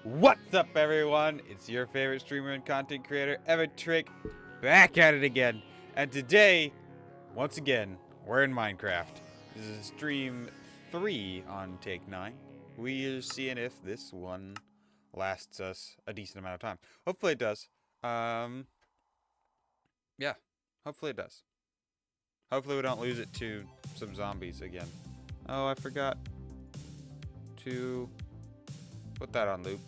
What's up, everyone? It's your favorite streamer and content creator, Evan Trick, back at it again. And today, once again, we're in Minecraft. This is stream 3 on Take-9. We are seeing if this one lasts us a decent amount of time. Hopefully it does. Yeah, hopefully it does. Hopefully we don't lose it to some zombies again. Oh, I forgot to put that on loop.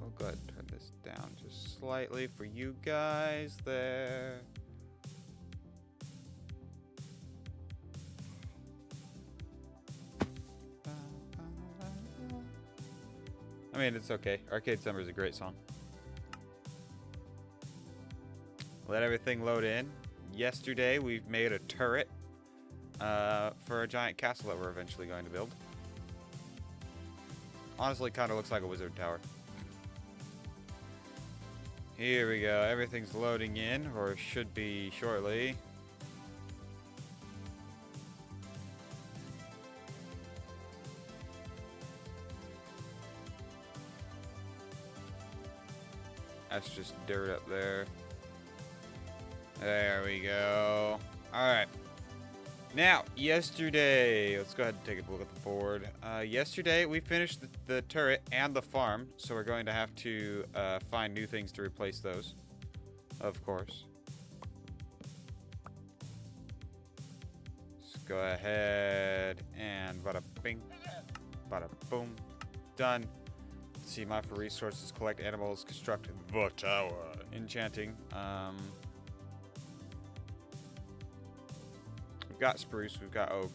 I'll go ahead and turn this down just slightly for you guys there. I mean, it's okay. Arcade Summer is a great song. Let everything load in. Yesterday, we've made a turret for a giant castle that we're eventually going to build. Honestly, kind of looks like a wizard tower. Here we go. Everything's loading in, or should be shortly. That's just dirt up there. There we go. Alright. Now, yesterday, let's go ahead and take a look at the board. Yesterday, we finished the turret and the farm, so we're going to have to find new things to replace those, of course. Let's go ahead and bada bing, bada boom, done. Let's see, mine for resources, collect animals, construct the tower, enchanting. We've got spruce, we've got oak.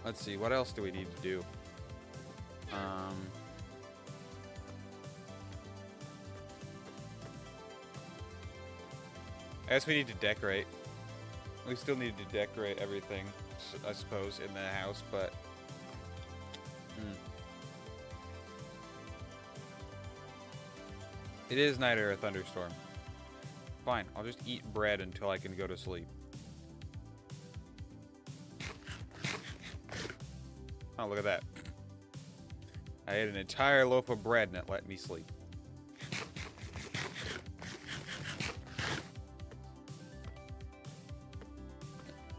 Let's see, what else do we need to do? I guess we need to decorate. We still need to decorate everything, I suppose, in the house, but... It is night or a thunderstorm. Fine, I'll just eat bread until I can go to sleep. Oh, look at that. I ate an entire loaf of bread and it let me sleep.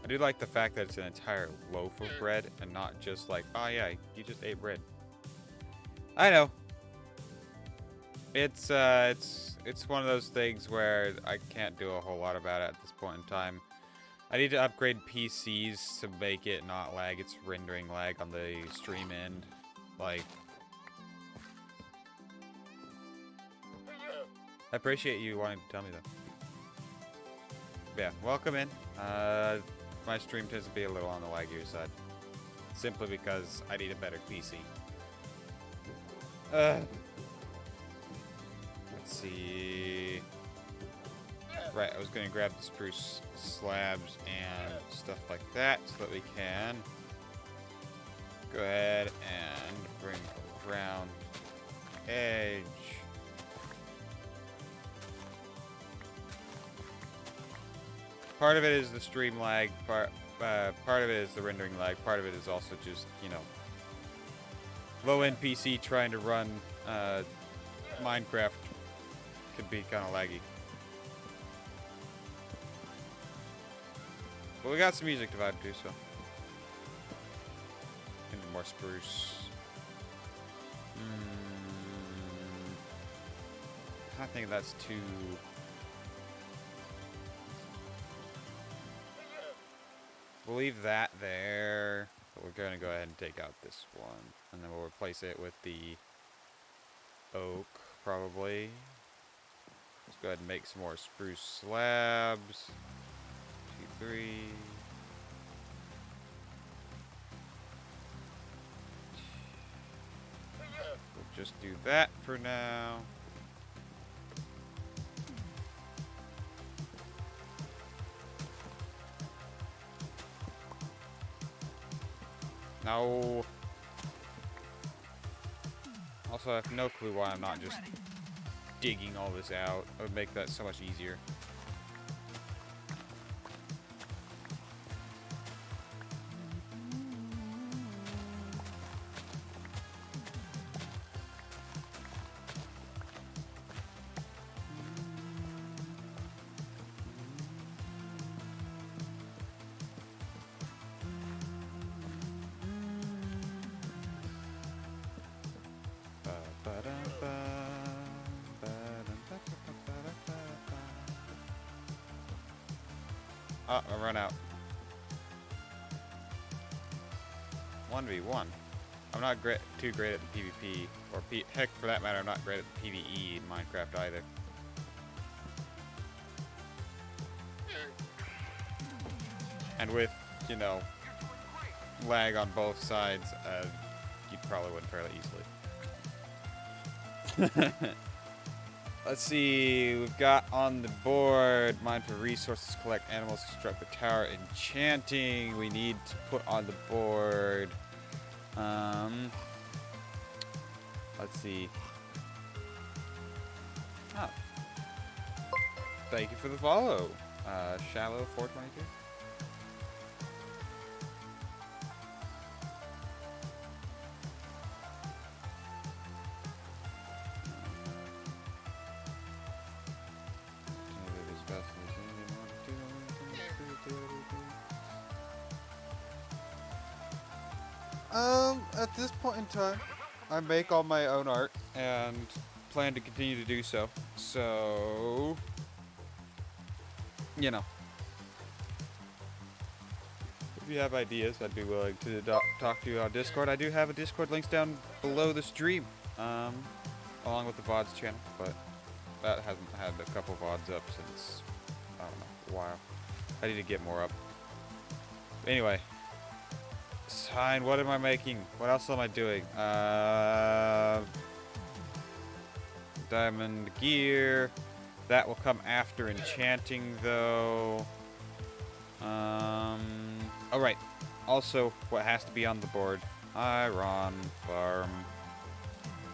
I do like the fact that it's an entire loaf of bread and not just like, oh yeah, you just ate bread. I know. It's one of those things where I can't do a whole lot about it at this point in time. I need to upgrade PCs to make it not lag. It's rendering lag on the stream end. Like, I appreciate you wanting to tell me that. But yeah, welcome in. My stream tends to be a little on the laggier side, simply because I need a better PC. Let's see. Right, I was going to grab the spruce slabs and stuff like that so that we can go ahead and bring around edge. Part of it is the stream lag, part of it is the rendering lag, part of it is also just, you know, low-end PC trying to run Minecraft could be kind of laggy. But we got some music to vibe to, so. Into more spruce. I think that's too... We'll leave that there, but we're going to go ahead and take out this one. And then we'll replace it with the oak, probably. Let's go ahead and make some more spruce slabs. 2, 3. We'll just do that for now. No. Also, I have no clue why I'm not just digging all this out. It would make that so much easier. Oh, I run out. 1v1. I'm not too great at the PvP, or heck, for that matter, I'm not great at the PvE in Minecraft either. And with, you know, lag on both sides, you probably wouldn't fairly easily. Let's see, we've got on the board mine for resources, collect animals, construct the tower, enchanting. We need to put on the board. Let's see. Oh. Thank you for the follow. Shallow 422. At this point in time, I make all my own art and plan to continue to do so. So, you know, if you have ideas, I'd be willing to talk to you on Discord. I do have a Discord links down below the stream, along with the VODs channel, but that hasn't had a couple VODs up since, I don't know, a while. I need to get more up. Anyway. Sign, what am I making? What else am I doing? Diamond gear. That will come after enchanting, though. Alright. Also, what has to be on the board. Iron farm.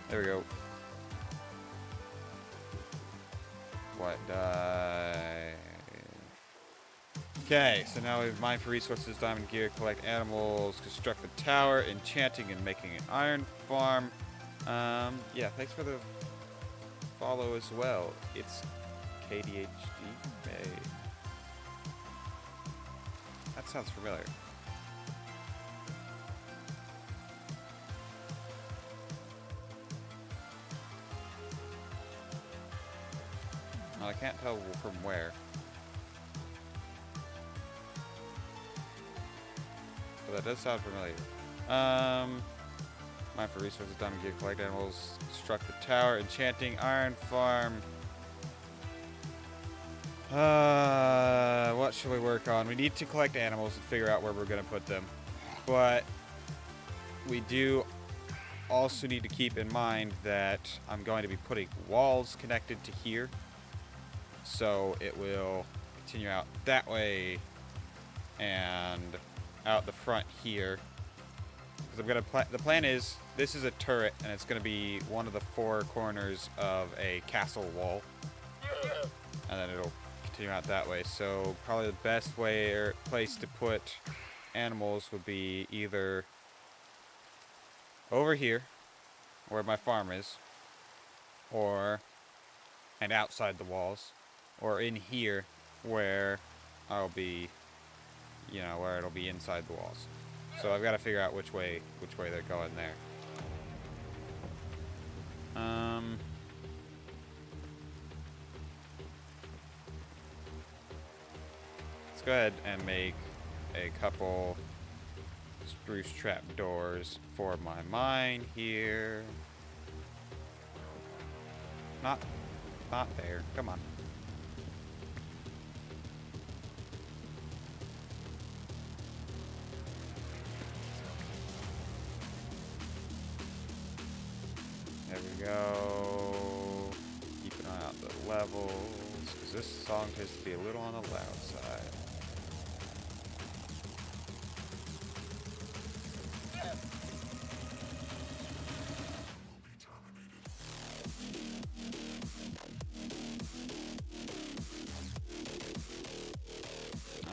There we go. What dye? Okay, so now we have mine for resources, diamond gear, collect animals, construct the tower, enchanting and making an iron farm. Yeah, thanks for the follow as well. It's KDHD. Hey. That sounds familiar. Well, I can't tell from where. That does sound familiar. Mine for resources, diamond gear, collect animals, construct the tower, enchanting, iron farm. What should we work on? We need to collect animals and figure out where we're gonna put them. But we do also need to keep in mind that I'm going to be putting walls connected to here. So it will continue out that way and out the front here, because I'm gonna the plan is this is a turret and it's gonna be one of the four corners of a castle wall, and then it'll continue out that way. So probably the best way or place to put animals would be either over here where my farm is, and outside the walls, or in here where I'll be, you know, where it'll be inside the walls. So I've got to figure out which way they're going there. Let's go ahead and make a couple spruce trap doors for my mine here. Not there. Come on. There we go. Keep an eye out the levels, because this song tends to be a little on the loud side.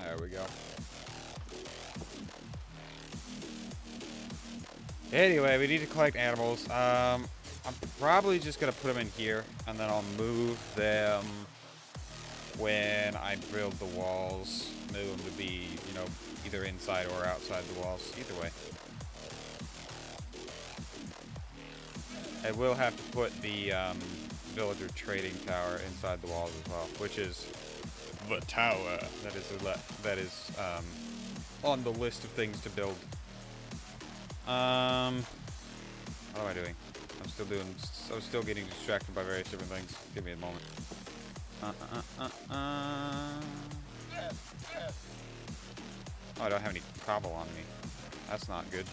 There we go. Anyway, we need to collect animals. I'm probably just gonna put them in here, and then I'll move them when I build the walls. Move them to be, you know, either inside or outside the walls. Either way. I will have to put the villager trading tower inside the walls as well, which is a tower. That is on the list of things to build. What am I doing? I'm still getting distracted by various different things. Give me a moment. Oh, I don't have any cobble on me. That's not good.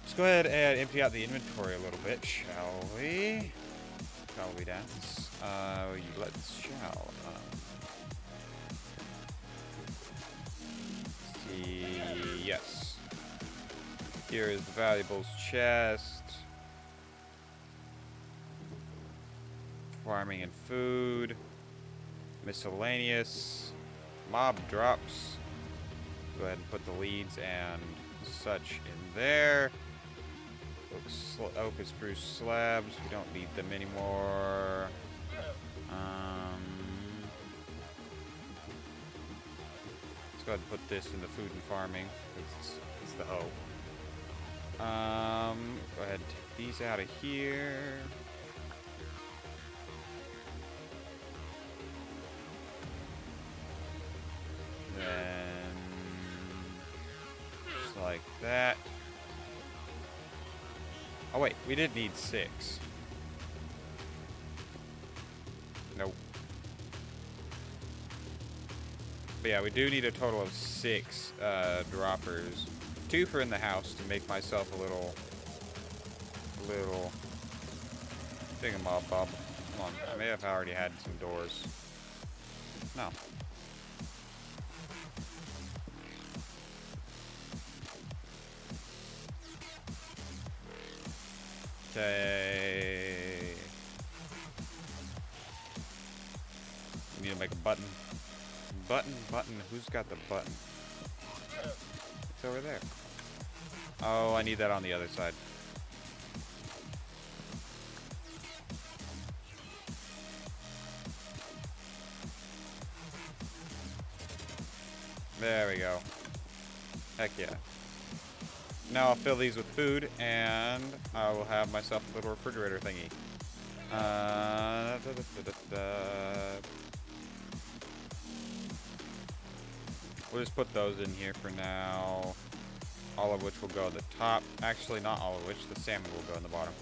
Let's go ahead and empty out the inventory a little bit, shall we? Shall we dance? Let's shall. See, yes. Here is the valuables chest. Farming and food. Miscellaneous. Mob drops. Go ahead and put the leads and such in there. Oak and spruce slabs. We don't need them anymore. Let's go ahead and put this in the food and farming. It's the hoe. Go ahead and take these out of here. Then just like that. Oh wait, we did need 6. Nope. But yeah, we do need a total of 6 droppers. 2 for in the house to make myself a little thingamabob. Come on, I may have already had some doors. No. Okay. We need to make a button. Button. Who's got the button? It's over there. Oh, I need that on the other side. There we go. Heck yeah. Now I'll fill these with food, and I will have myself a little refrigerator thingy. We'll just put those in here for now. All of which will go at the top. Actually, not all of which. The salmon will go in the bottom.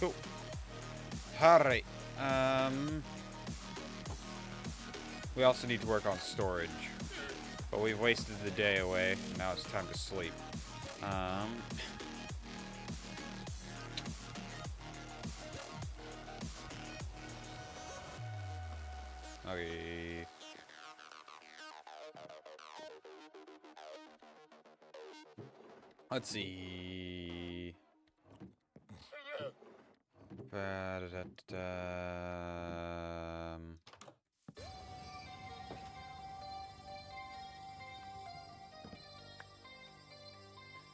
Cool. Alright. We also need to work on storage. But we've wasted the day away. Now it's time to sleep. Okay. Let's see.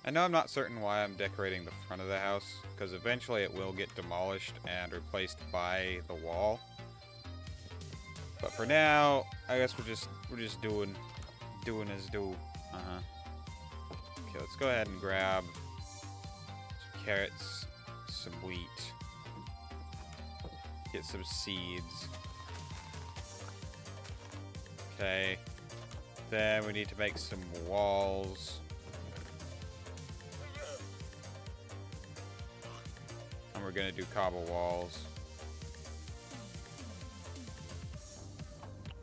I know I'm not certain why I'm decorating the front of the house, because eventually it will get demolished and replaced by the wall. But for now, I guess we're just doing as do. Okay, let's go ahead and grab some carrots, some wheat, get some seeds. Okay, then we need to make some walls. And we're gonna do cobble walls.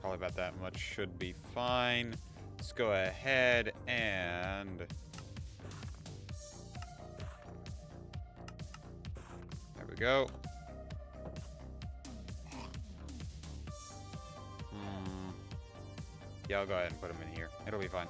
Probably about that much should be fine. Let's go ahead and there we go. Yeah, I'll go ahead and put them in here. It'll be fine.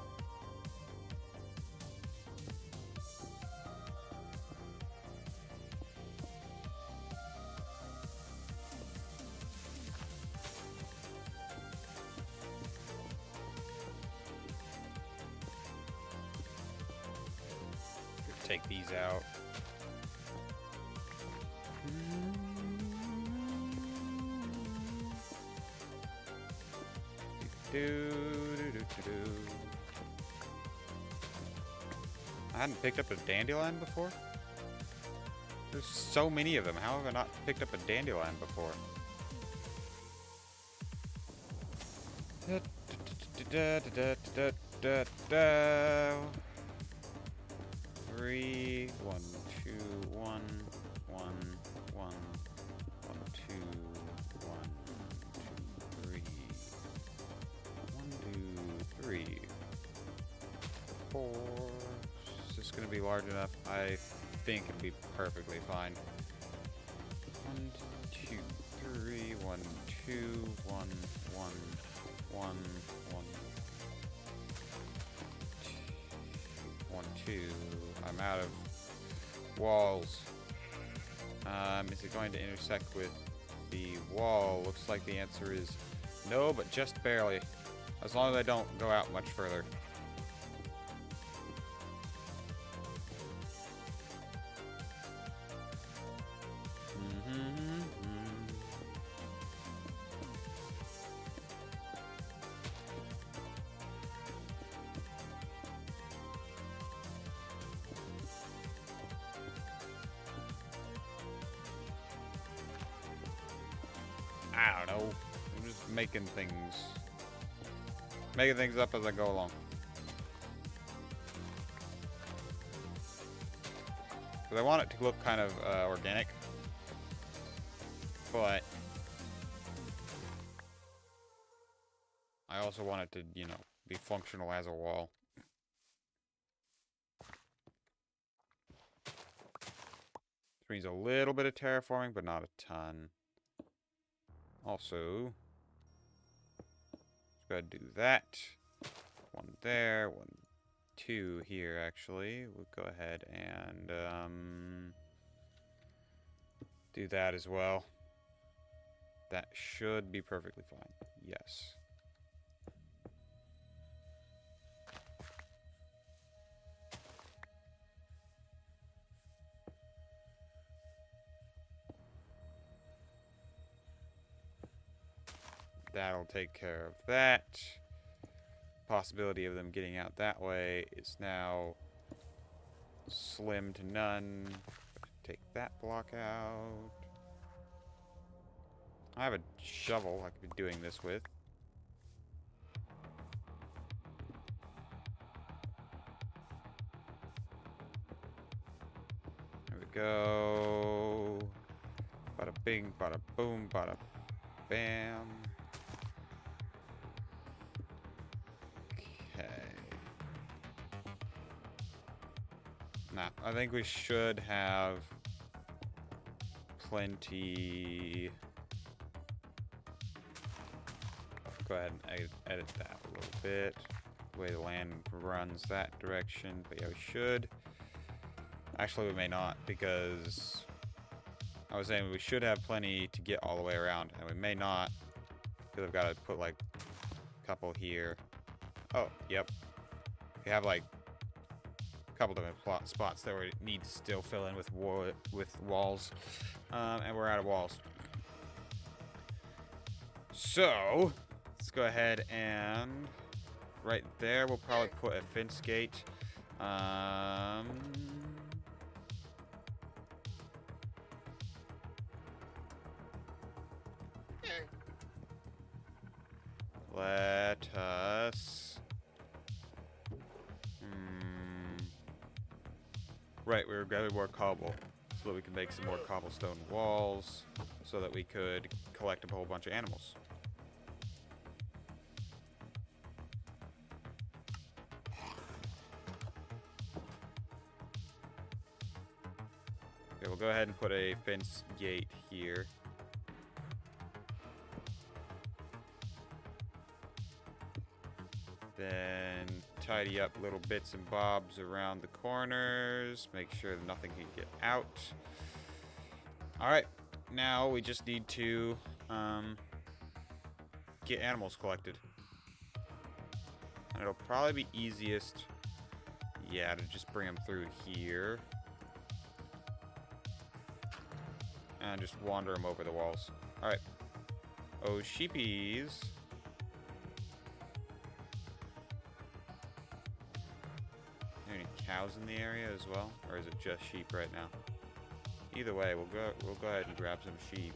Take these out. I hadn't picked up a dandelion before. There's so many of them. How have I not picked up a dandelion before? Three, one, two, one, one, one, one, two, one, two, three, one, two, three, four. Is this gonna be large enough? I think it'd be perfectly fine. One, two, three, one, two, one, one, one, one, two. I'm out of walls. Is it going to intersect with the wall? Looks like the answer is no, but just barely. As long as I don't go out much further. I don't know. I'm just making things up as I go along. Because I want it to look kind of organic, but I also want it to, you know, be functional as a wall. Which means a little bit of terraforming, but not a ton. Also, let's go ahead and do that. One there, one, two here, actually. We'll go ahead and do that as well. That should be perfectly fine. Yes. That'll take care of that. Possibility of them getting out that way is now slim to none. Take that block out. I have a shovel I could be doing this with. There we go. Bada bing, bada boom, bada bam. Nah, I think we should have plenty. Go ahead and edit that a little bit. The way the land runs that direction. But yeah, we should. Actually, we may not, because I was saying we should have plenty to get all the way around. And we may not, because I've got to put like a couple here. Oh, yep. We have like couple different spots that we need to still fill in with walls, and we're out of walls. So let's go ahead and right there we'll probably put a fence gate. Let us. Right, we were gathering more cobble so that we could make some more cobblestone walls so that we could collect a whole bunch of animals. Okay, we'll go ahead and put a fence gate here. Then tidy up little bits and bobs around the corners. Make sure that nothing can get out. Alright, now we just need to get animals collected. And it'll probably be easiest, yeah, to just bring them through here. And just wander them over the walls. Alright. Oh, sheepies. Any cows in the area as well? Or is it just sheep right now? Either way, we'll go ahead and grab some sheep.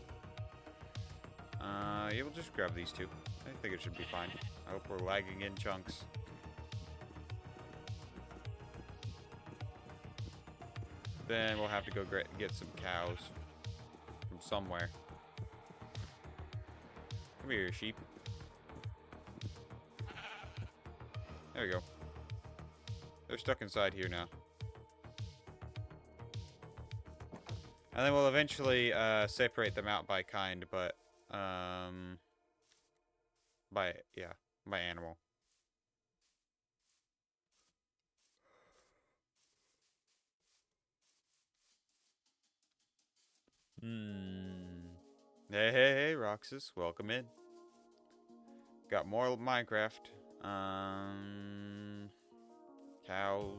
Yeah, we'll just grab these two. I think it should be fine. I hope we're lagging in chunks. Then we'll have to go get some cows from somewhere. Come here, sheep. There we go. They're stuck inside here now. And then we'll eventually separate them out by kind, but by animal. Hey, Roxas, welcome in. Got more Minecraft. Cows.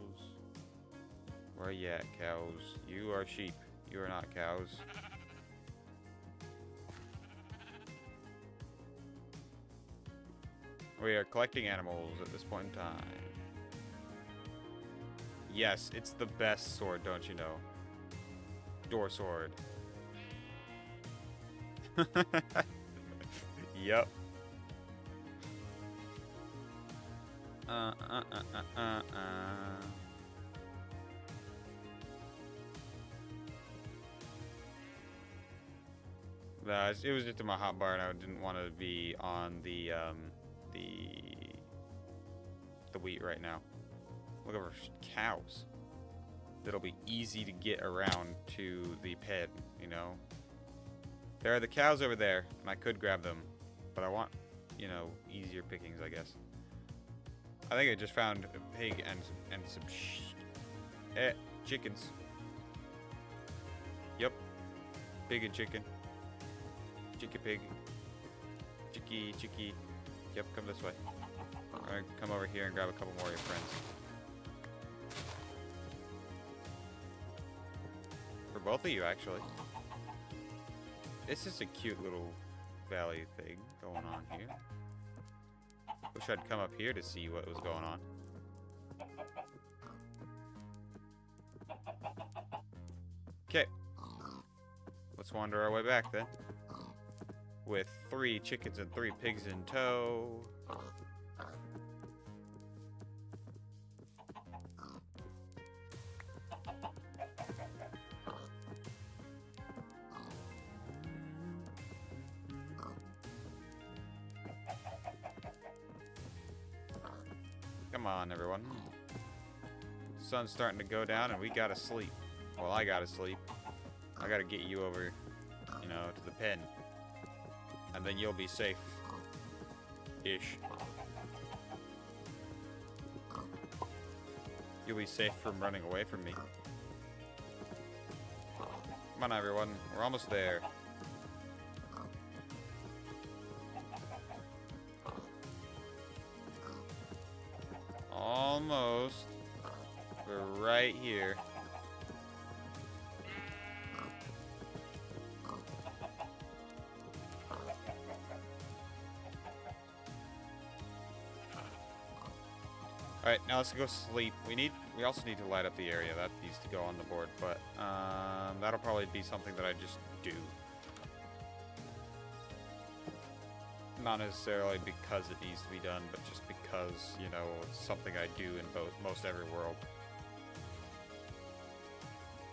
Where are you at, cows? You are sheep. You are not cows. We are collecting animals at this point in time. Yes, it's the best sword, don't you know? Door sword. Yep. Nah, it was just in my hotbar, and I didn't want to be on the wheat right now. Look over cows. That'll be easy to get around to the pen, you know. There are the cows over there, and I could grab them, but I want, you know, easier pickings, I guess. I think I just found a pig and some chickens. Yep, pig and chicken. Chicky pig. Chicky. Yep, come this way. Alright, come over here and grab a couple more of your friends. For both of you, actually. It's just a cute little valley thing going on here. Wish I'd come up here to see what was going on. Okay. Let's wander our way back then. With 3 chickens and 3 pigs in tow. Come on, everyone. Sun's starting to go down and we gotta sleep. Well, I gotta sleep. I gotta get you over, you know, to the pen. And then you'll be safe. Ish. You'll be safe from running away from me. Come on, everyone. We're almost there. Almost. We're right here. Alright, now let's go sleep. We also need to light up the area. That needs to go on the board, but that'll probably be something that I just do. Not necessarily because it needs to be done, but just because, you know, it's something I do in most every world.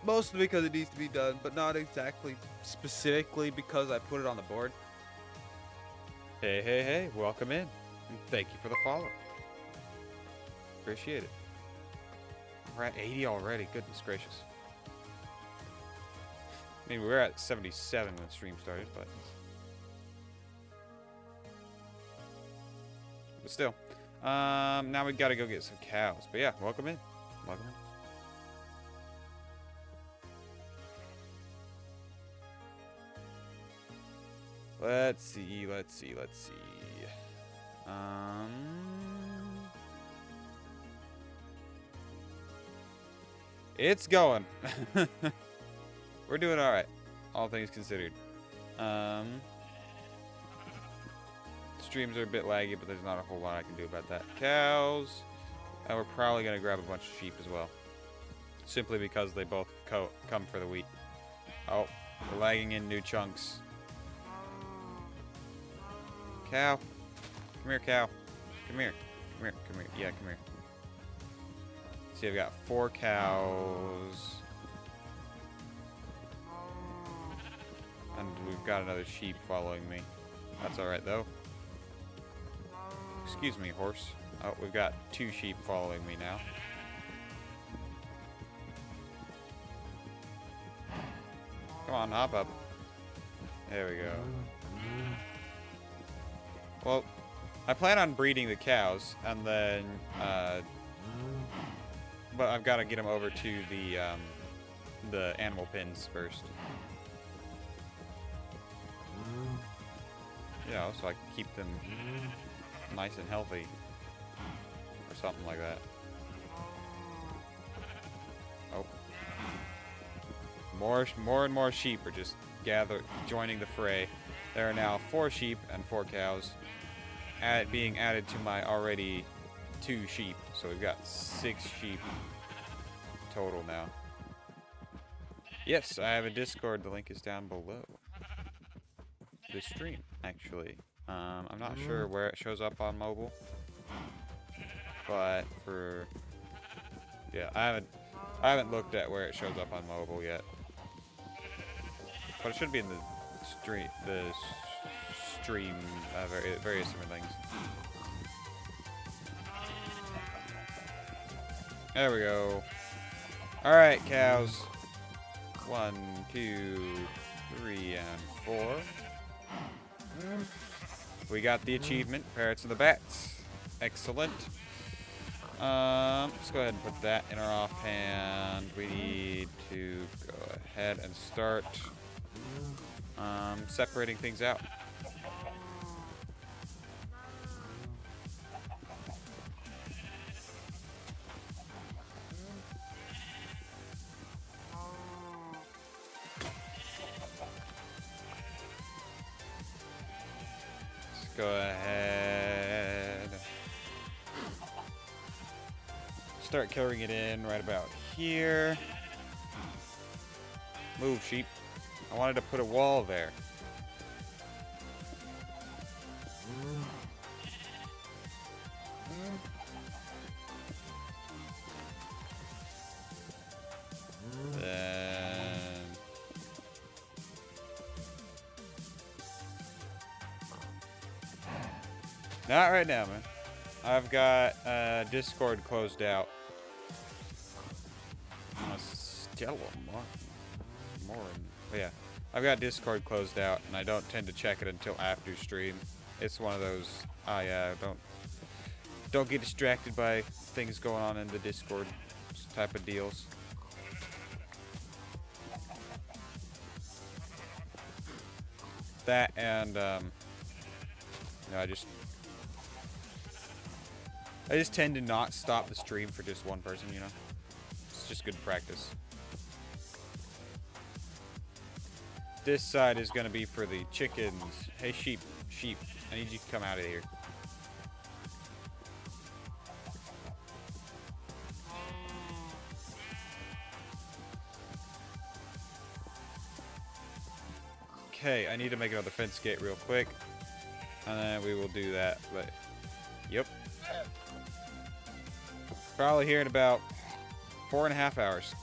Mostly because it needs to be done, but not exactly specifically because I put it on the board. Hey, welcome in. And thank you for the follow. Appreciate it. We're at 80 already, goodness gracious. I mean, we were at 77 when the stream started, but still. Now we gotta go get some cows. But yeah, welcome in. Welcome in. Let's see. It's going. We're doing alright, all things considered. Streams are a bit laggy, but there's not a whole lot I can do about that. Cows. And we're probably going to grab a bunch of sheep as well. Simply because they both come for the wheat. Oh, we're lagging in new chunks. Cow. Come here, cow. Come here. Come here. Come here. Yeah, come here. See, I've got 4 cows. And we've got another sheep following me. That's alright, though. Excuse me, horse. Oh, we've got 2 sheep following me now. Come on, hop up. There we go. Well, I plan on breeding the cows, and then, but I've got to get them over to the animal pens first. You know, so I can keep them nice and healthy, or something like that. Oh. More and more sheep are just joining the fray. There are now 4 sheep and 4 cows being added to my already 2 sheep. So we've got 6 sheep total now. Yes, I have a Discord. The link is down below the stream, actually. I'm not sure where it shows up on mobile, but yeah, I haven't looked at where it shows up on mobile yet. But it should be in the stream, various different things. There we go. Alright, cows. 1, 2, 3, and 4. We got the achievement, Parrots and the Bats. Excellent. Let's go ahead and put that in our offhand. We need to go ahead and start separating things out. Let's go ahead. Start carrying it in right about here. Move, sheep. I wanted to put a wall there. Then not right now, man. I've got Discord closed out. But yeah, I've got Discord closed out, and I don't tend to check it until after stream. It's one of those don't get distracted by things going on in the Discord type of deals. That and you know, I just tend to not stop the stream for just one person, you know. It's just good practice. This side is going to be for the chickens. Hey, sheep, I need you to come out of here. Okay, I need to make another fence gate real quick, and then we will do that. But, yep. Probably here in about 4.5 hours,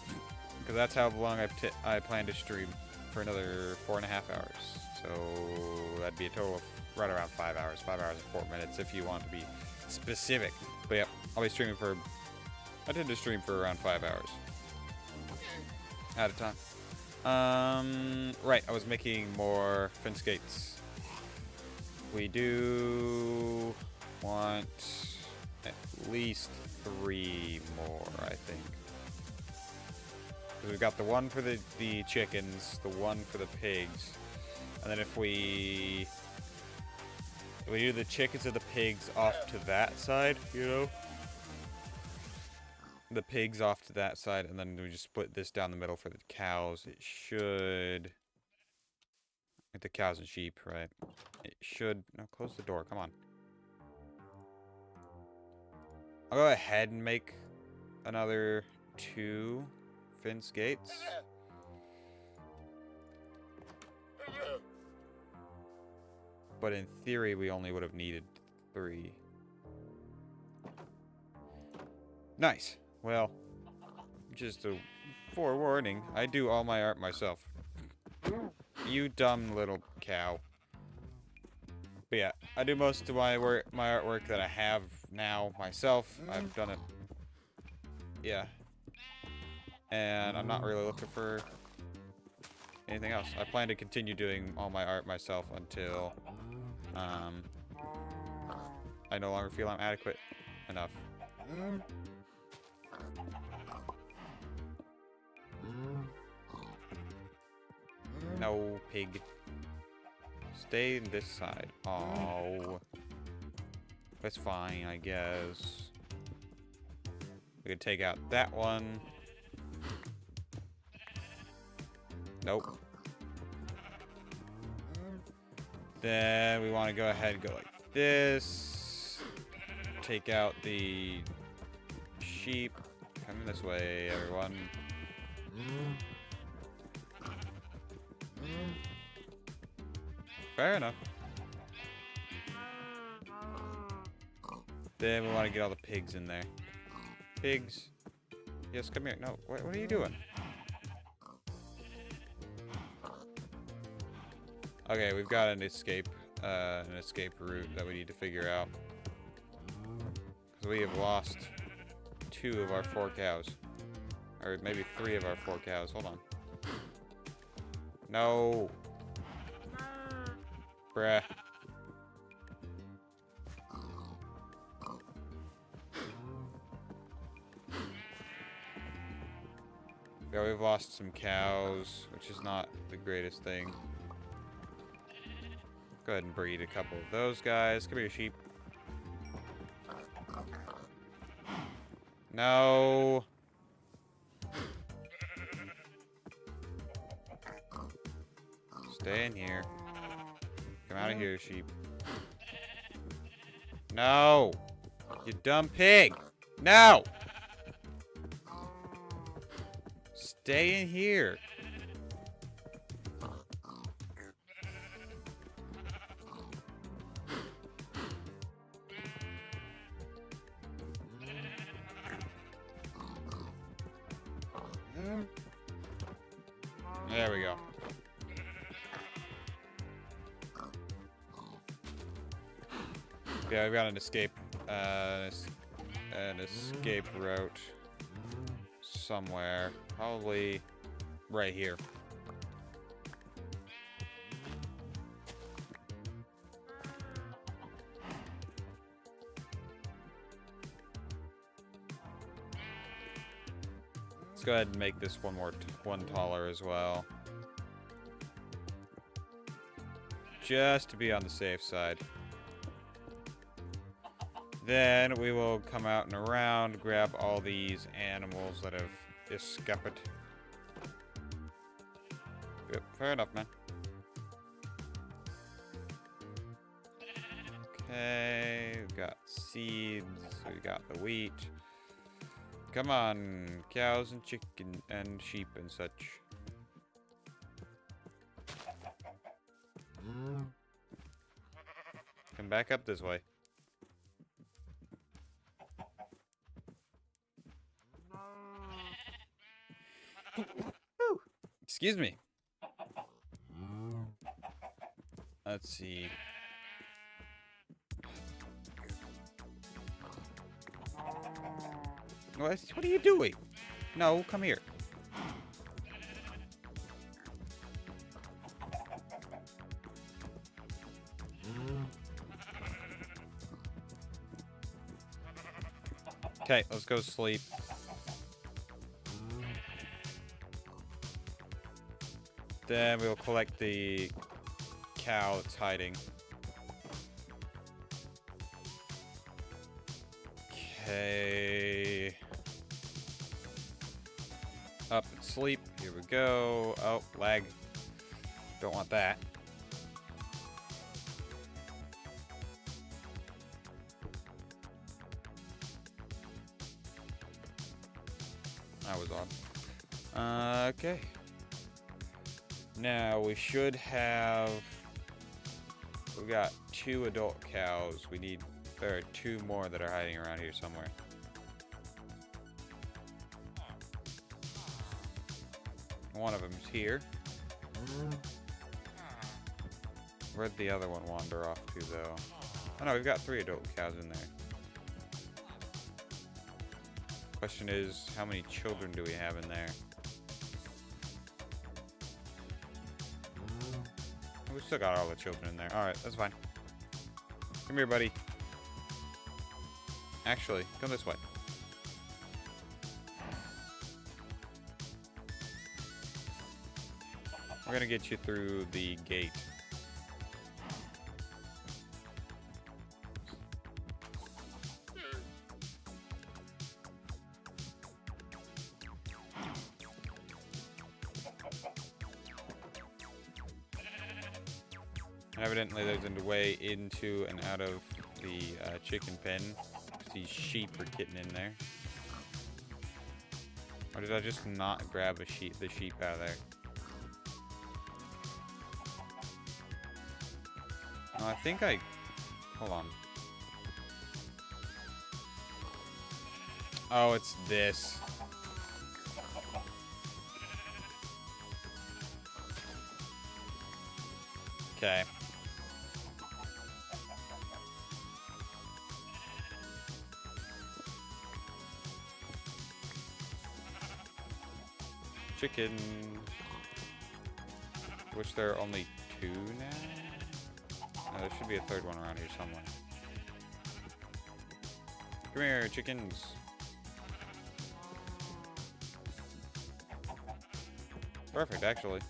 because that's how long I plan to stream. For another 4.5 hours. So that'd be a total of right around 5 hours. 5 hours and 4 minutes if you want to be specific. But yeah, I'll be streaming I tend to stream for around 5 hours at a time. Right, I was making more fence gates. We do want at least 3 more, I think. We've got the one for the chickens, the one for the pigs, and then if we do the chickens and the pigs off to that side, you know, the pigs off to that side, and then we just split this down the middle for the cows. It should, the cows and sheep, right? It should. No, close the door. Come on. I'll go ahead and make another 2 fence gates. But in theory, we only would have needed 3. Nice. Well, just a forewarning, I do all my art myself. You dumb little cow. But yeah, I do most of my artwork that I have now myself. I've done it. Yeah. And I'm not really looking for anything else. I plan to continue doing all my art myself until I no longer feel I'm adequate enough. No, pig. Stay in this side. Oh. That's fine, I guess. We could take out that one. Nope. Then we want to go ahead and go like this. Take out the sheep. Come this way, everyone. Fair enough. Then we want to get all the pigs in there. Pigs. Yes, come here. No, what are you doing? Okay, we've got an escape route that we need to figure out. Because we have lost 2 of our 4 cows. Or maybe 3 of our 4 cows. Hold on. No. Bruh. Yeah, we've lost some cows, which is not the greatest thing. Go ahead and breed a couple of those guys. Come here, sheep. No. Stay in here. Come out of here, sheep. No. You dumb pig. No. Stay in here. There we go. Yeah, we've got an escape route somewhere. Probably right here. Let's go ahead and make this one taller as well. Just to be on the safe side. Then we will come out and around, grab all these animals that have escaped. Yep, fair enough, man. Okay, we've got seeds, we got the wheat. Come on, cows and chicken and sheep and such. Come back up this way. Excuse me. Let's see. What are you doing? No, come here. Okay, let's go sleep. Then we'll collect the cow that's hiding. Okay. Up and sleep. Here we go. Oh, lag. Don't want that. That was odd. Okay. Now we should have We got 2 adult cows. There are 2 more that are hiding around here somewhere. One of them's here. Where'd the other one wander off to, though? Oh no, we've got 3 adult cows in there. Question is, how many children do we have in there? We still got all the children in there. Alright, that's fine. Come here, buddy. Actually, come this way. We're gonna get you through the gate. Evidently, there's a way into and out of the chicken pen. These sheep are getting in there. Or did I just not grab the sheep out of there? No, I think I... Hold on. Oh, it's this. Okay. Chicken. Which there are only 2 now? No, there should be a 3rd one around here somewhere. Come here, chickens. Perfect, actually.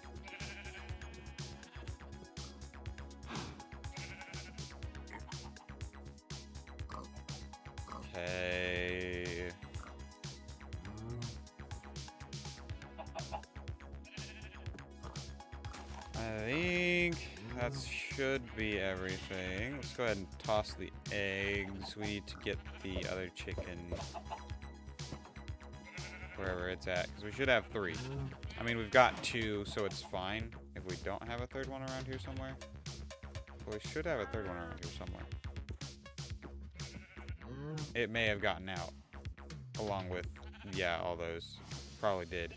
Okay. I think that should be everything. Let's go ahead and toss the eggs. We need to get the other chicken wherever it's at, because we should have 3. I mean, we've got 2, so it's fine if we don't have a 3rd one around here somewhere. But we should have a 3rd one around here somewhere. It may have gotten out, along with, yeah, all those. Probably did.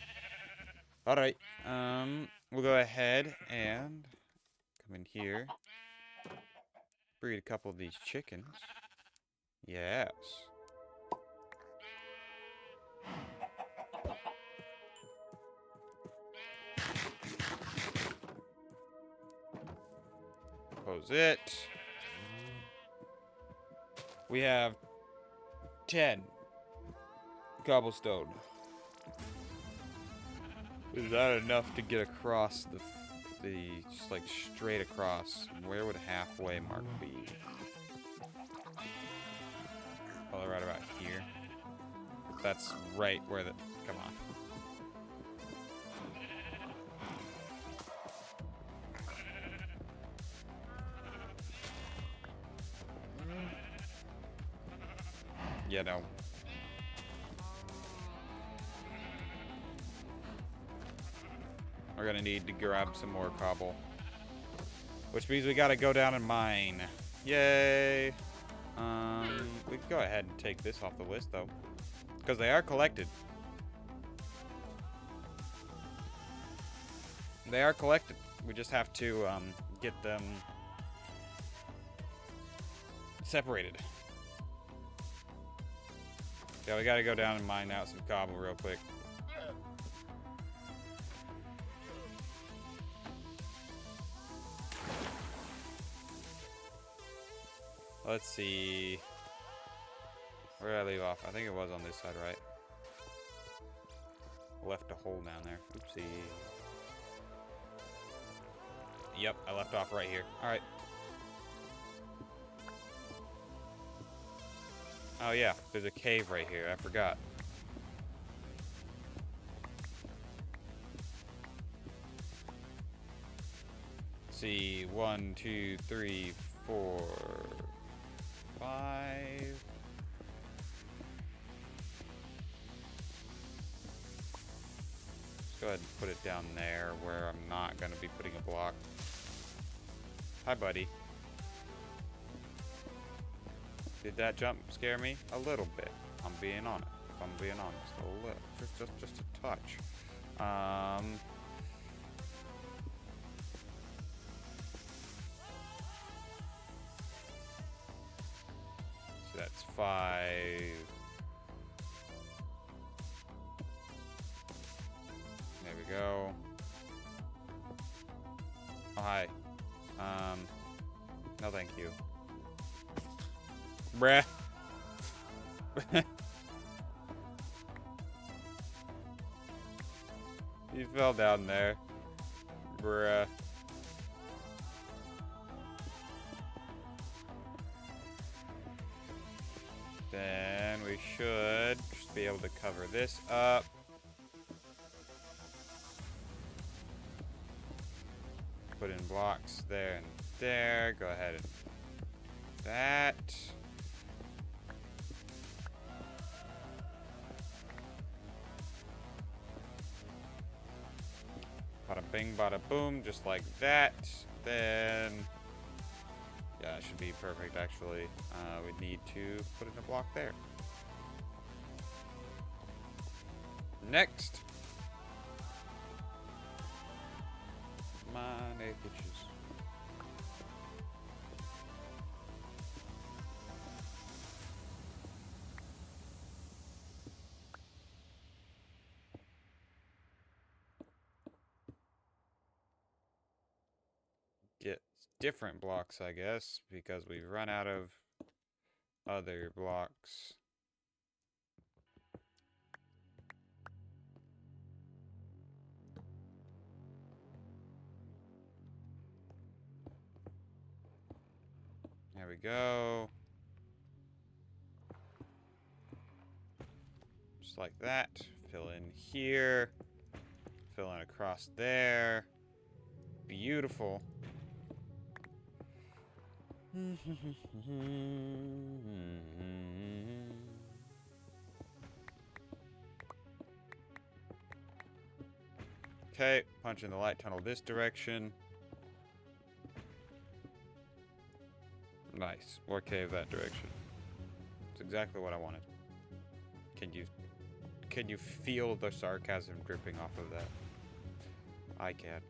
Alright, we'll go ahead and come in here. Breed a couple of these chickens. Yes. Close it. We have 10 cobblestone. Is that enough to get across the just like straight across? Where would halfway mark be? Well, right about here. That's right where the... Come on. Yeah, no. We're gonna need to grab some more cobble. Which means we gotta go down and mine. Yay! We can go ahead and take this off the list, though. Because they are collected. They are collected. We just have to, get them separated. Yeah, we gotta go down and mine out some cobble real quick. Let's see. Where did I leave off? I think it was on this side, right? Left a hole down there. Oopsie. Yep, I left off right here. Alright. Oh yeah, there's a cave right here. I forgot. Let's see. 1, 2, 3, 4, 5. Let's go ahead and put it down there where I'm not going to be putting a block. Hi, buddy. Did that jump scare me? A little bit. I'm being honest. If I'm being honest, a little. Just a touch. So that's 5. There we go. Oh, hi. No thank you. Bruh. He fell down there. Bruh. Then we should just be able to cover this up. Put in blocks there and there. Go ahead and that. Bada bing, bada boom, just like that. Then, yeah, it should be perfect actually. We need to put in a block there. Next. My bitches. Get different blocks, I guess, because we've run out of other blocks. There we go. Just like that. Fill in here. Fill in across there. Beautiful. Okay, punch in the light tunnel this direction. Nice. More cave that direction. It's exactly what I wanted. Can you feel the sarcasm dripping off of that? I can.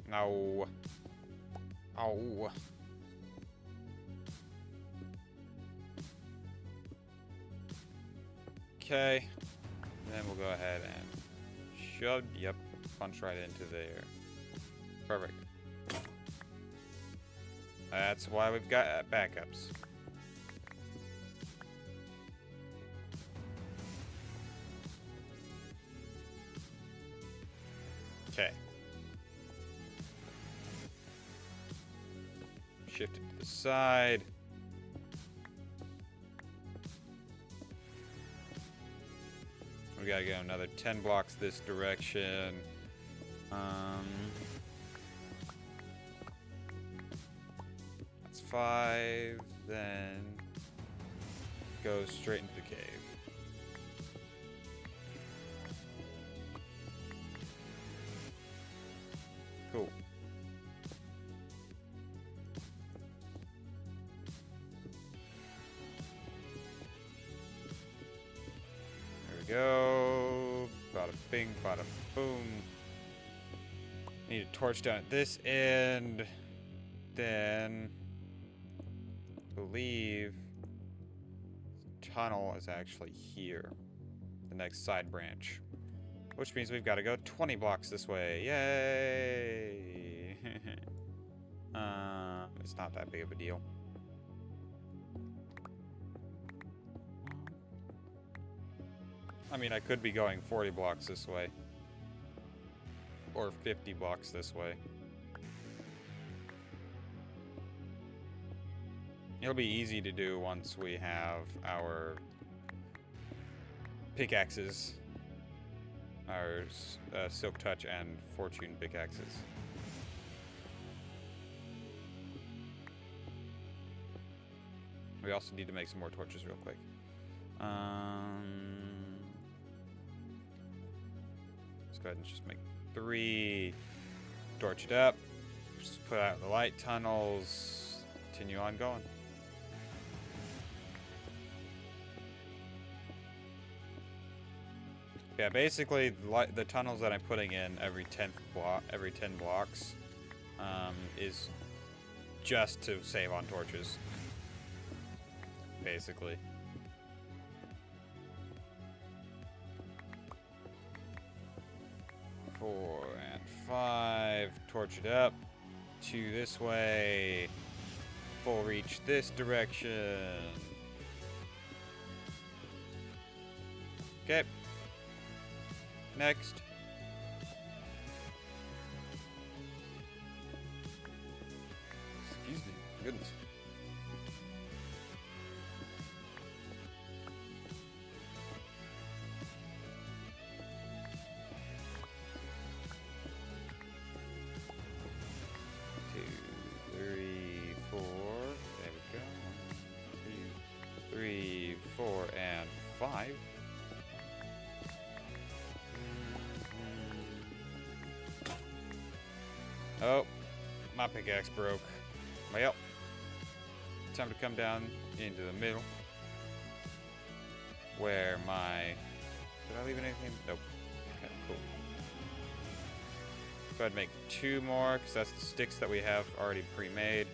No. Oh. Okay. Then we'll go ahead and shove. Yep. Punch right into there. Perfect. That's why we've got backups. Okay. Shift it to the side. We gotta go another 10 blocks this direction. That's 5. Then go straight into the cave. Cool. There we go. Bada bing, bada boom. Need a torch down at this end. Then, I believe the tunnel is actually here. The next side branch. Which means we've got to go 20 blocks this way. Yay! It's not that big of a deal. I mean, I could be going 40 blocks this way. Or 50 blocks this way. It'll be easy to do once we have our pickaxes our Silk Touch and Fortune pickaxes. We also need to make some more torches real quick. Let's go ahead and just make 3. Torch it up. Just put out the light tunnels. Continue on going. Yeah, basically the tunnels that I'm putting in every 10 blocks, is just to save on torches. Basically. Four and 5. Torch it up. 2 this way. Full reach this direction. Okay. Next. Excuse me. Goodness. And 5. Oh, my pickaxe broke. Well, time to come down into the middle. Where my... Did I leave anything? Nope. Okay, cool. Go ahead and make 2 more, because that's the sticks that we have already pre-made.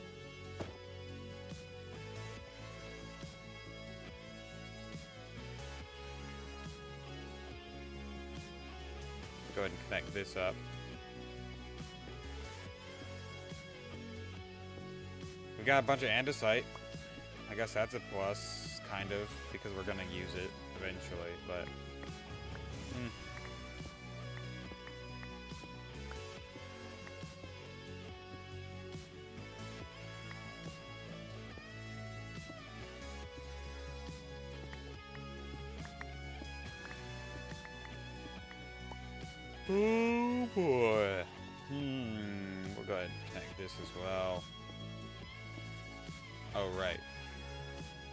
Go ahead and connect this up. We got a bunch of andesite. I guess that's a plus, kind of, because we're gonna use it eventually, but... Oh boy. We'll go ahead and connect this as well. Oh, right.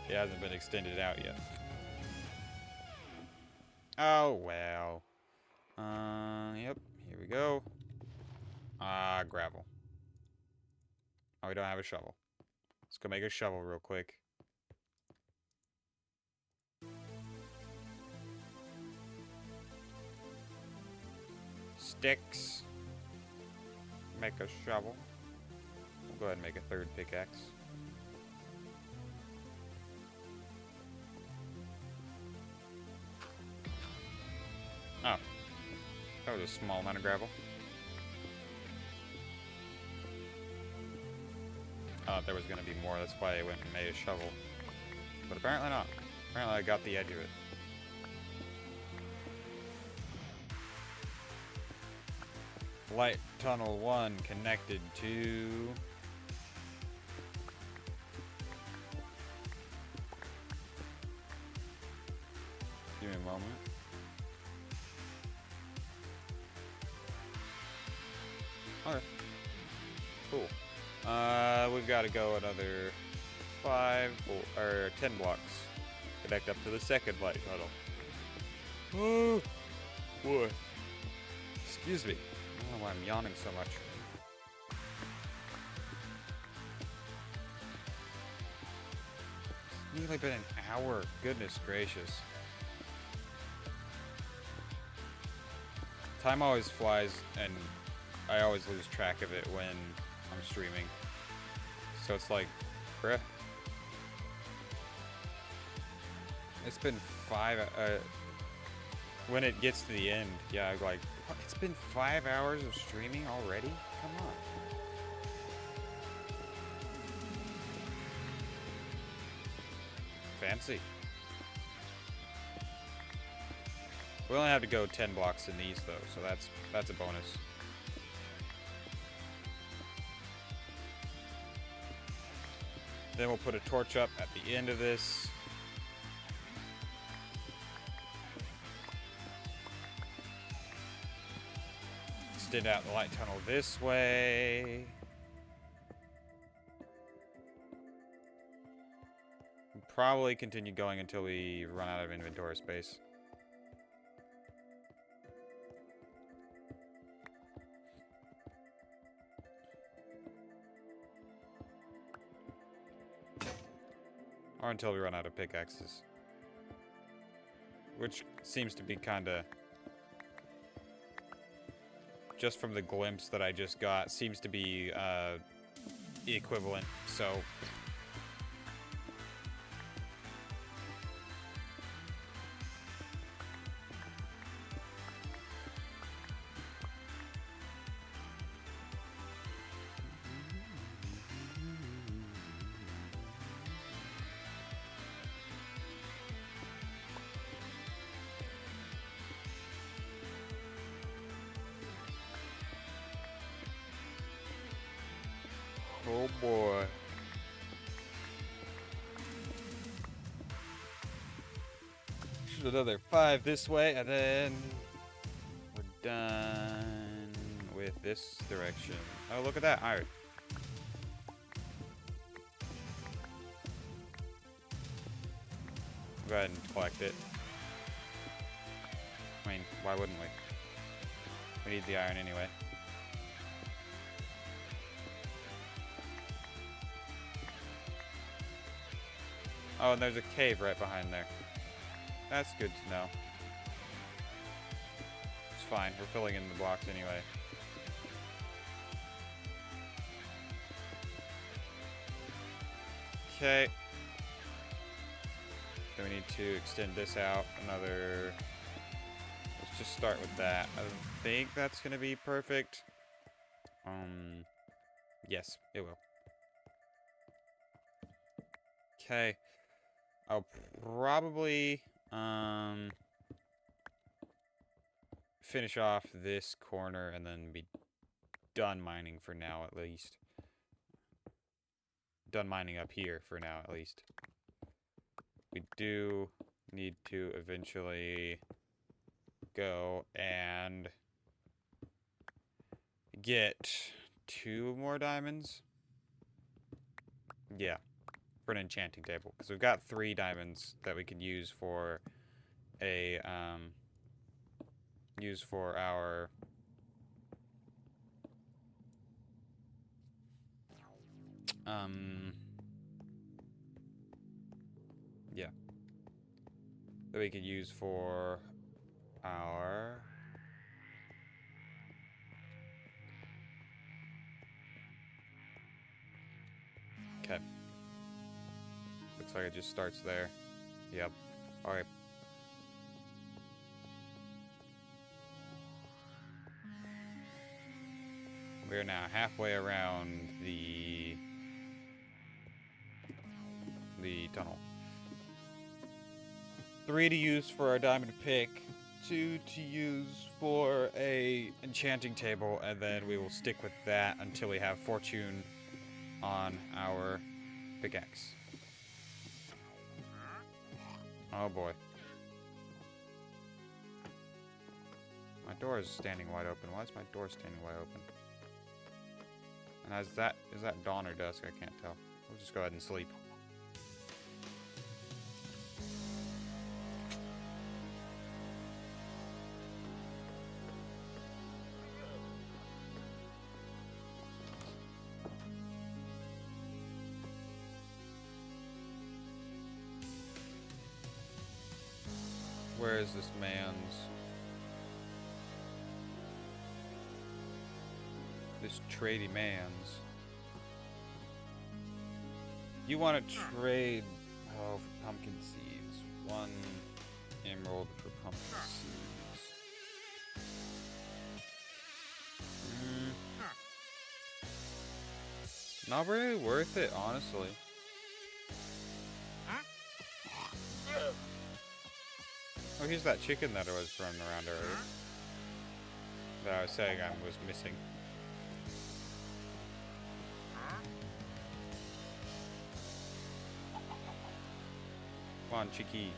It hasn't been extended out yet. Oh, well. Yep. Here we go. Gravel. Oh, we don't have a shovel. Let's go make a shovel real quick. Sticks. Make a shovel. We'll go ahead and make a 3rd pickaxe. Oh. That was a small amount of gravel. I thought there was going to be more, that's why I went and made a shovel. But apparently not. Apparently I got the edge of it. Light tunnel 1 connected to... Give me a moment. Okay. Cool. We've got to go another 5 or 10 blocks. Connect up to the 2nd light tunnel. Oh boy. Excuse me. I don't know why I'm yawning so much. It's nearly been an hour. Goodness gracious. Time always flies, and I always lose track of it when I'm streaming. So it's like, bruh. It's been 5... when it gets to the end, yeah, I'm like, what? It's been 5 hours of streaming already? Come on. Fancy. We only have to go 10 blocks in these though, so that's a bonus. Then we'll put a torch up at the end of this. extend out the light tunnel this way. Probably continue going until we run out of inventory space. Or until we run out of pickaxes. Which seems to be kinda... Just from the glimpse that I just got, seems to be equivalent, so... Oh boy. Shoot another 5 this way, and then we're done with this direction. Oh, look at that iron. Go ahead and collect it. I mean, why wouldn't we? We need the iron anyway. Oh, and there's a cave right behind there. That's good to know. It's fine. We're filling in the blocks anyway. Okay. Then we need to extend this out another... Let's just start with that. I think that's going to be perfect. Yes, it will. Okay. I'll probably finish off this corner and then be done mining for now at least. Done mining up here for now at least. We do need to eventually go and get 2 more diamonds. Yeah. For an enchanting table, because we've got 3 diamonds that we can use for a our yeah, that we could use for our okay. Looks like it just starts there. Yep. Alright. We are now halfway around the tunnel. 3 to use for our diamond pick, 2 to use for a enchanting table, and then we will stick with that until we have fortune on our pickaxe. Oh boy. My door is standing wide open. Why is my door standing wide open? And is that dawn or dusk? I can't tell. We'll just go ahead and sleep. Where is this man's? This tradie man's. You want to trade, oh, for pumpkin seeds. 1 emerald for pumpkin seeds. Not really worth it, honestly. Oh, here's that chicken that I was running around earlier. That I was saying I was missing. Come on, Chicky.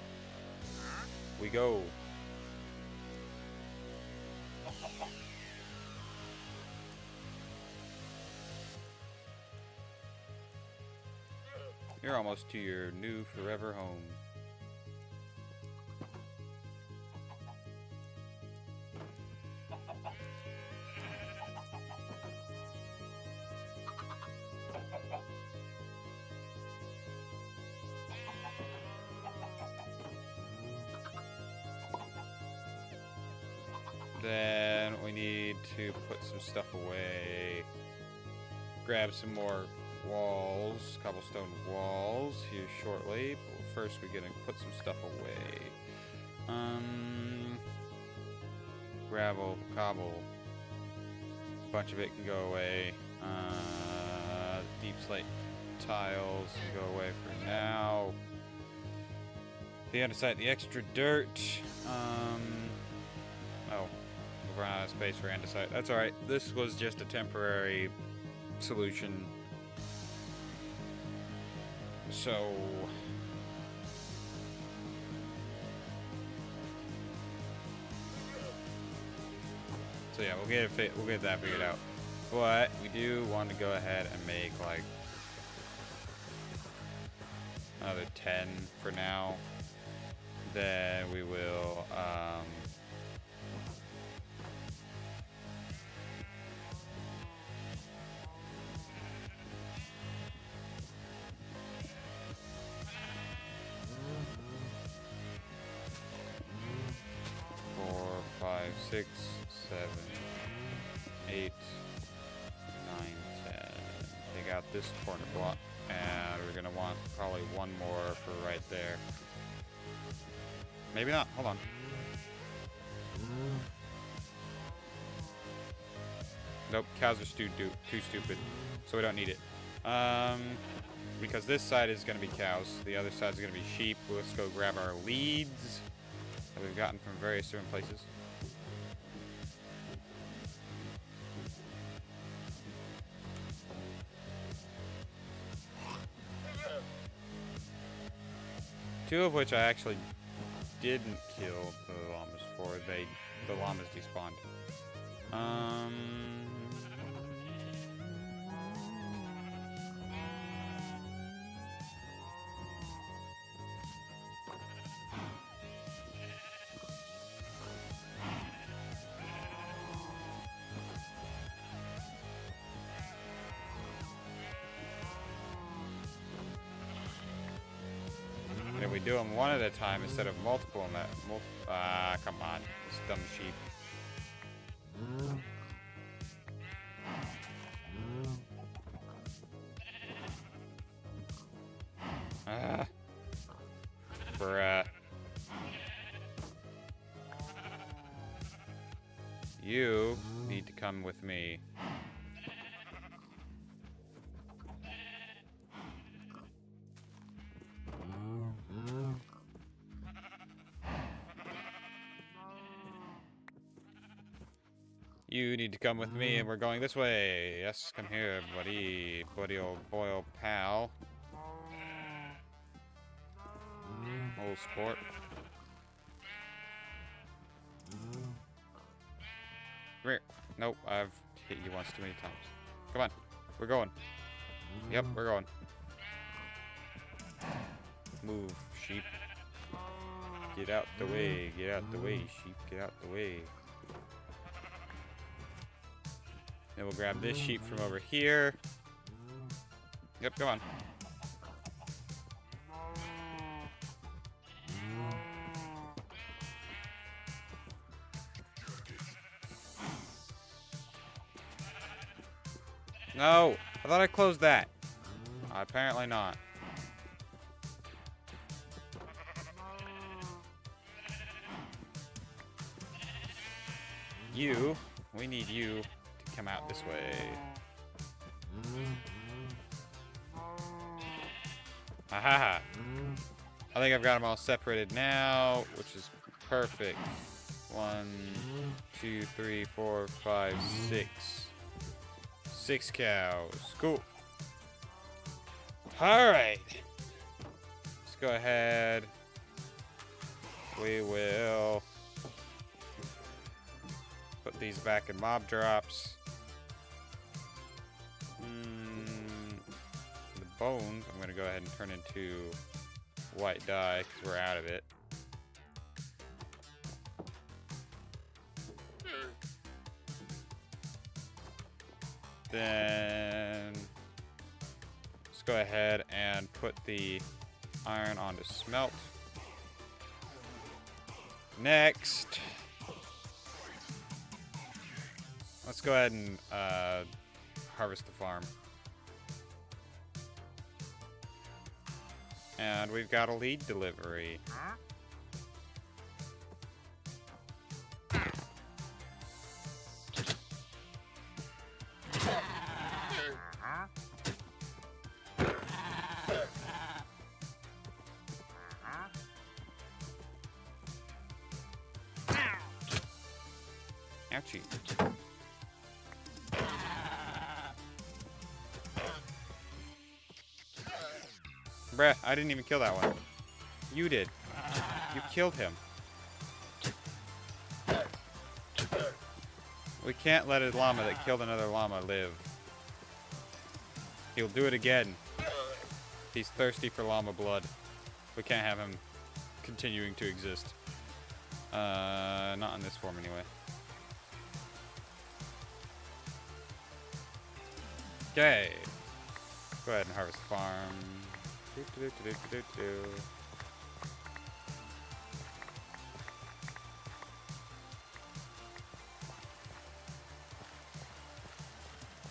We go. You're almost to your new forever home. Then we need to put some stuff away. Grab some more walls, cobblestone walls here shortly. But first we're gonna put some stuff away. Gravel, cobble. A bunch of it can go away. Deep slate tiles can go away for now. The andesite, the extra dirt. Oh, we've run out of space for andesite. That's alright. This was just a temporary solution. So yeah, we'll get that figured out. But we do want to go ahead and make like another 10 for now. Then we will 6, 7, 8, 9, 10. Take out this corner block, and we're gonna want probably one more for right there. Maybe not. Hold on. Nope, cows are too stupid, so we don't need it. Because this side is gonna be cows, the other side is gonna be sheep. Let's go grab our leads that we've gotten from various different places. Two of which I actually didn't kill the llamas for. The llamas despawned. And if we do them one at a time instead of multiple, come on, this dumb sheep. Bruh. You need to come with me. You need to come with me, and we're going this way. Yes, come here, buddy. Buddy old boy, old pal. Old sport. Come here. Nope, I've hit you once too many times. Come on. We're going. Yep, we're going. Move, sheep. Get out the way. Get out the way, sheep. Get out the way. Then we'll grab this sheep from over here. Yep, come on. No! I thought I closed that. Apparently not. We need you to come out this way. Aha! I think I've got them all separated now, which is perfect. 1, 2, 3, 4, 5, 6. 6 cows. Cool. Alright. Let's go ahead. We will put these back in mob drops. The bones, I'm gonna go ahead and turn into white dye because we're out of it. Then let's go ahead and put the iron onto smelt. Next, let's go ahead and harvest the farm. And we've got a lead delivery. Ouchie. Bruh, I didn't even kill that one. You did. You killed him. We can't let a llama that killed another llama live. He'll do it again. He's thirsty for llama blood. We can't have him continuing to exist. Not in this form anyway. Okay. Go ahead and harvest the farm.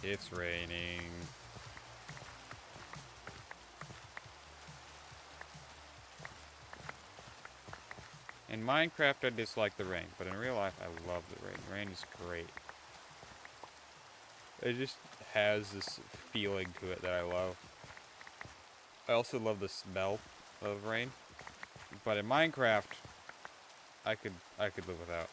It's raining. In Minecraft, I dislike the rain, but in real life, I love the rain. The rain is great. It just has this feeling to it that I love. I also love the smell of rain, but in Minecraft, I could live without.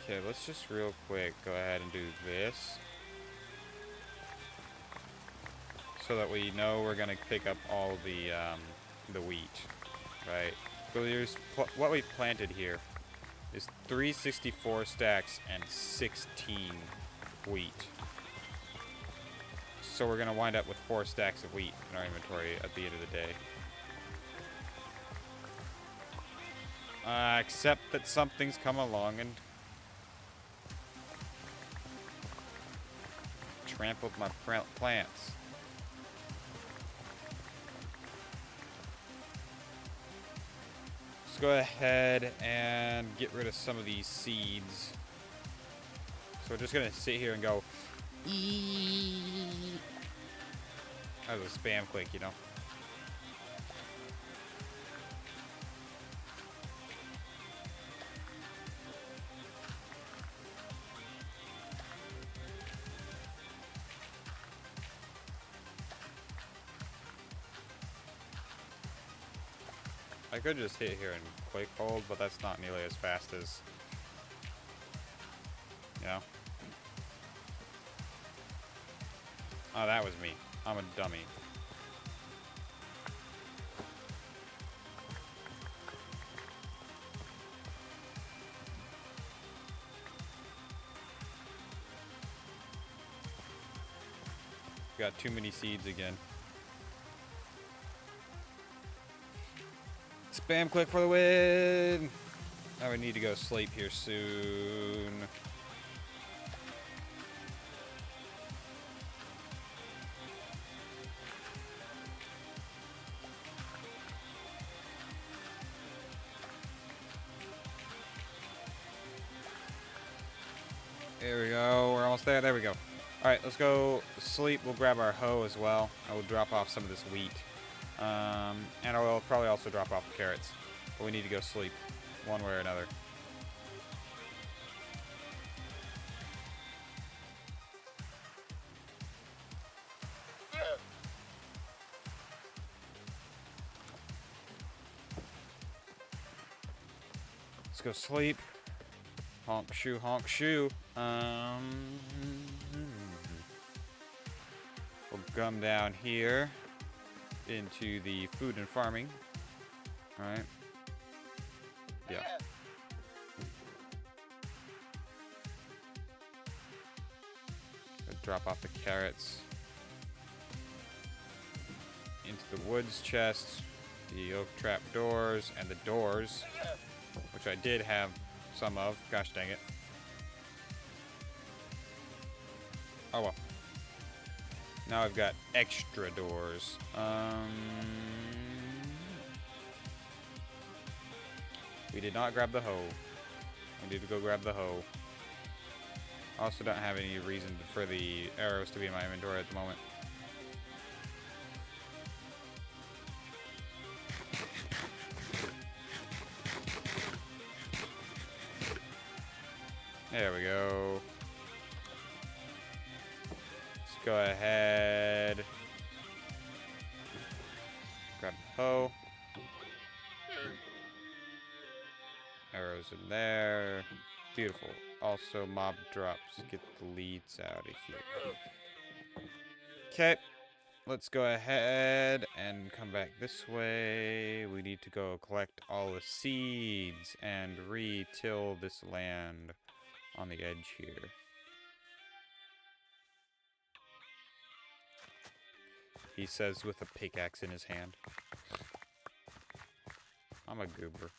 Okay, let's just real quick go ahead and do this, so that we know we're gonna pick up all the wheat, right? So here's what we planted here is 364 stacks and 16 wheat. So we're gonna wind up with 4 stacks of wheat in our inventory at the end of the day. Except that something's come along and trampled my plants. Go ahead and get rid of some of these seeds. So we're just gonna sit here and go eee. That was a spam click, you know. I could just hit here and quick hold, but that's not nearly as fast as, you know. Oh, that was me. I'm a dummy. Got too many seeds again. Spam click for the win! I would need to go sleep here soon. There we go. We're almost there. There we go. Alright, let's go sleep. We'll grab our hoe as well. I will drop off some of this wheat. And I will probably also drop off the carrots. But we need to go sleep, one way or another. Let's go sleep. Honk shoe, honk shoe. We'll come down here into the food and farming. Alright. Yeah. drop off the carrots into the woods chest, the oak trap doors, and the doors, which I did have some of. Gosh dang it. Oh well. Now I've got extra doors. We did not grab the hoe. We need to go grab the hoe. I also don't have any reason for the arrows to be in my inventory at the moment. There we go. Let's go ahead. Grab the hoe. Arrows in there. Beautiful. Also mob drops. Get the leads out of here. Okay. Let's go ahead and come back this way. We need to go collect all the seeds and re-till this land on the edge here. He says with a pickaxe in his hand. I'm a goober.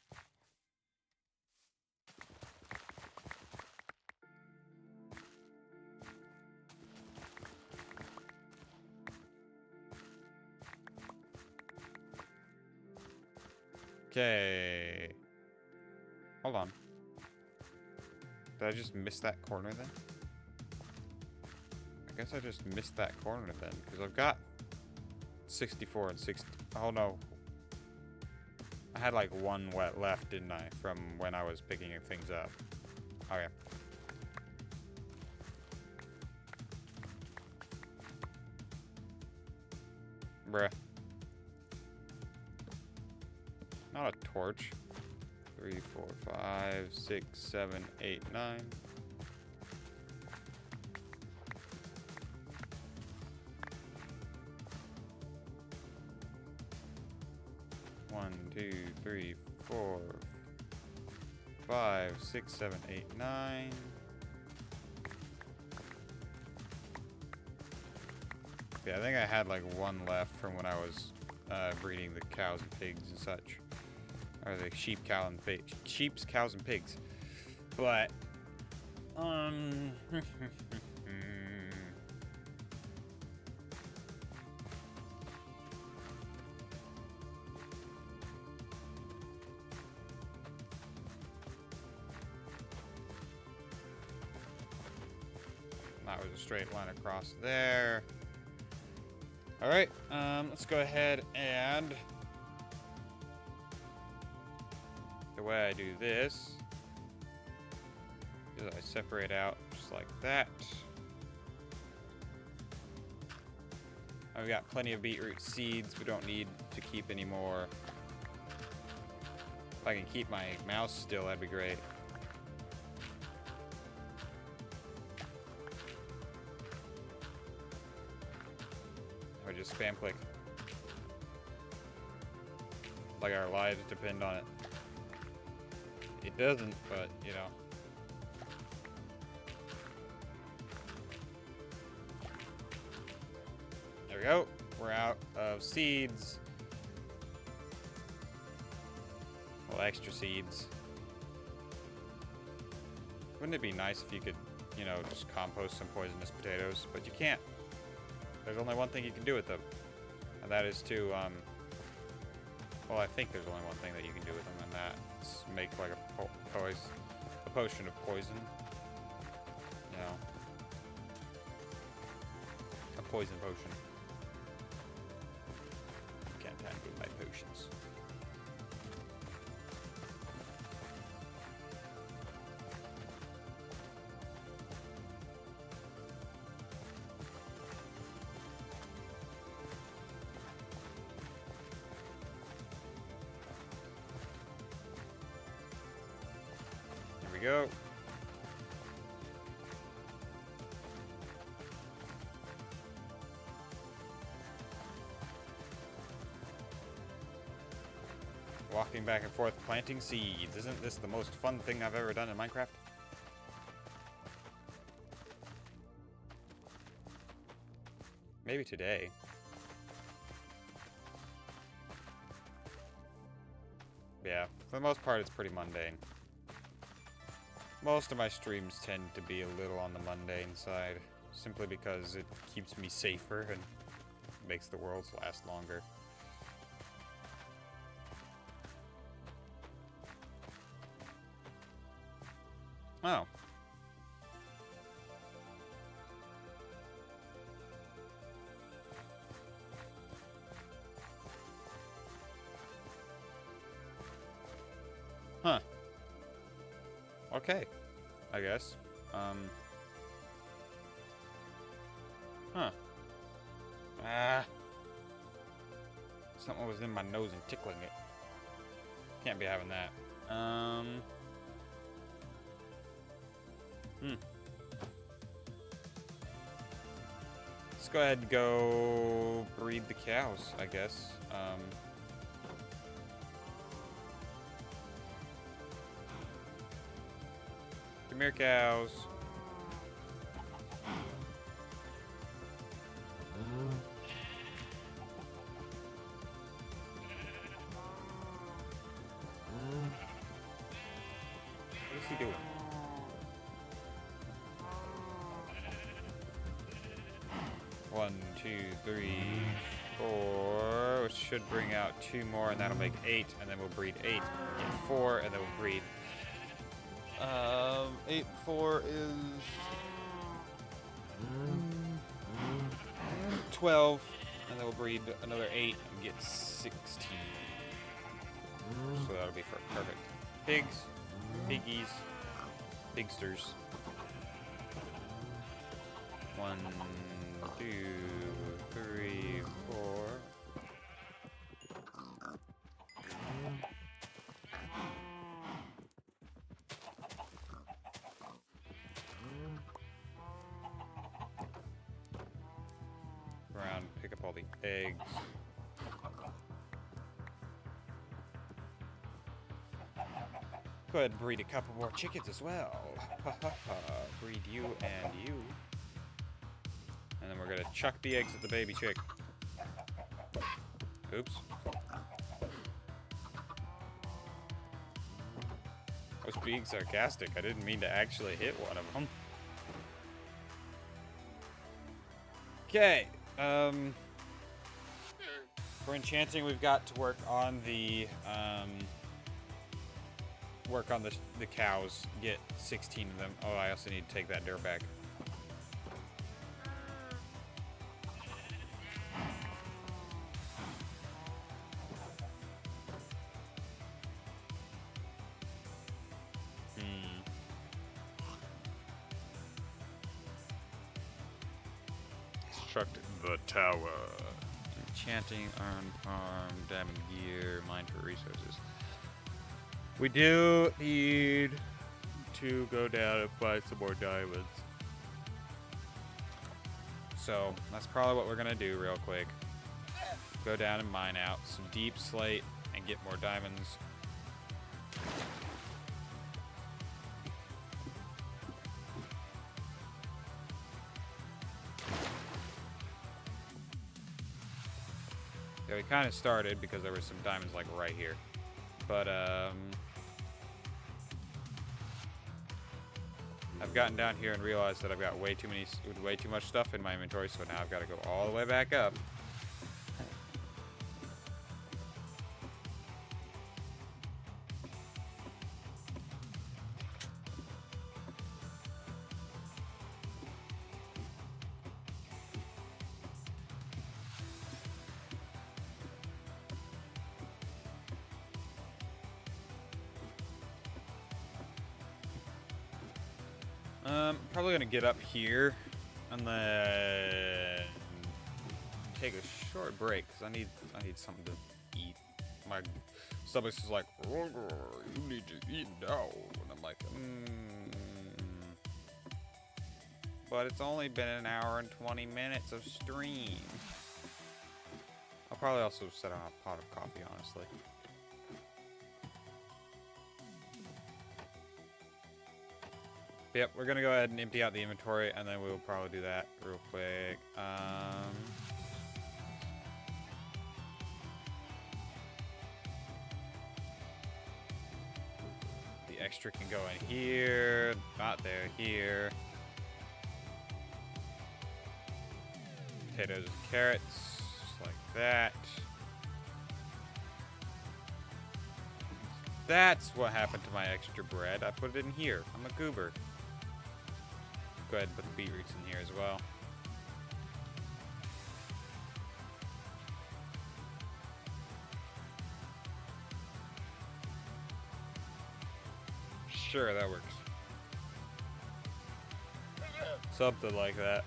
Okay. Hold on. Did I just miss that corner then? I guess I just missed that corner then, because I've got 64 and 60. Oh no. I had like one wet left, didn't I, from when I was picking things up. Okay. Bruh. Not a torch. 3, 4, 5, 6, 7, 8, 9. One, 2, 3, 4, 5, 6, 7, 8, 9. Yeah, I think I had like one left from when I was breeding the cows and pigs and such. Or the sheep, cow, and pigs. Sheeps, cows, and pigs. But, that was a straight line across there. Alright, let's go ahead and... The way I do this is I separate out just like that. I've got plenty of beetroot seeds. We don't need to keep any more. If I can keep my mouse still, that'd be great. I just spam click. Like our lives depend on it. It doesn't, but, you know. There we go. We're out of seeds. Well, extra seeds. Wouldn't it be nice if you could, you know, just compost some poisonous potatoes? But you can't. There's only one thing you can do with them. And that is to, well, I think there's only one thing that you can do with them, and that's make like a potion of poison. You know, a poison potion. You can't handle my potions. Go. Walking back and forth planting seeds. Isn't this the most fun thing I've ever done in Minecraft? Maybe today. Yeah, for the most part, it's pretty mundane. Most of my streams tend to be a little on the mundane side, simply because it keeps me safer and makes the worlds last longer. Oh. Huh. Okay. I guess. Huh. Ah. Something was in my nose and tickling it. Can't be having that. Let's go ahead and go breed the cows, I guess. Come here, cows. What is he doing? One, two, three, four. Which should bring out 2 more, and that'll make 8, and then we'll breed 8. Get 4, and then we'll breed. 8, 4 is 12, and then we'll breed another 8 and get 16. So that'll be perfect. Pigs, piggies, pigsters. 1, 2, 3, 4. Around, pick up all the eggs. Go ahead and breed a couple more chickens as well. Breed you and you. And then we're gonna chuck the eggs at the baby chick. Oops. I was being sarcastic. I didn't mean to actually hit one of them. Okay. For enchanting, we've got to work on the cows. Get 16 of them. Oh, I also need to take that dirt back. Construct the tower. Enchanting, iron farm, diamond gear, mine for resources. We do need to go down and find some more diamonds. So that's probably what we're gonna do real quick. Go down and mine out some deep slate and get more diamonds. Yeah, we kind of started because there were some diamonds like right here. But I've gotten down here and realized that I've got way too much stuff in my inventory, so now I've got to go all the way back up. Probably gonna get up here and then take a short break because I need something to eat. My stomach's just like, you need to eat now, and I'm like, But it's only been an hour and 20 minutes of stream. I'll probably also set on a pot of coffee, honestly. But yep, we're gonna go ahead and empty out the inventory, and then we'll probably do that real quick. The extra can go in here, not there, here. Potatoes and carrots, just like that. That's what happened to my extra bread. I put it in here. I'm a goober. Go ahead and put the beetroots in here as well. Sure, that works. Something like that.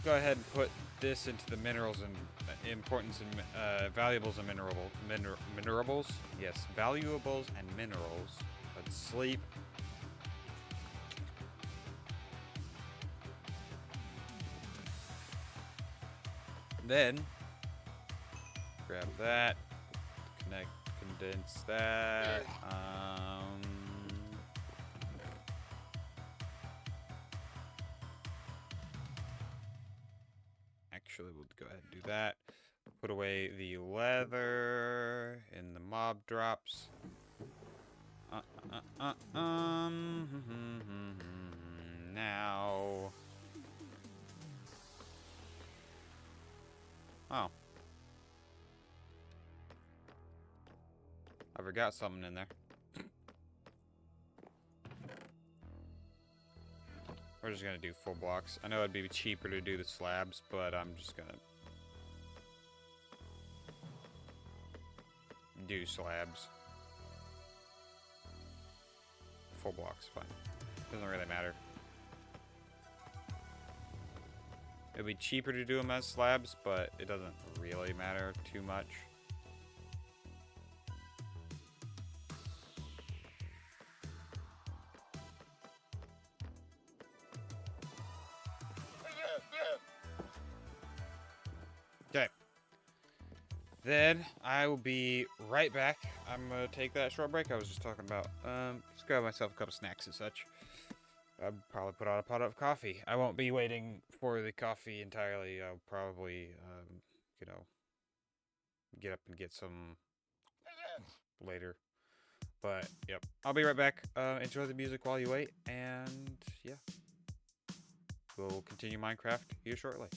Go ahead and put this into the minerals and importance and valuables and minerables. Yes, valuables and minerals. Let's sleep. Then grab that. Condense that. Actually, we'll go ahead and do that. Put away the leather in the mob drops. Now. Oh. I forgot something in there. We're just gonna do full blocks. I know it'd be cheaper to do the slabs, but I'm just gonna do slabs. Full blocks, fine. Doesn't really matter. It'd be cheaper to do them as slabs, but it doesn't really matter too much. Okay. Then I will be right back. I'm gonna take that short break I was just talking about. Just grab myself a couple snacks and such. I'll probably put on a pot of coffee. I won't be waiting for the coffee entirely. I'll probably, you know, get up and get some later. But, yep. I'll be right back. Enjoy the music while you wait. And, yeah. We'll continue Minecraft here shortly.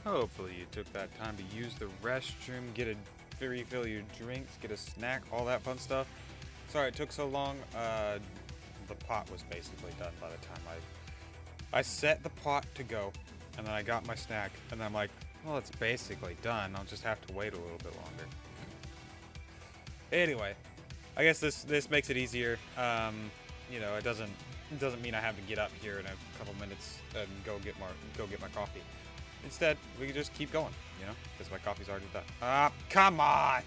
Hopefully you took that time to use the restroom, get a refill your drinks, get a snack, all that fun stuff. Sorry it took so long. The pot was basically done by the time I set the pot to go, and then I got my snack, and then I'm like, well, it's basically done. I'll just have to wait a little bit longer. Anyway, I guess this makes it easier. You know, it doesn't mean I have to get up here in a couple minutes and go get my coffee. Instead, we can just keep going, you know, because my coffee's already done. Ah, come on!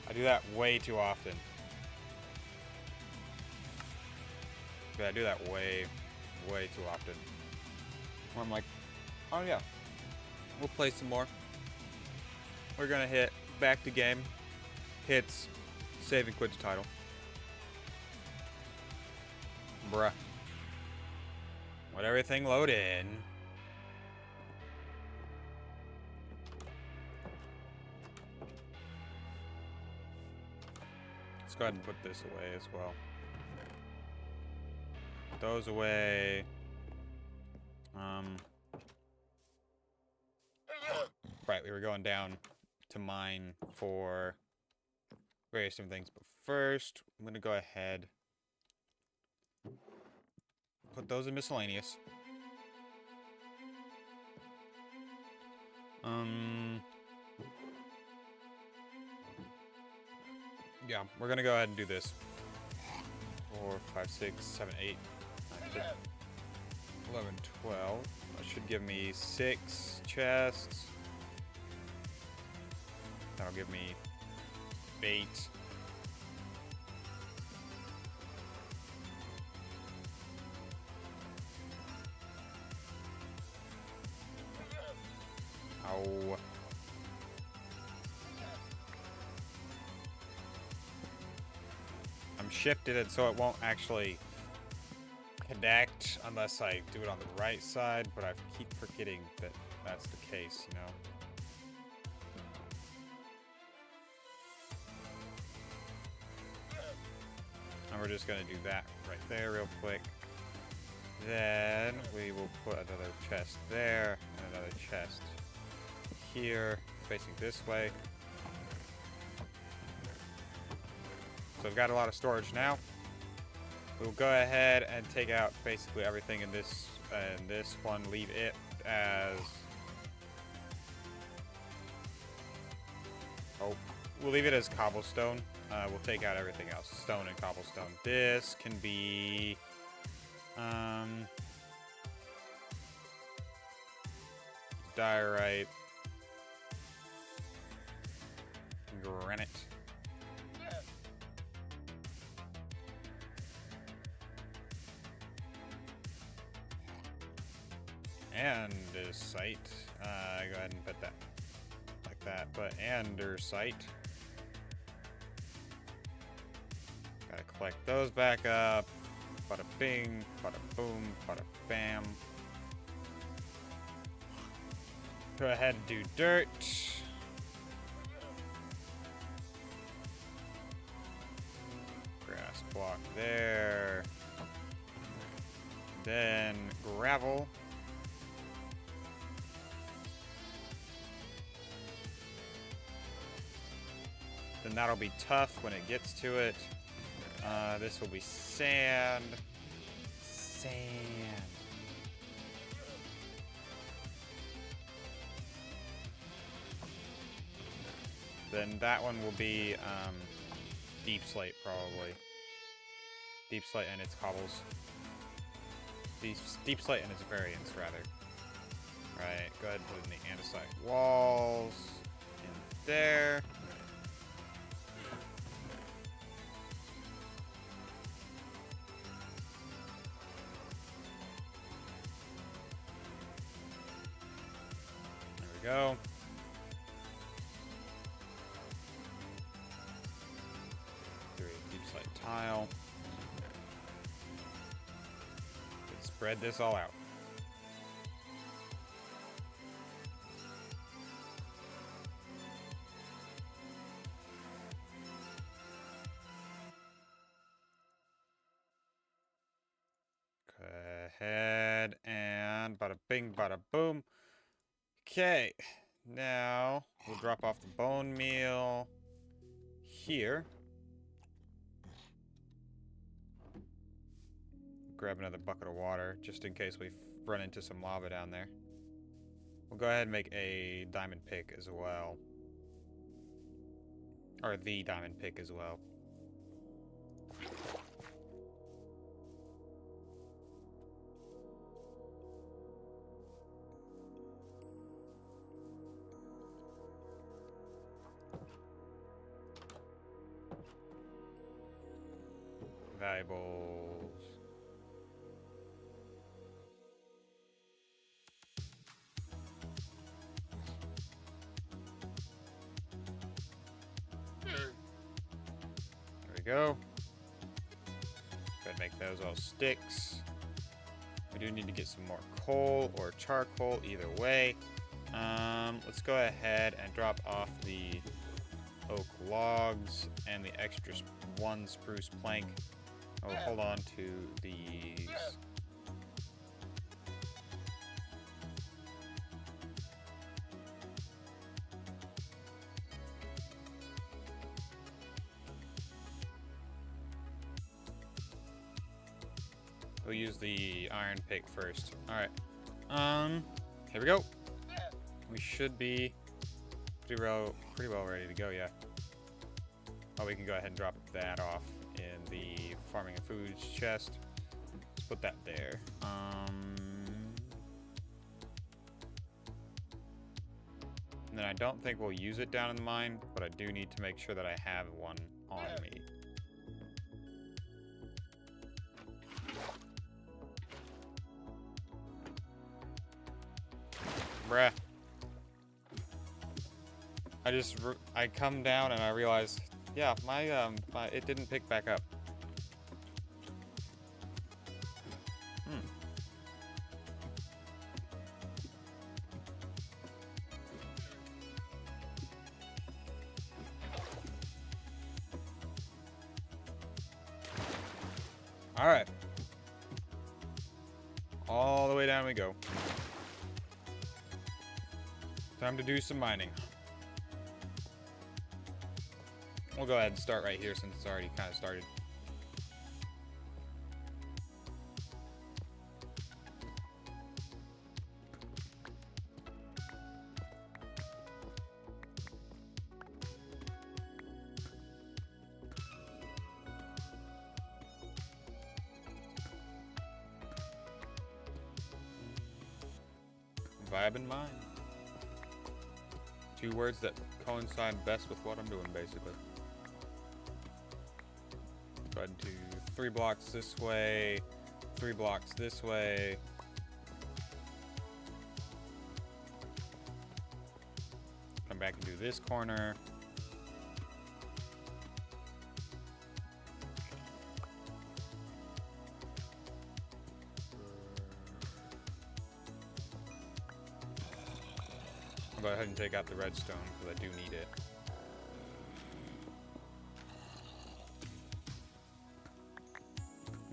I do that way too often. But I do that way too often. Where I'm like, oh yeah, we'll play some more. We're gonna hit back to game, hits, save and quit the title. Bruh. Let everything load in. Let's go ahead and put this away as well. Put those away. Right, we were going down to mine for various different things, but first, I'm gonna go ahead, put those in miscellaneous. Yeah, we're gonna go ahead and do this. 4, 5, 6, 7, 8, 9, 10, 11, 12. That should give me 6 chests. That'll give me 8. Ow. I'm shifted it so it won't actually connect unless I do it on the right side, but I keep forgetting that that's the case, you know? And we're just gonna do that right there real quick. Then we will put another chest there, and another chest here, facing this way. So I've got a lot of storage now. We'll go ahead and take out basically everything in this one. Leave it as... Oh, we'll leave it as cobblestone. We'll take out everything else. Stone and cobblestone. This can be... diorite. Granite. Andesite. Go ahead and put that like that. But andesite. Gotta collect those back up. Bada bing, bada boom, bada bam. Go ahead and do dirt. Grass block there. Then gravel. Then that'll be tough when it gets to it. This will be sand. Sand. Then that one will be deep slate, probably. Deep slate and its cobbles. Deep slate and its variants, rather. Right, go ahead and put in the andesite walls. In there. There we go. Deep slate tile. Let's spread this all out. Go ahead and bada bing, bada boom. Okay. Now, we'll drop off the bone meal here. Grab another bucket of water, just in case we run into some lava down there. We'll go ahead and make a diamond pick as well. Or the diamond pick as well. Valuables. There we go. Go ahead and make those all sticks. We do need to get some more coal or charcoal, either way. Let's go ahead and drop off the oak logs and the extra one spruce plank. I'll hold on to these. We'll use the iron pick first. Alright. Here we go. We should be pretty well ready to go, yeah. Oh, we can go ahead and drop that off in the farming and foods chest. Let's put that there. And then I don't think we'll use it down in the mine, but I do need to make sure that I have one on me. Bruh. I come down and I realize, yeah, my it didn't pick back up. Alright. All the way down we go. Time to do some mining. We'll go ahead and start right here since it's already kind of started. Vibe and mine. Two words that coincide best with what I'm doing, basically. Go ahead and do 3 blocks this way, 3 blocks this way. Come back and do this corner. I'll go ahead and take out the redstone because I do need it.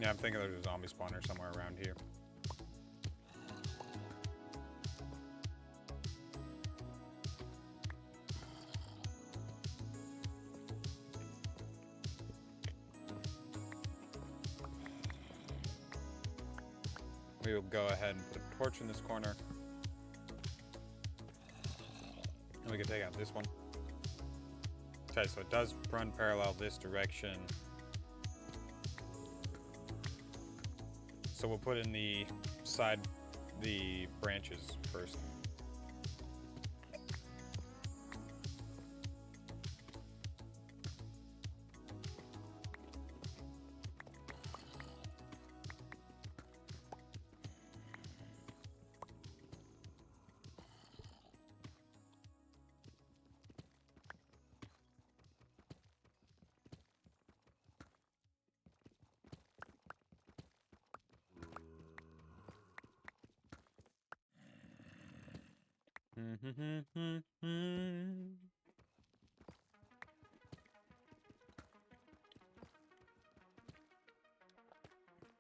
Yeah, I'm thinking there's a zombie spawner somewhere around here. We will go ahead and put a torch in this corner. And we can take out this one. Okay, so it does run parallel this direction. So we'll put in the branches first.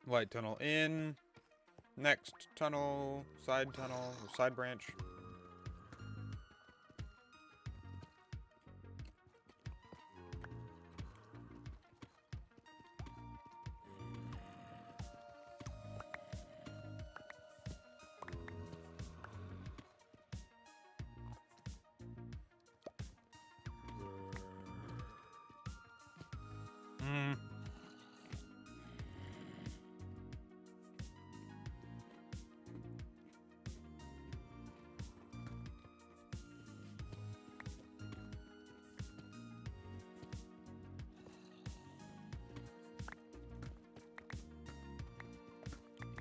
Light tunnel in. Next tunnel, or side branch.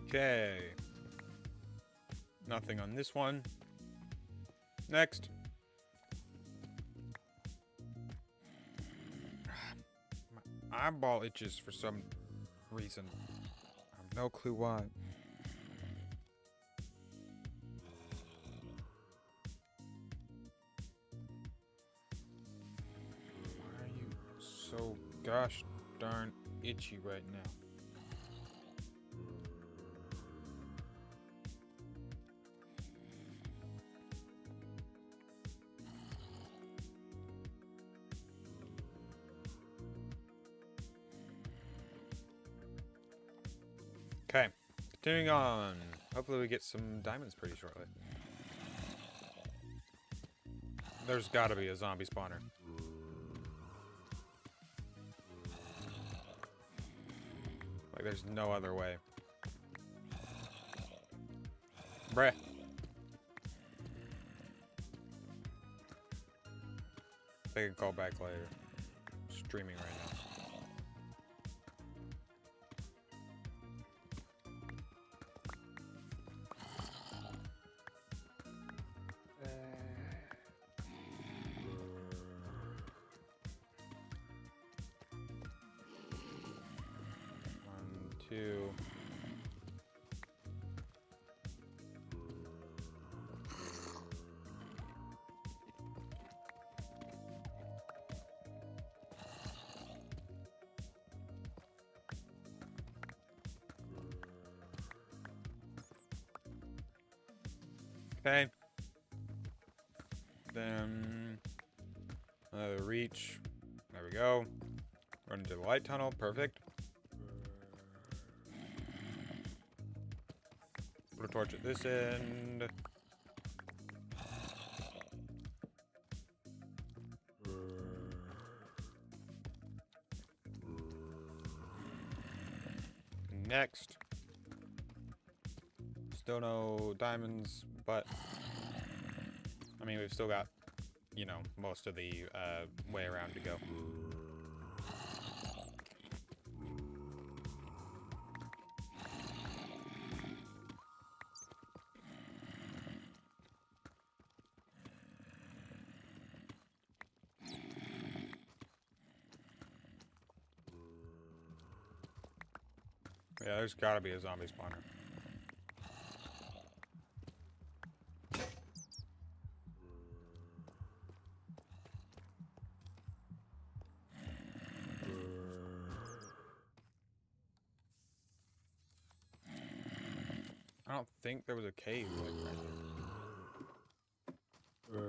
Okay. Nothing on this one. Next. My eyeball itches for some reason. I have no clue why. Why are you so gosh darn itchy right now? Okay, continuing on. Hopefully we get some diamonds pretty shortly. There's gotta be a zombie spawner. Like, there's no other way. Bruh. I can call back later. Streaming right now. Two. Okay. Then another reach. There we go. Run into the light tunnel. Perfect. Put a torch at this end. Next. Still no diamonds, but I mean, we've still got, you know, most of the way around to go. Yeah, there's gotta be a zombie spawner. I don't think there was a cave like right there.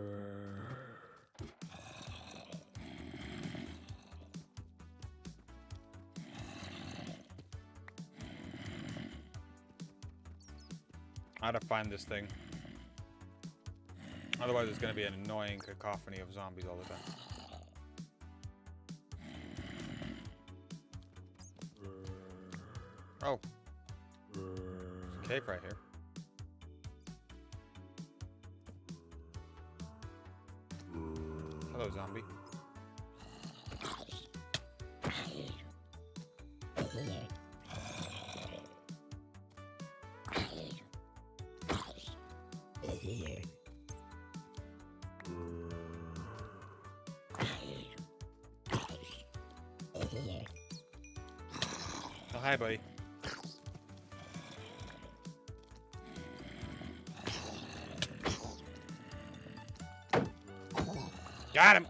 I had to find this thing. Otherwise, it's going to be an annoying cacophony of zombies all the time. Oh. There's a cave right here. Hello, zombie. Oh, hi, buddy. Got him!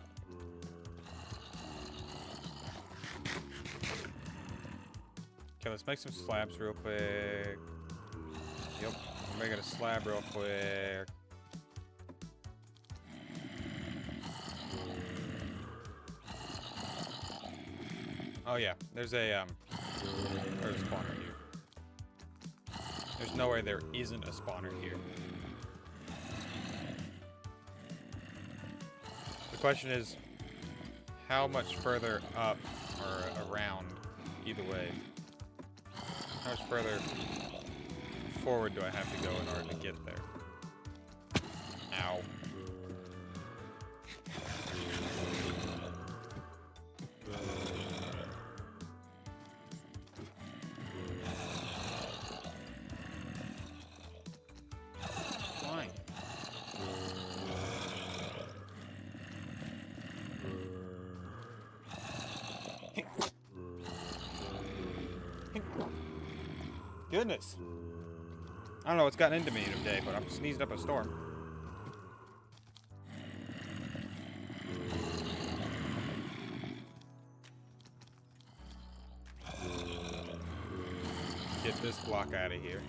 Okay, let's make some slabs real quick. Yep, we're making a slab real quick. Oh yeah, there's a spawner here. There's no way there isn't a spawner here. The question is, how much further up or around, either way, how much further forward do I have to go in order to get there? Ow. Fine. Goodness. I don't know what's gotten into me today, but I'm sneezing up a storm. Get this block out of here.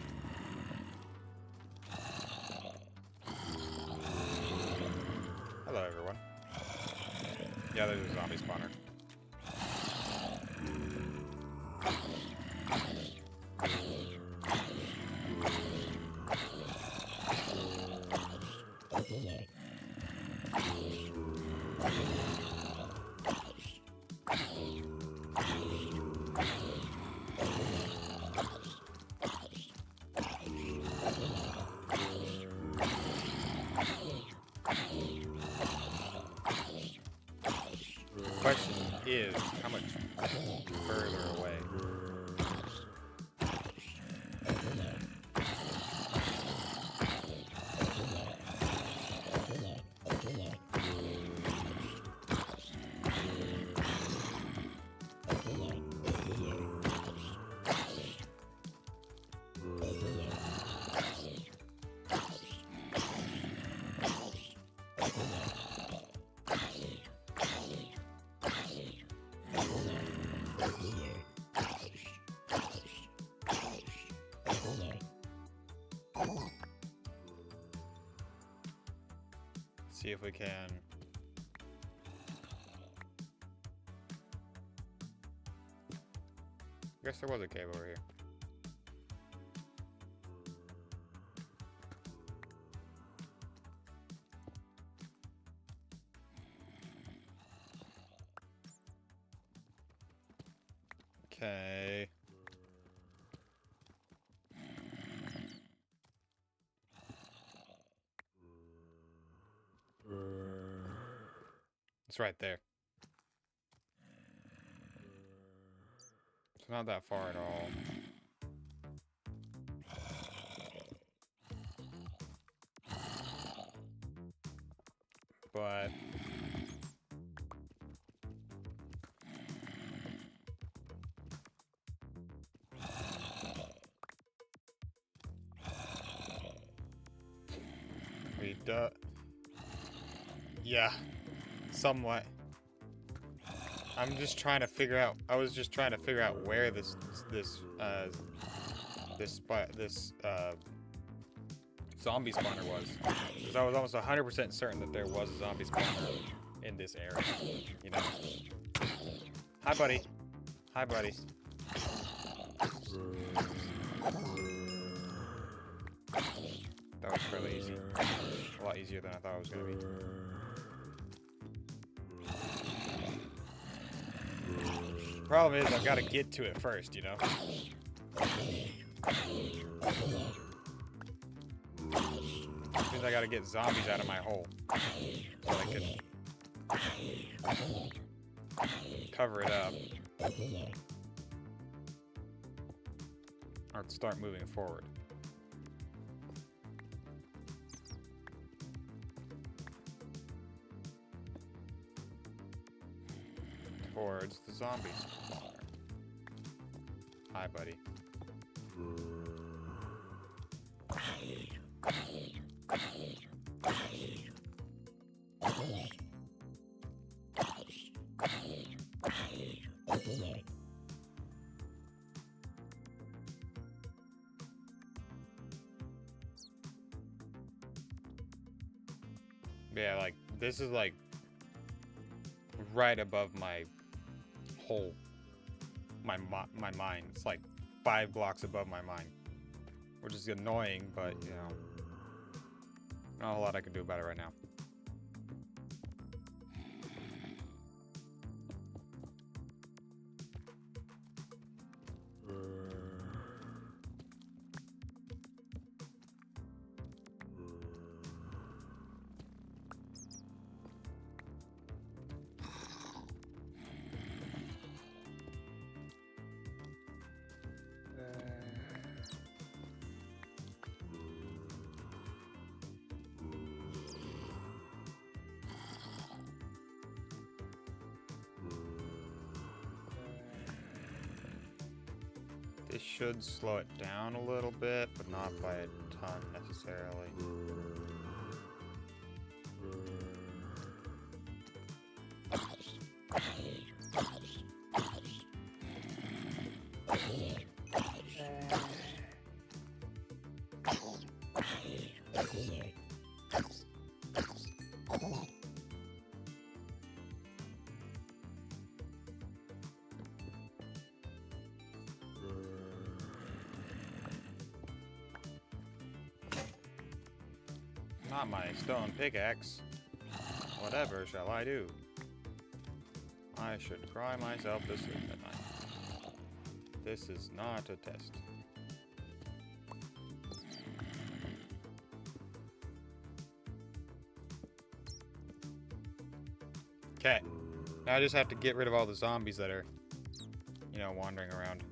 Hello, everyone. Yeah, there's a zombie spawner. Question is, how much further away? See if we can. I guess there was a cave over here. Okay. It's right there. It's not that far at all. But yeah, somewhat. I'm just trying to figure out. I was just trying to figure out where this zombie spawner was, because I was almost 100% certain that there was a zombie spawner in this area. You know. Hi, buddy. Hi, buddy. That was fairly easy. A lot easier than I thought it was gonna be. Problem is, I've got to get to it first, you know? Means I got to get zombies out of my hole so I can cover it up or start moving forward. Towards the zombies. Hi, buddy. Yeah, like, this is like right above my hole, my mind. It's like 5 blocks above my mind, which is annoying, but you know, not a lot I can do about it right now. This should slow it down a little bit, but not by a ton necessarily. Not my stone pickaxe. Whatever shall I do? I should cry myself to sleep at night. This is not a test. Okay. Now I just have to get rid of all the zombies that are, you know, wandering around.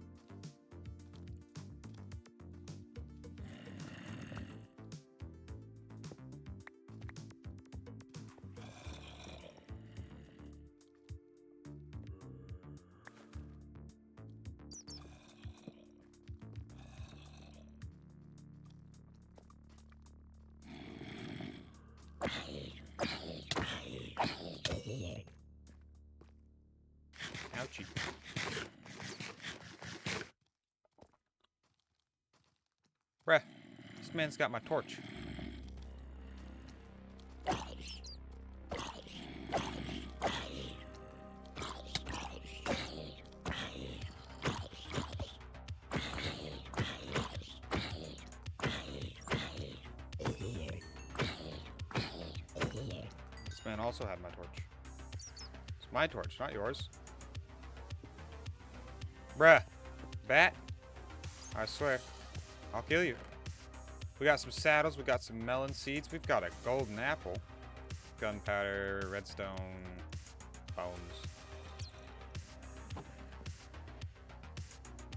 Ouchie. Bruh, this man's got my torch. This man also had my torch. It's my torch, not yours. Bruh. Bat. I swear. I'll kill you. We got some saddles. We got some melon seeds. We've got a golden apple. Gunpowder. Redstone. Bones.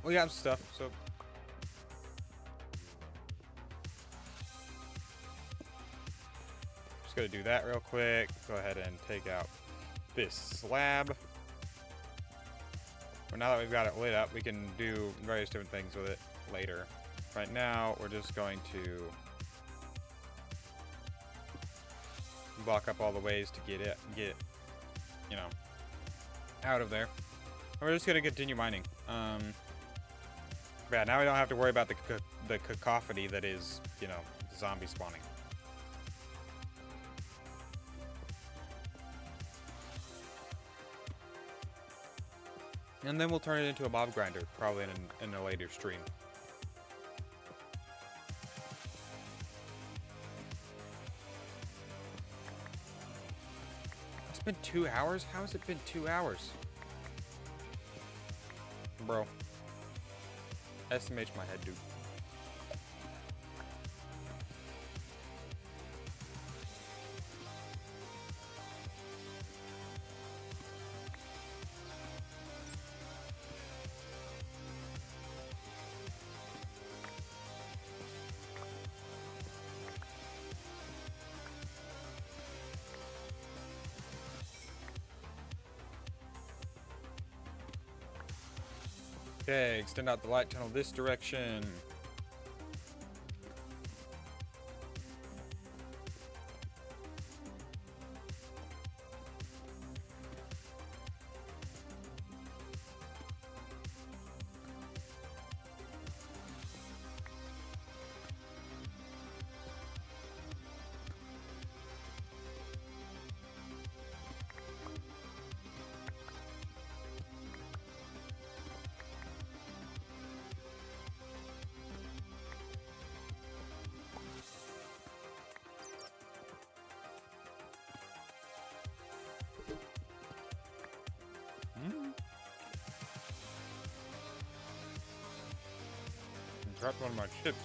We got some stuff, so... Just gotta do that real quick. Go ahead and take out this slab. Well, now that we've got it lit up, we can do various different things with it later. Right now, we're just going to block up all the ways to get, you know, out of there. And we're just gonna continue mining. Yeah, now we don't have to worry about the cacophony that is, you know, zombie spawning. And then we'll turn it into a mob grinder, probably in a later stream. It's been 2 hours? How has it been 2 hours? Bro. SMH my head, dude. Okay, extend out the light tunnel this direction. Dropped one of my chips.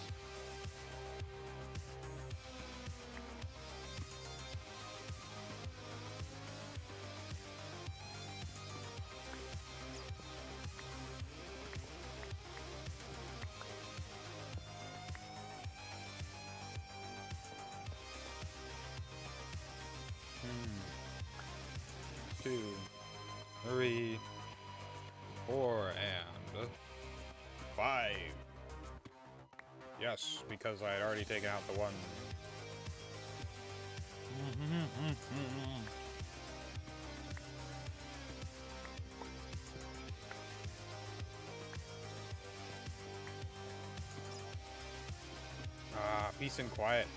Two, three, four, and 5. Yes, because I had already taken out the one. Peace and quiet.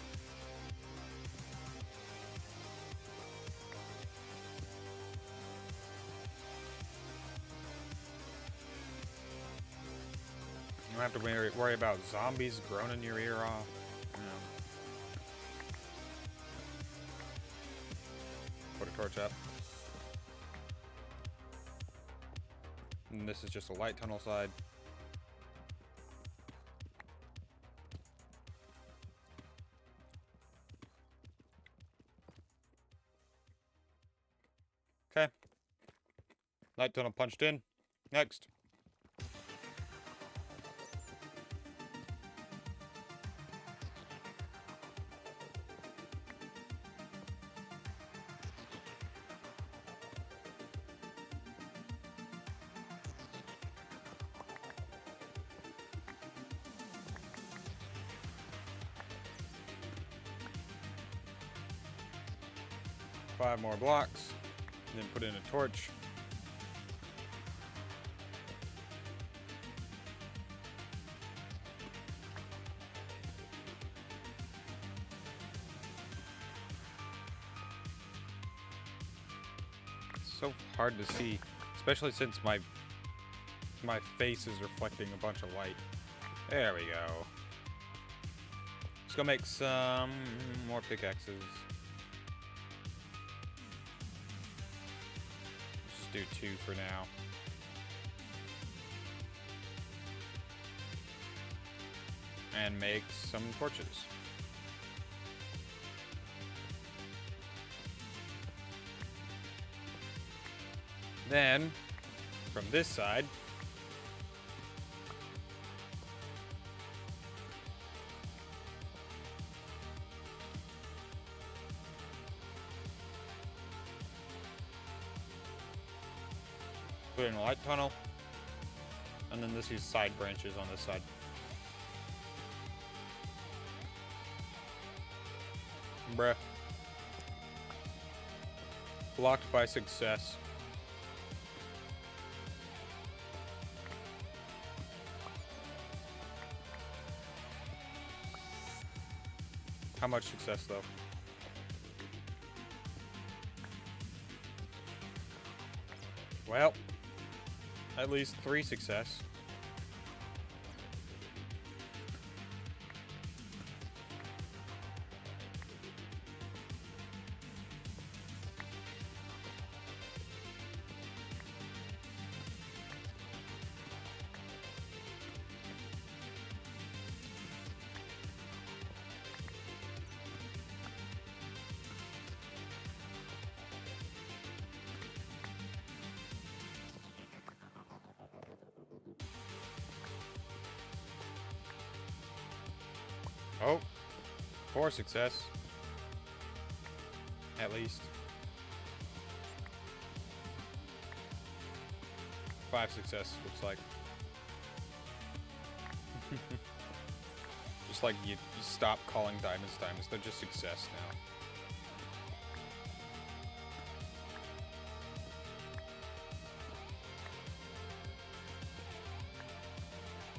You don't have to worry about zombies groaning your ear off. You know. Put a torch up. And this is just a light tunnel side. Okay. Light tunnel punched in. Next. Five more blocks. And then put in a torch. It's so hard to see, especially since my face is reflecting a bunch of light. There we go. Let's go make some more pickaxes. Do 2 for now. And make some torches. Then, from this side, put in a light tunnel, and then this is side branches on this side. Bruh. Blocked by success. How much success, though? Well, at least 3 success. Oh, 4 success. At least. 5 success, looks like. Just like you stop calling diamonds diamonds, they're just success now.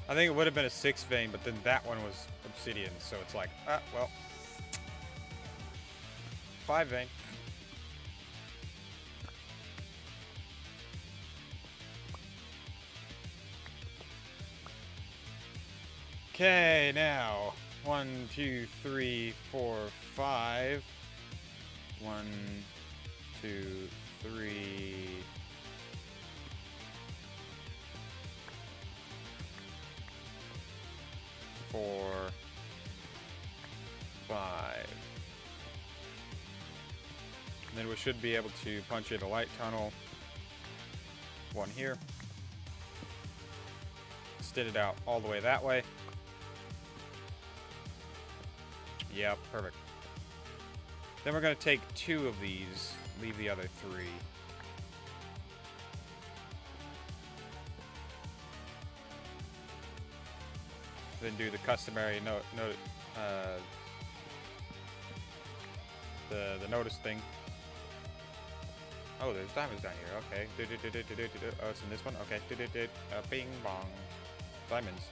I think it would have been a 6 vein, but then that one was obsidian, so it's like, well. 5 vein. Okay, now 1, 2, 3, 4, 5. 1, 2, 3. 4, 5. And then we should be able to punch in a light tunnel. 1 here. Extend it out all the way that way. Yeah, perfect. Then we're going to take 2 of these, leave the other 3. then do the customary the notice thing. Oh, there's diamonds down here. Okay. Oh, it's in this one. Okay. Bing bong. Diamonds.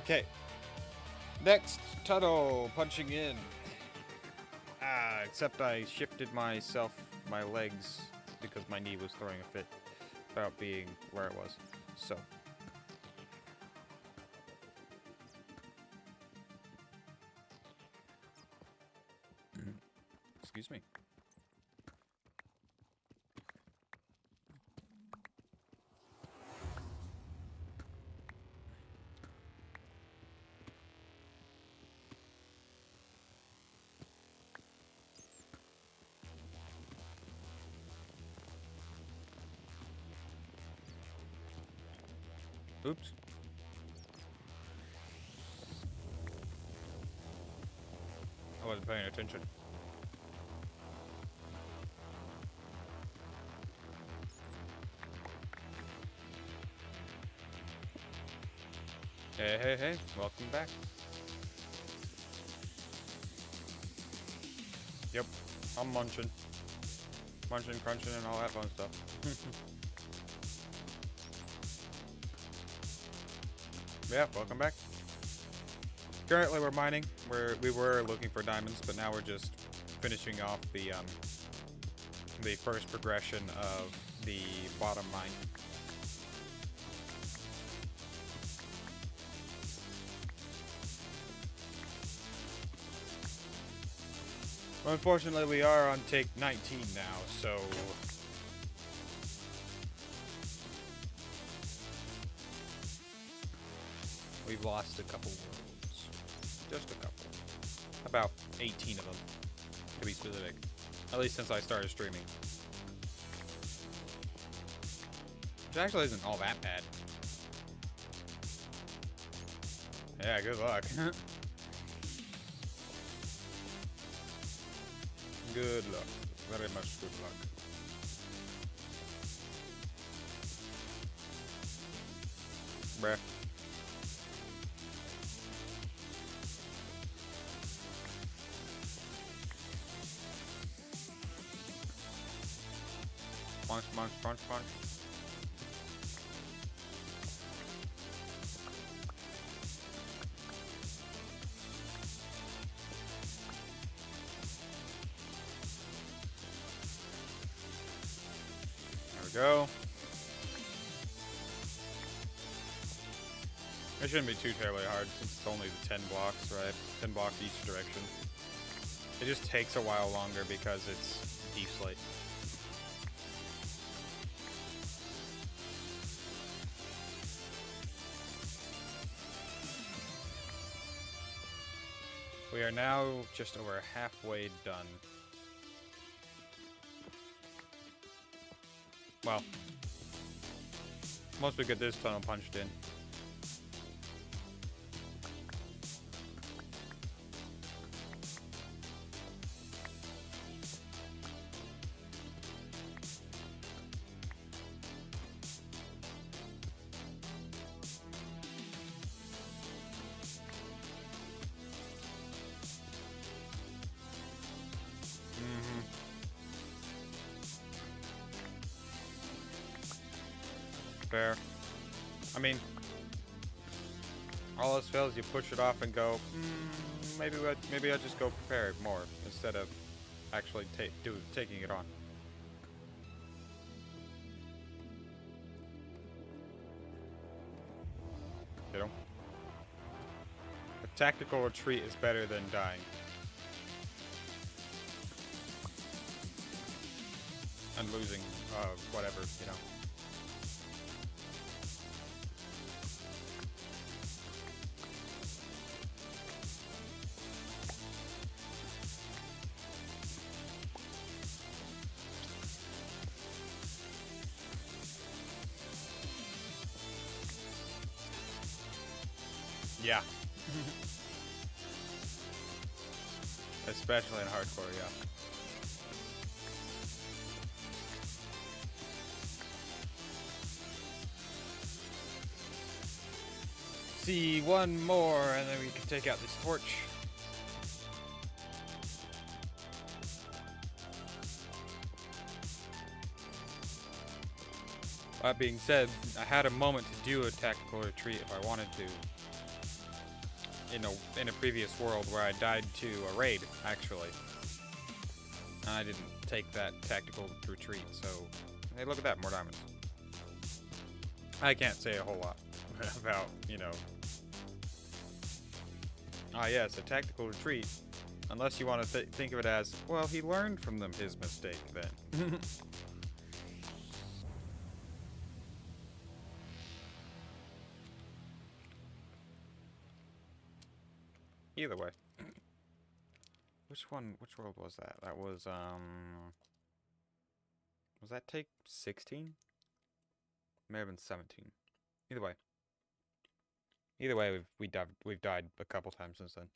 Okay. Next, tunnel punching in. Except I shifted my legs because my knee was throwing a fit about being where it was. So. Excuse me. Oops. I wasn't paying attention. Hey, welcome back. Yep, I'm munching. Munching, crunching, and all that fun stuff. Yeah, welcome back. Currently we're mining. We were looking for diamonds, but now we're just finishing off the first progression of the bottom mine. Unfortunately, we are on take 19 now, so we've lost a couple worlds. Just a couple. About 18 of them, to be specific. At least since I started streaming. Which actually isn't all that bad. Yeah, good luck. Good luck. Very much good luck. Bruh. Punch. There we go. It shouldn't be too terribly hard since it's only the 10 blocks, right? 10 blocks each direction. It just takes a while longer because it's deep slate. We are now just over halfway done. Well, once we get this tunnel punched in. Fair. I mean, all else fails, you push it off and go, maybe I'll just go prepare it more instead of actually taking it on. You know? A tactical retreat is better than dying. And losing, whatever, you know. Yeah. Especially in hardcore, yeah. see one more, and then we can take out this torch. That being said, I had a moment to do a tactical retreat if I wanted to. In a previous world where I died to a raid, actually. And I didn't take that tactical retreat, so hey, look at that, more diamonds. I can't say a whole lot about, yes, a tactical retreat. Unless you want to think of it as, well, he learned from his mistake then. Either way. Which world was that? That was that take 16? May have been 17. Either way. We've died a couple times since then.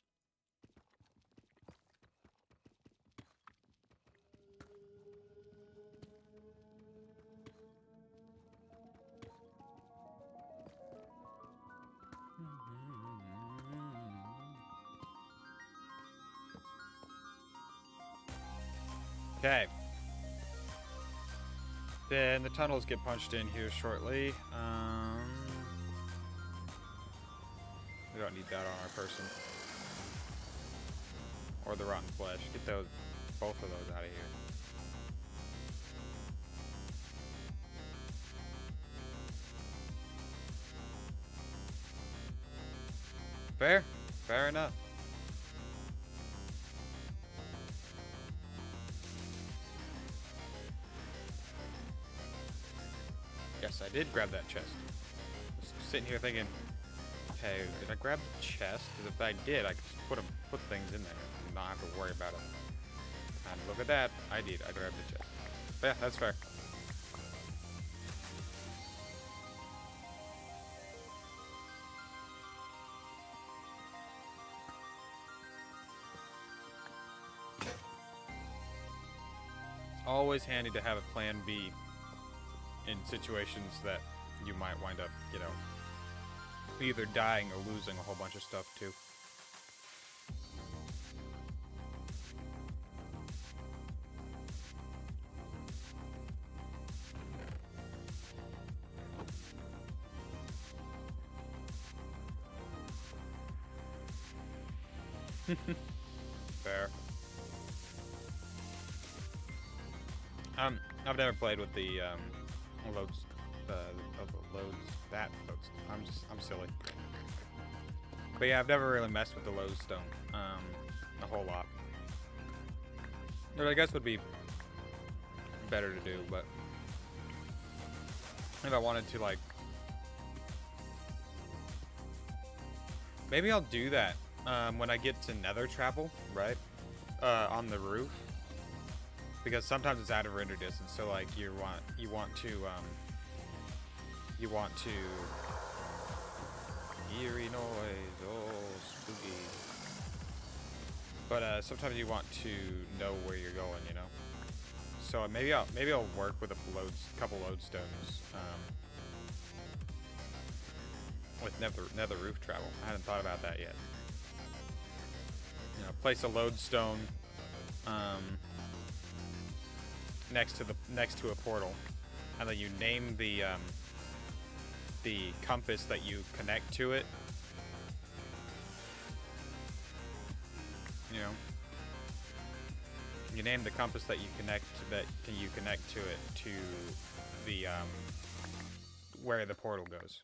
Okay. Then the tunnels get punched in here shortly. We don't need that on our person. Or the rotten flesh. Get both of those out of here. Fair. Fair enough. Yes, I did grab that chest. Just sitting here thinking, okay, did I grab the chest? Because if I did, I could just put things in there and not have to worry about it. And look at that, I did. I grabbed the chest. But yeah, that's fair. Always handy to have a plan B in situations that you might wind up, either dying or losing a whole bunch of stuff too. Fair. I've never played with the loads. I'm silly. But yeah, I've never really messed with the lodestone a whole lot. Which I guess would be better to do, but if I wanted to, maybe I'll do that when I get to Nether travel, right? On the roof. Because sometimes it's out of render distance, so you want to eerie noise, oh spooky. But sometimes you want to know where you're going, So maybe I'll work with a couple lodestones with nether roof travel. I hadn't thought about that yet. Place a lodestone next to a portal, and then you name the compass that you connect to it. You name the compass that you connect to it to the where the portal goes.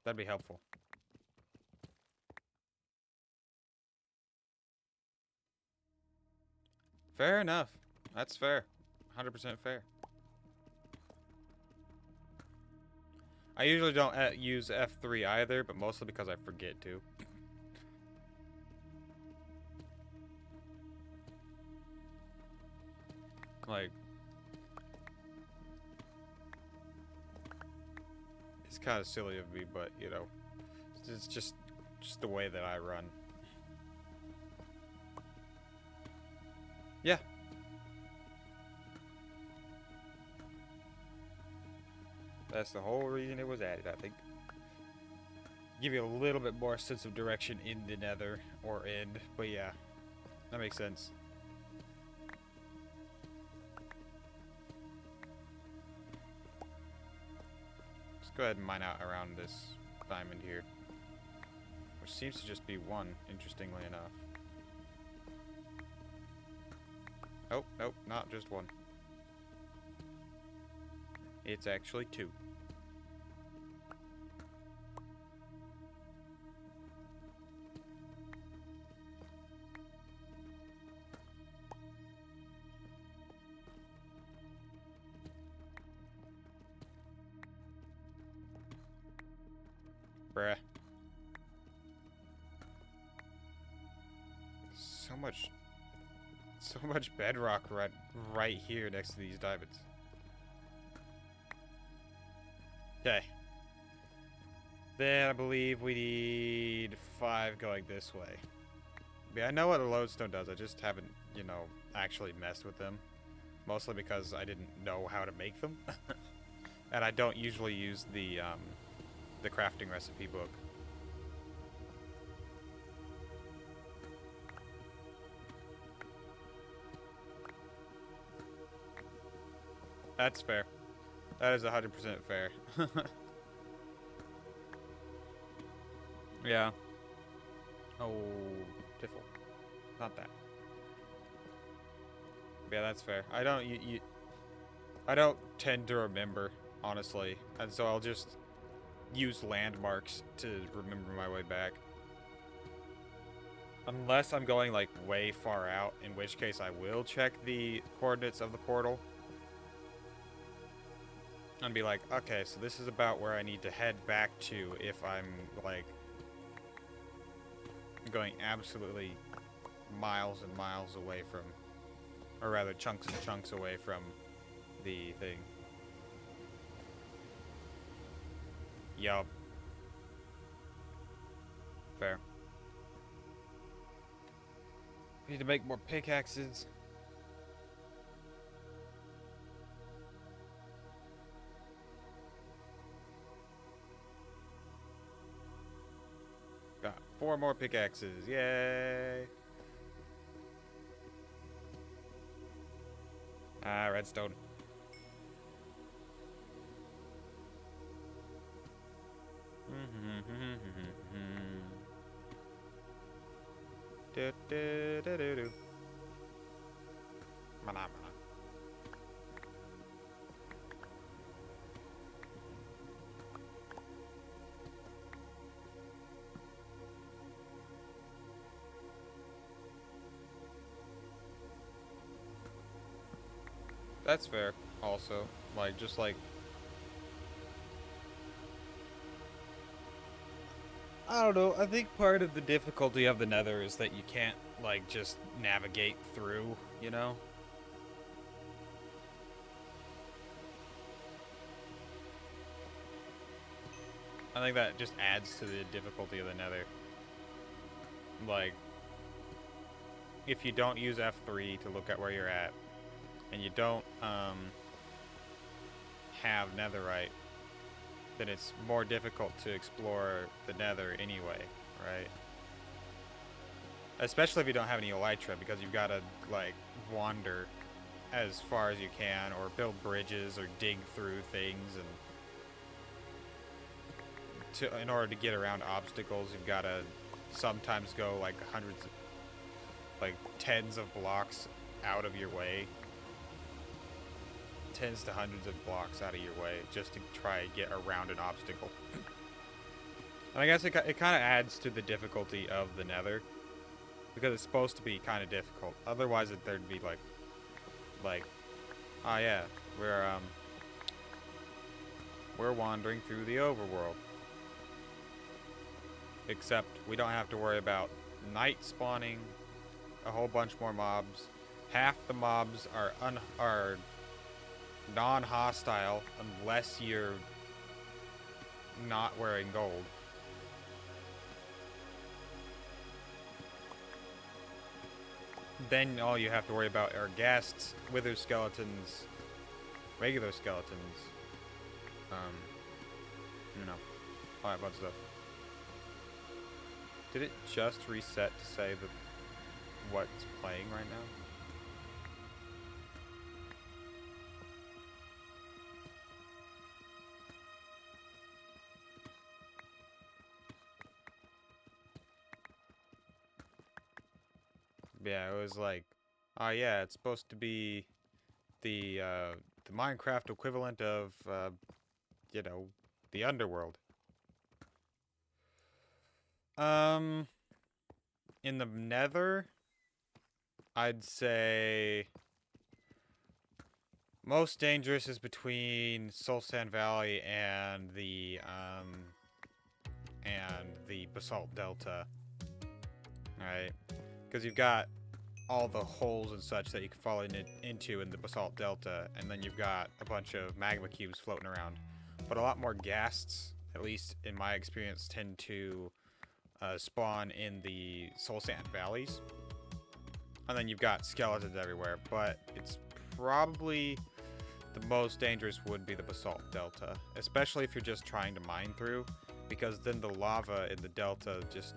That'd be helpful. Fair enough. That's fair. 100% fair. I usually don't use F3 either, but mostly because I forget to. It's kind of silly of me, but it's just the way that I run. Yeah. That's the whole reason it was added, I think. give you a little bit more sense of direction in the nether or end. But yeah, that makes sense. Let's go ahead and mine out around this diamond here, which seems to just be one, interestingly enough. Oh, nope, not just one. It's actually two. Bruh. So much bedrock right here next to these diamonds. Okay. Then I believe we need 5 going this way. Yeah, I know what a lodestone does. I just haven't, you know, actually messed with them. Mostly because I didn't know how to make them. And I don't usually use the crafting recipe book. That's fair. That is 100% fair. Yeah. Oh, Tiffle. Not that. Yeah, that's fair. I don't tend to remember, honestly. And so I'll just use landmarks to remember my way back. Unless I'm going, like, way far out, in which case I will check the coordinates of the portal. And be like, okay, so this is about where I need to head back to if I'm, like, going absolutely miles and miles away from, or rather chunks and chunks away from the thing. Yup. Fair. We need to make more pickaxes. Got 4 more pickaxes. Yay! Ah, redstone. Do do do do do. Mana mana. That's fair, also. Like, just like... I don't know, I think part of the difficulty of the nether is that you can't, like, just navigate through, you know? I think that just adds to the difficulty of the nether. Like, if you don't use F3 to look at where you're at, and you don't have netherite, then it's more difficult to explore the nether anyway, right? Especially if you don't have any elytra, because you've got to, like, wander as far as you can, or build bridges, or dig through things, and in order to get around obstacles, you've got to sometimes go, like, tens of blocks out of your way. Tens to hundreds of blocks out of your way just to try and get around an obstacle. And I guess it kind of adds to the difficulty of the nether, because it's supposed to be kind of difficult. Otherwise, there'd be like, oh yeah, we're wandering through the overworld. Except we don't have to worry about night spawning, a whole bunch more mobs. Half the mobs are non-hostile unless you're not wearing gold. Then all you have to worry about are ghasts, wither skeletons, regular skeletons, you know, all that fun stuff. Did it just reset to say that what's playing right now? Yeah, it was like, oh yeah, it's supposed to be the Minecraft equivalent of you know, the underworld. Um, in the Nether, I'd say most dangerous is between Soul Sand Valley and the Basalt Delta, right? Because you've got all the holes and such that you can fall into in the Basalt Delta, and then you've got a bunch of magma cubes floating around. But a lot more ghasts, at least in my experience, tend to spawn in the Soul Sand Valleys. And then you've got skeletons everywhere, but it's probably the most dangerous would be the Basalt Delta, especially if you're just trying to mine through, because then the lava in the Delta just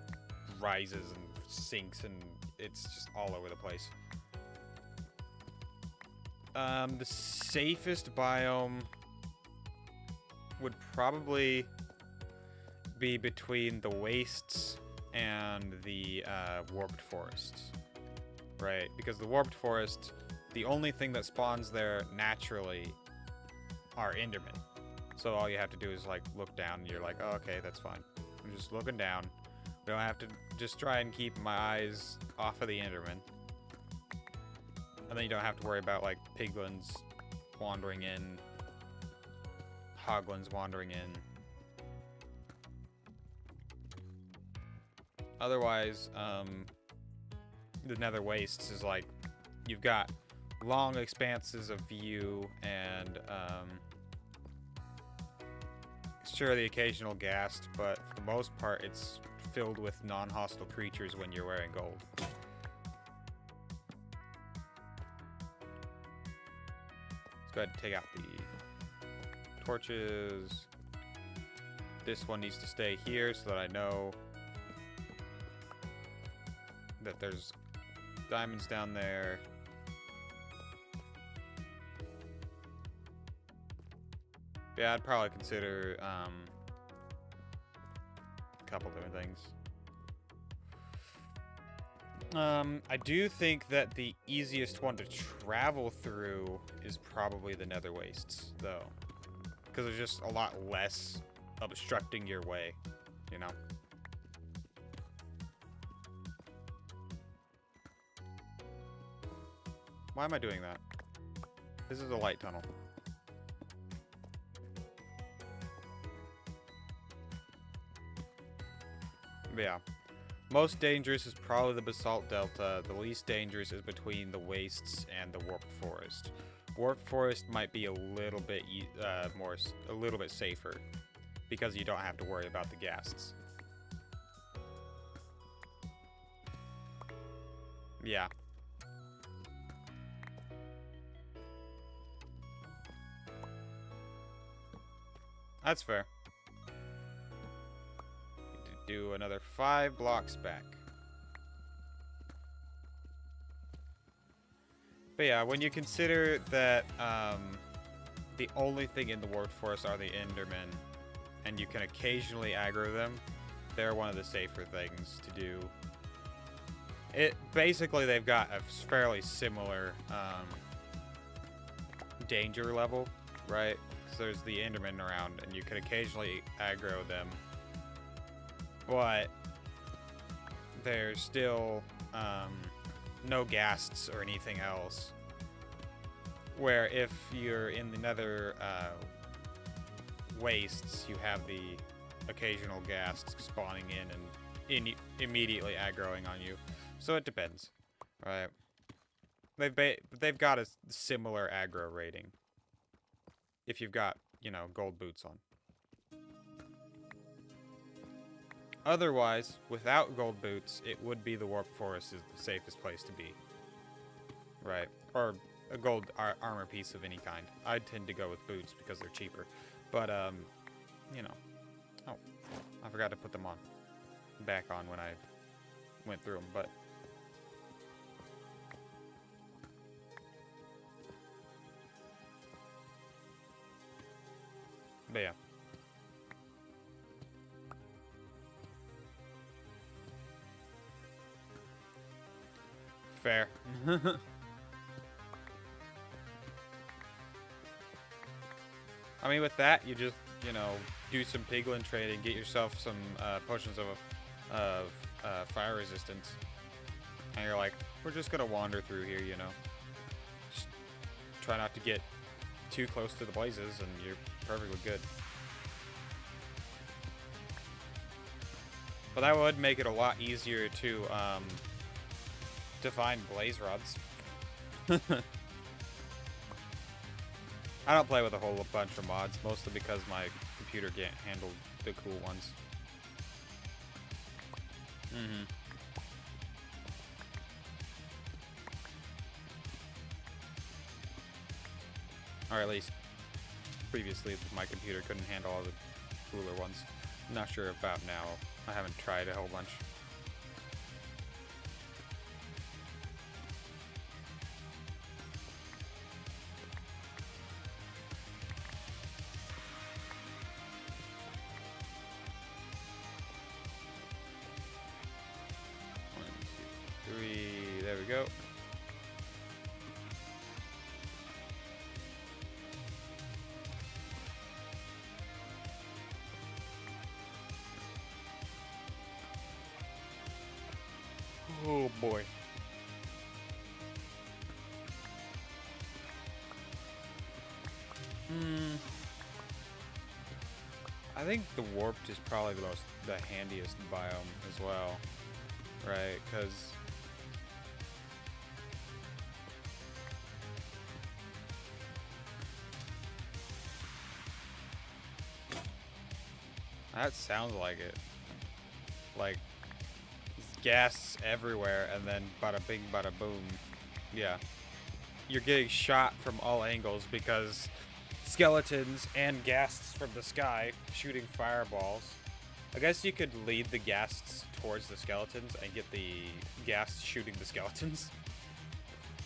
rises and sinks, and it's just all over the place. The safest biome would probably be between the wastes and the warped forests, right? Because the warped forest, the only thing that spawns there naturally are Endermen. So all you have to do is like look down and you're like, oh, okay, that's fine. I'm just looking down. We don't have to just try and keep my eyes off of the Enderman. And then you don't have to worry about like piglins wandering in, hoglins wandering in. Otherwise, the Nether Wastes is like, you've got long expanses of view and, sure, the occasional ghast, but for the most part, it's filled with non-hostile creatures when you're wearing gold. Let's go ahead and take out the torches. This one needs to stay here so that I know that there's diamonds down there. Yeah, I'd probably consider a couple different things. I do think that the easiest one to travel through is probably the Nether Wastes, though. Because there's just a lot less obstructing your way, you know? Why am I doing that? This is a light tunnel. But yeah. Most dangerous is probably the Basalt Delta. The least dangerous is between the Wastes and the Warped Forest. Warped Forest might be a little bit a little bit safer because you don't have to worry about the ghasts. Yeah. That's fair. Do another 5 blocks back. But yeah, when you consider that the only thing in the Warped Forest are the Endermen, and you can occasionally aggro them, they're one of the safer things to do. Basically, they've got a fairly similar danger level, right? Because there's the Endermen around, and you can occasionally aggro them. But there's still no ghasts or anything else. Where if you're in the Nether Wastes, you have the occasional ghasts spawning in and immediately aggroing on you. So it depends, right? They've got a similar aggro rating. If you've got, you know, gold boots on. Otherwise, without gold boots, it would be the Warped Forest is the safest place to be. Right. Or a gold armor piece of any kind. I tend to go with boots because they're cheaper. But, you know. Oh, I forgot to put them on. back on when I went through them, but yeah. Fair. I mean, with that, you just, you know, do some piglin trading, get yourself some potions of fire resistance, and you're like, we're just gonna wander through here, you know. Just try not to get too close to the blazes, and you're perfectly good. But that would make it a lot easier to find blaze rods. I don't play with a whole bunch of mods, mostly because my computer can't handle the cool ones. Or at least previously my computer couldn't handle all the cooler ones. I'm not sure about now. I haven't tried a whole bunch. There we go. Oh boy. I think the warped is probably the handiest biome as well, right? Because that sounds like it. Like, gas everywhere, and then bada bing, bada boom. Yeah. You're getting shot from all angles because skeletons and ghasts from the sky shooting fireballs. I guess you could lead the ghasts towards the skeletons and get the ghasts shooting the skeletons.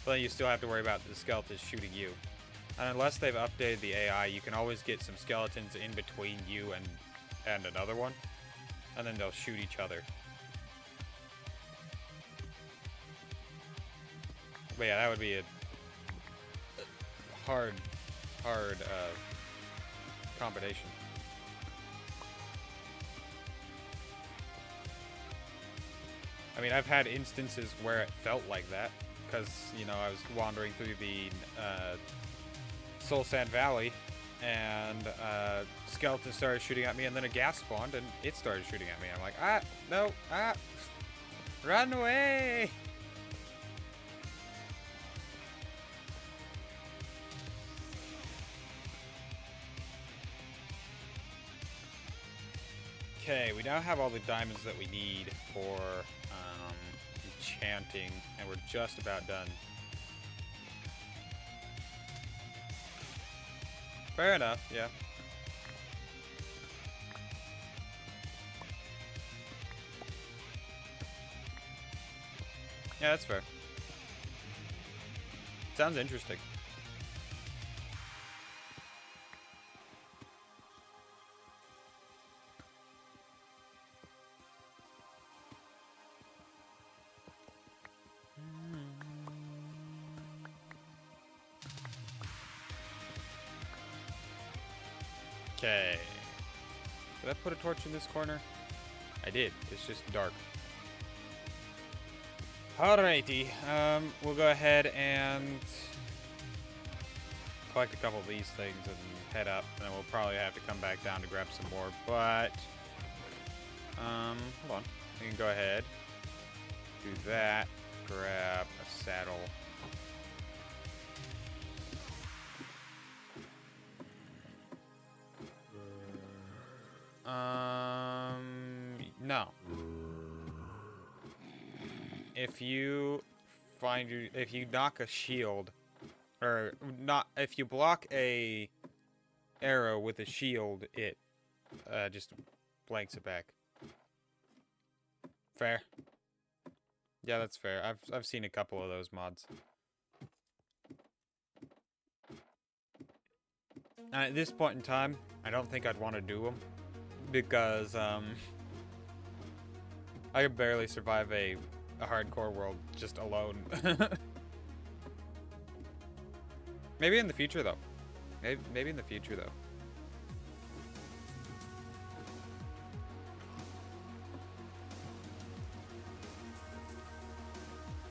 But then you still have to worry about the skeletons shooting you. And unless they've updated the AI, you can always get some skeletons in between you and another one. And then they'll shoot each other. But yeah, that would be a hard combination. I mean, I've had instances where it felt like that, because, you know, I was wandering through the Soul Sand Valley, and skeletons started shooting at me, and then a gas spawned, and it started shooting at me. I'm like, no, run away! Okay, we now have all the diamonds that we need for enchanting, and we're just about done. Fair enough, yeah. Yeah, that's fair. Sounds interesting. Okay. Did I put a torch in this corner? I did. It's just dark. Alrighty. We'll go ahead and collect a couple of these things and head up. And then we'll probably have to come back down to grab some more. But, hold on. We can go ahead. Do that. Grab a saddle. No. If you knock a shield, or not, if you block a arrow with a shield, it just blanks it back. Fair. Yeah, that's fair. I've seen a couple of those mods. At this point in time, I don't think I'd want to do them because I could barely survive a hardcore world just alone. Maybe in the future though. Maybe in the future though.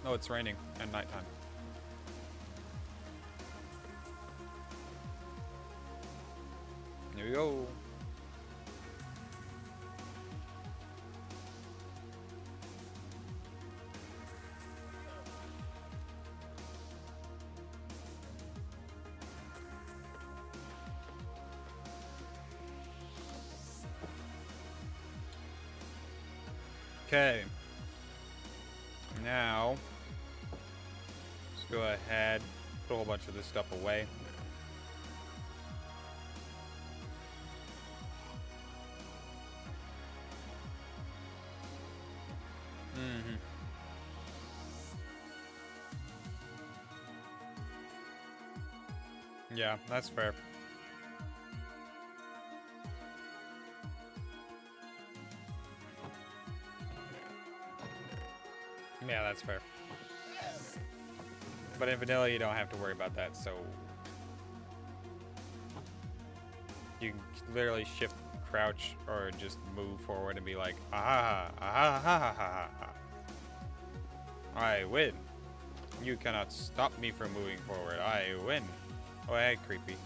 Oh, it's raining at nighttime. Here we go. Okay. Now, let's go ahead, put a whole bunch of this stuff away. Yeah, that's fair. Yeah, that's fair. But in vanilla, you don't have to worry about that, so you can literally shift, crouch, or just move forward and be like, ah, ah, ah, ah, ah, ah. I win. You cannot stop me from moving forward. I win. Oh, hey, creepy.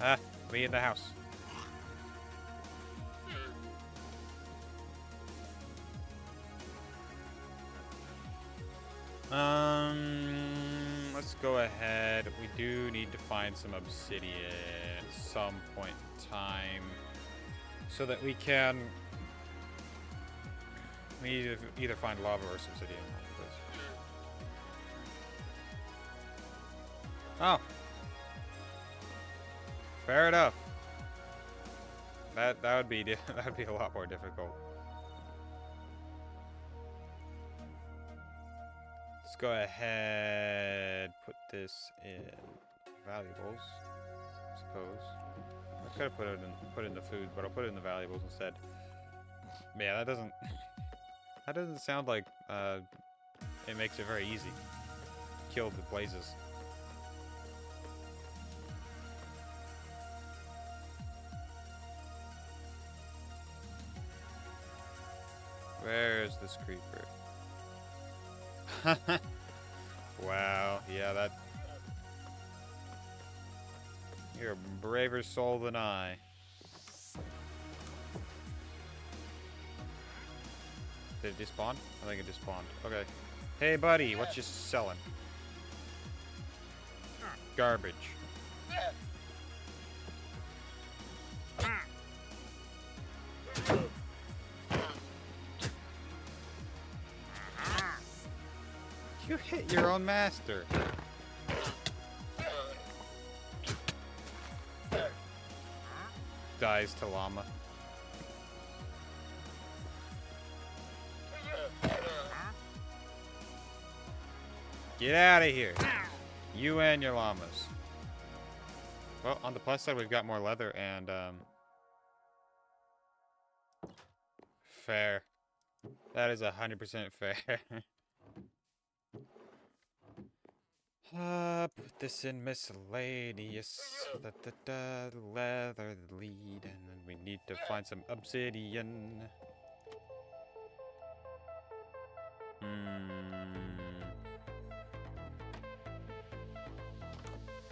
Ah, be in the house. Let's go ahead. We do need to find some obsidian at some point in time so that we can either find lava or obsidian. Oh. Fair enough. That would be that would be a lot more difficult. Let's go ahead, put this in valuables, I suppose. I could have put it in the food, but I'll put it in the valuables instead. Yeah, that doesn't sound like it makes it very easy. Kill the blazes. Where's this creeper? Wow, yeah, that... You're a braver soul than I. Did it despawn? I think it despawned. Okay. Hey, buddy, what you selling? Garbage. You hit your own master. Dies to llama. Get out of here. You and your llamas. Well, on the plus side, we've got more leather and, fair. That is 100% fair. Put this in miscellaneous. The leather, the lead, and then we need to find some obsidian.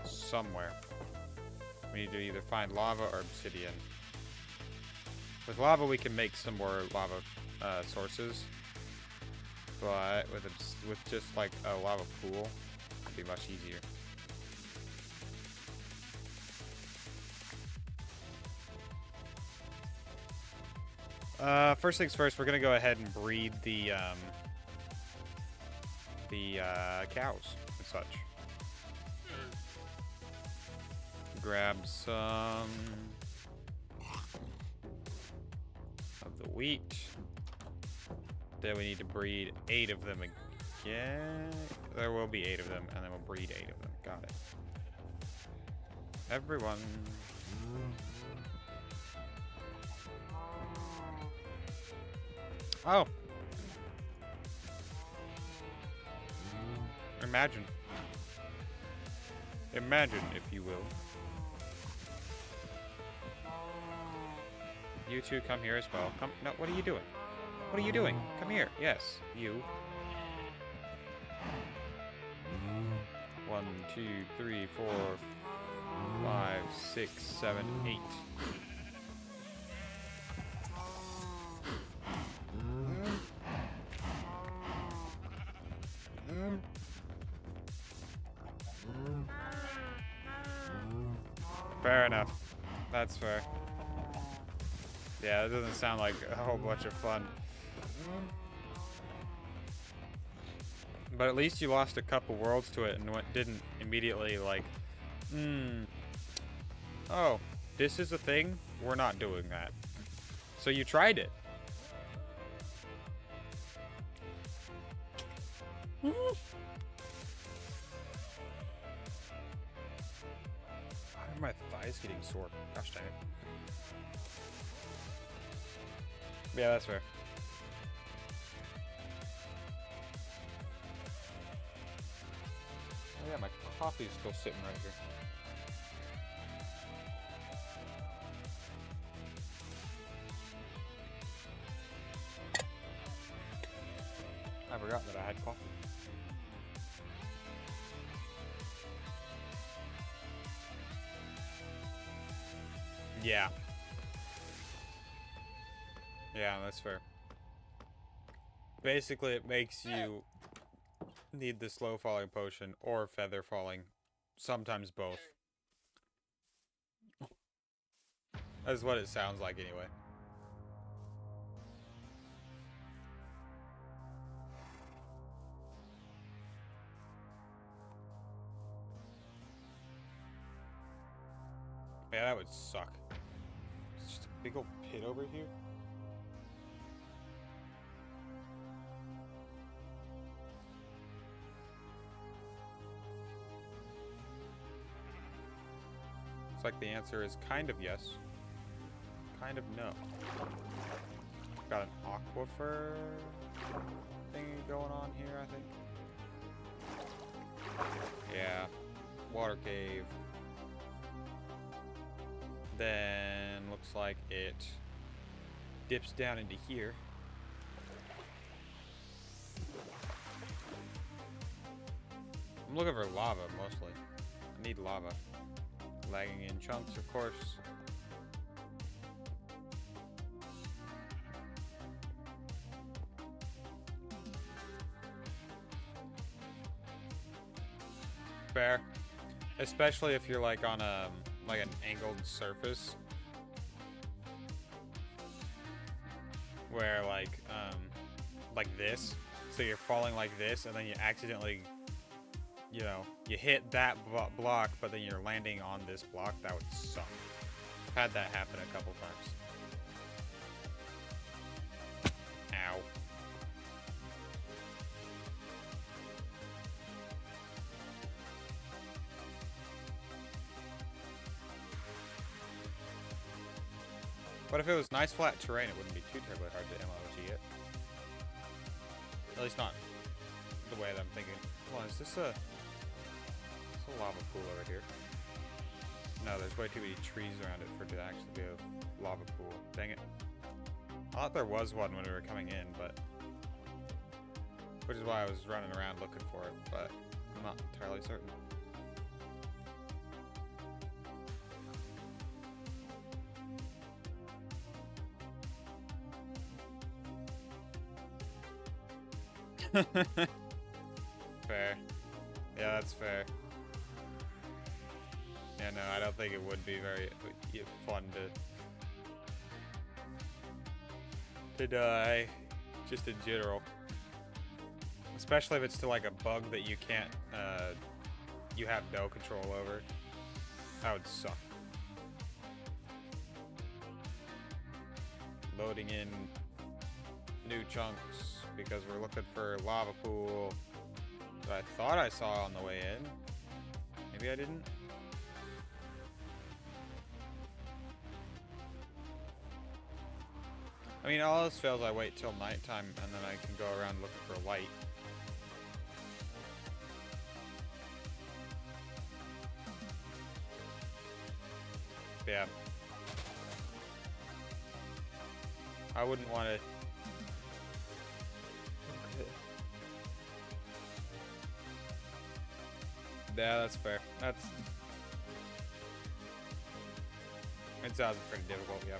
Somewhere. We need to either find lava or obsidian. With lava, we can make some more lava sources, but with just like a lava pool, it'd be much easier. First things first, we're gonna go ahead and breed the cows and such. Grab some of the wheat. Then we need to breed 8 of them again. There will be 8 of them, and then we'll breed 8 of them. Got it. Everyone. Oh. Imagine. Imagine, if you will. You two come here as well. Come. No, what are you doing? What are you doing? Come here. Yes, you. 1, 2, 3, 4, 5, 6, 7, 8. Fair enough. That's fair. Yeah, that doesn't sound like a whole bunch of fun. But at least you lost a couple worlds to it and didn't immediately like, oh, this is a thing? We're not doing that. So you tried it. Why are my thighs getting sore? Gosh dang it. Yeah, that's fair. Oh yeah, my coffee's still sitting right here. I forgot that I had coffee. Yeah. Yeah, that's fair. Basically, it makes you need the slow falling potion or feather falling. Sometimes both. That's what it sounds like anyway. Yeah, that would suck. It's just a big old pit over here. Looks like the answer is kind of yes. Kind of no. Got an aquifer thing going on here, I think. Yeah. Water cave. Then looks like it dips down into here. I'm looking for lava mostly. I need lava. Lagging in chunks, of course. Fair. Especially if you're like on a like an angled surface where like this, so you're falling like this and then you accidentally, you know, you hit that block but then you're landing on this block. That would suck. I've had that happen a couple times. Ow. But if it was nice flat terrain, it wouldn't be too terribly hard to MLG it. At least not the way that I'm thinking. Hold on, is this a lava pool over here? No, there's way too many trees around it for it to actually be a lava pool. Dang it. I thought there was one when we were coming in, but... which is why I was running around looking for it, but I'm not entirely certain. Fair. Yeah, that's fair. Yeah, no, I don't think it would be very fun to die, just in general. Especially if it's to like a bug that you can't, you have no control over. That would suck. Loading in new chunks. because we're looking for a lava pool that I thought I saw on the way in. Maybe I didn't. I mean, all else fails, I wait till nighttime and then I can go around looking for light. Yeah. I wouldn't want to... Yeah, that's fair. It sounds pretty difficult, yeah.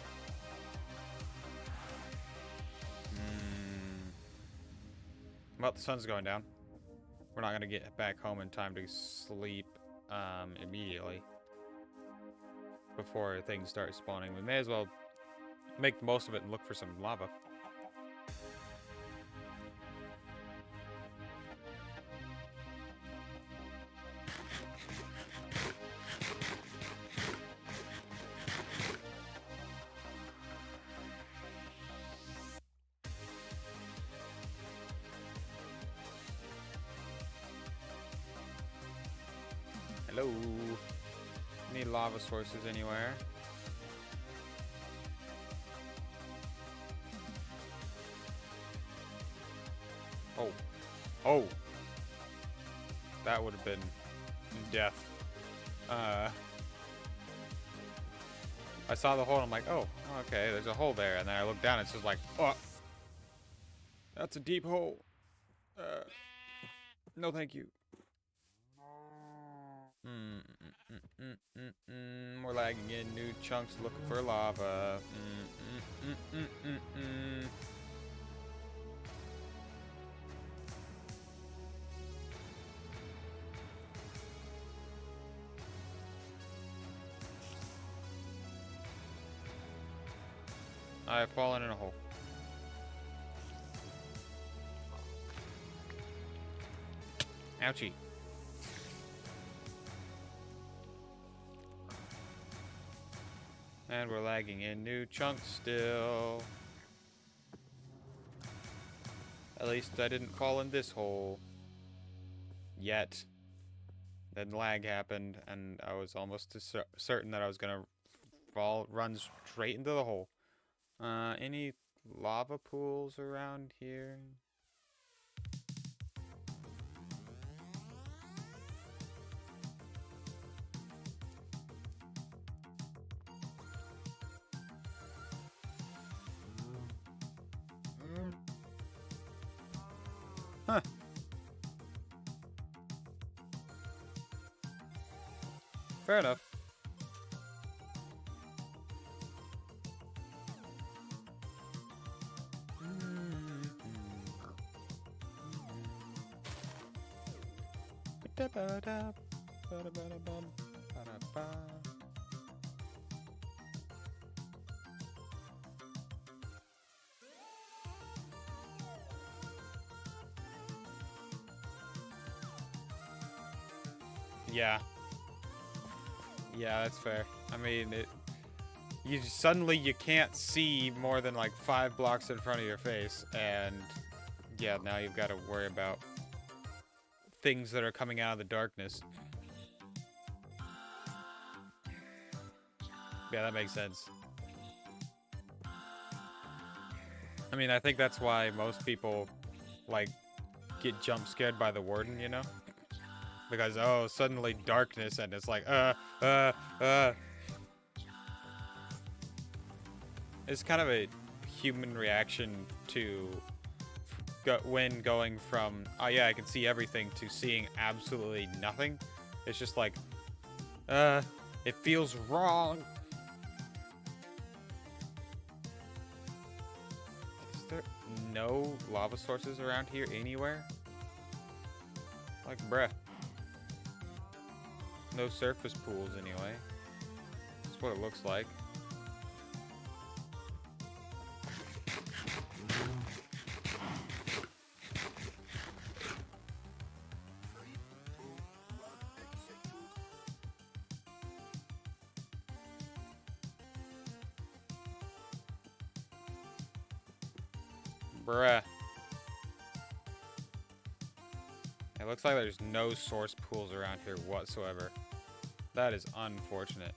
Well, the sun's going down. We're not gonna get back home in time to sleep immediately before things start spawning. We may as well make the most of it and look for some lava. Hello. Any lava sources anywhere? Oh. Oh. That would have been death. I saw the hole and I'm like, oh, okay, there's a hole there. And then I look down and it's just like, oh. That's a deep hole. No thank you. We're lagging in new chunks looking for lava. I have fallen in a hole. Ouchie. And we're lagging in new chunks still. At least I didn't fall in this hole. Yet. Then lag happened, and I was almost certain that I was gonna run straight into the hole. Any lava pools around here? Huh. Fair enough. Yeah. Yeah, that's fair. I mean, suddenly you can't see more than like 5 blocks in front of your face, and yeah, now you've got to worry about things that are coming out of the darkness. Yeah, that makes sense. I mean, I think that's why most people, like, get jump scared by the warden, you know? Because, oh, suddenly darkness, and it's like, It's kind of a human reaction to when going from, oh yeah, I can see everything, to seeing absolutely nothing. It's just like, it feels wrong. Is there no lava sources around here anywhere? Like, bruh. No surface pools anyway. That's what it looks like. Bruh. It looks like there's no source pools around here whatsoever. That is unfortunate.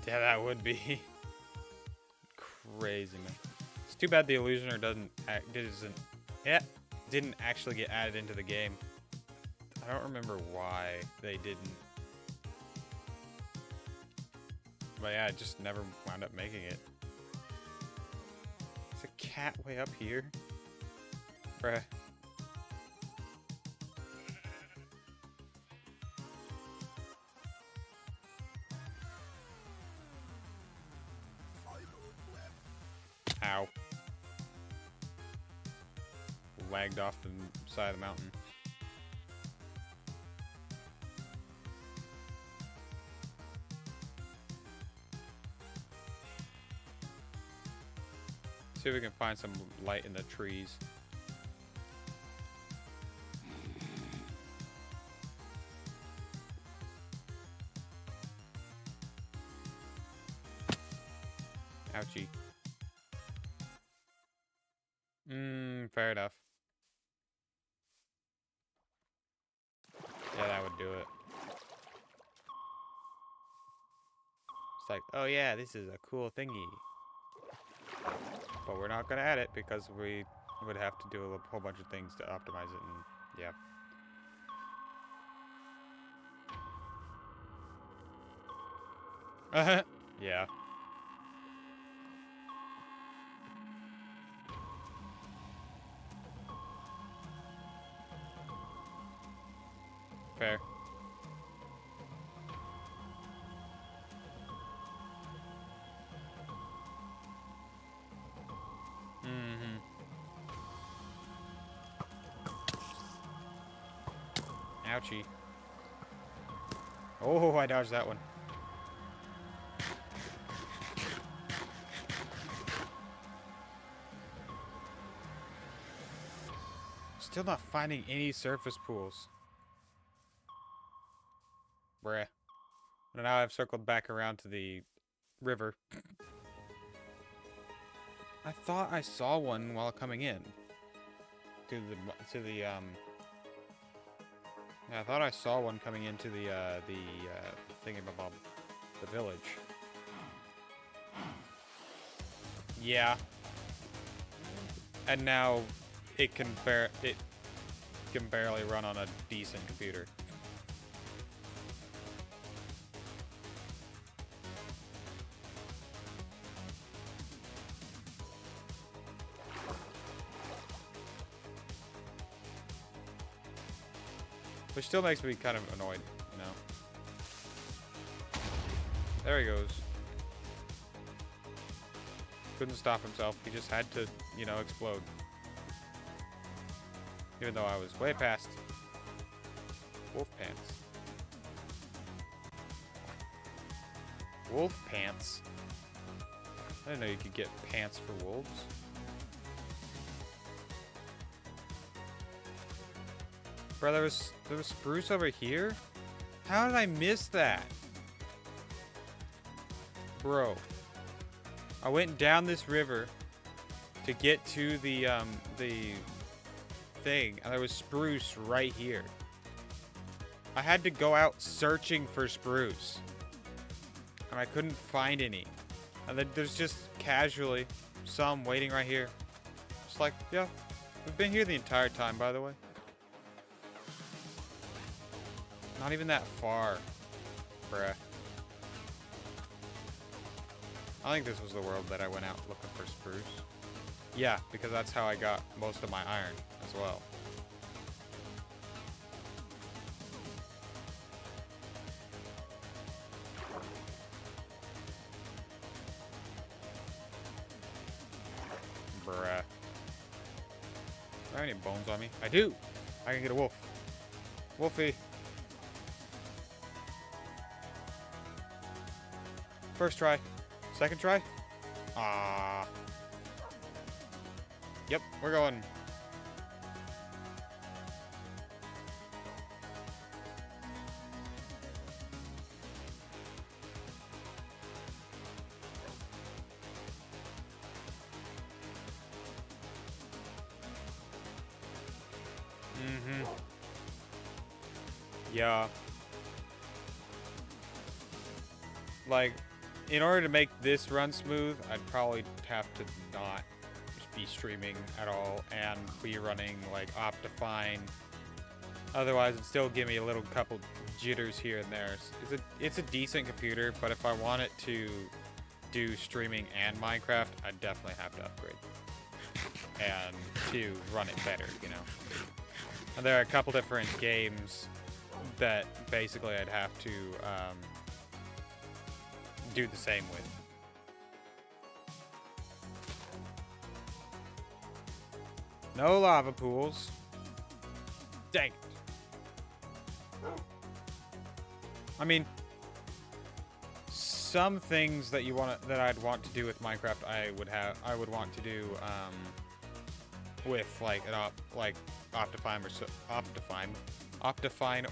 Yeah, that would be crazy, man. It's too bad the illusioner didn't actually get added into the game. I don't remember why they didn't. But yeah, I just never wound up making it. Is a cat way up here? Bruh. Ow. Lagged off the side of the mountain. See if we can find some light in the trees. Ouchie. Fair enough. Yeah, that would do it. It's like, oh yeah, this is a cool thingy. But we're not going to add it because we would have to do a whole bunch of things to optimize it, and yeah. Yeah. Fair. Ouchie. Oh, I dodged that one. Still not finding any surface pools. Bruh. And now I've circled back around to the river. I thought I saw one while coming in. Yeah, I thought I saw one coming into the thingamabob, the village. Yeah. And now it can barely run on a decent computer. Which still makes me kind of annoyed, you know. There he goes. Couldn't stop himself. He just had to, you know, explode. Even though I was way past. Wolf pants. Wolf pants? I didn't know you could get pants for wolves. Bro, there was spruce over here? How did I miss that? Bro. I went down this river to get to the thing, and there was spruce right here. I had to go out searching for spruce. And I couldn't find any. And then there's just casually some waiting right here. Just like, yeah, we've been here the entire time, by the way. Not even that far, bruh. I think this was the world that I went out looking for spruce. Yeah, because that's how I got most of my iron as well. Bruh. Do I have any bones on me? I do! I can get a wolf. Wolfie. First try. Second try? Ah. Yep, we're going. Mm-hmm. Yeah. Like, in order to make this run smooth, I'd probably have to not be streaming at all and be running, like, Optifine. Otherwise, it'd still give me a little couple jitters here and there. It's a decent computer, but if I want it to do streaming and Minecraft, I'd definitely have to upgrade. And to run it better, you know. And there are a couple different games that basically I'd have to do the same with. No lava pools. Dang it. I mean, some things that I'd want to do with Minecraft, I would want to do with like Optifine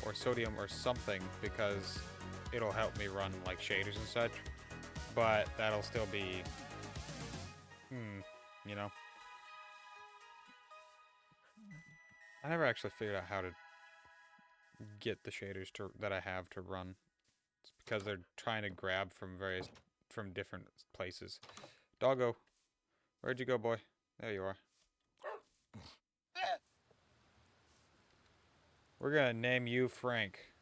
or Sodium or something, because it'll help me run like shaders and such. But that'll still be, you know. I never actually figured out how to get the shaders that I have to run. It's because they're trying to grab from different places. Doggo, where'd you go, boy? There you are. We're gonna name you Frank.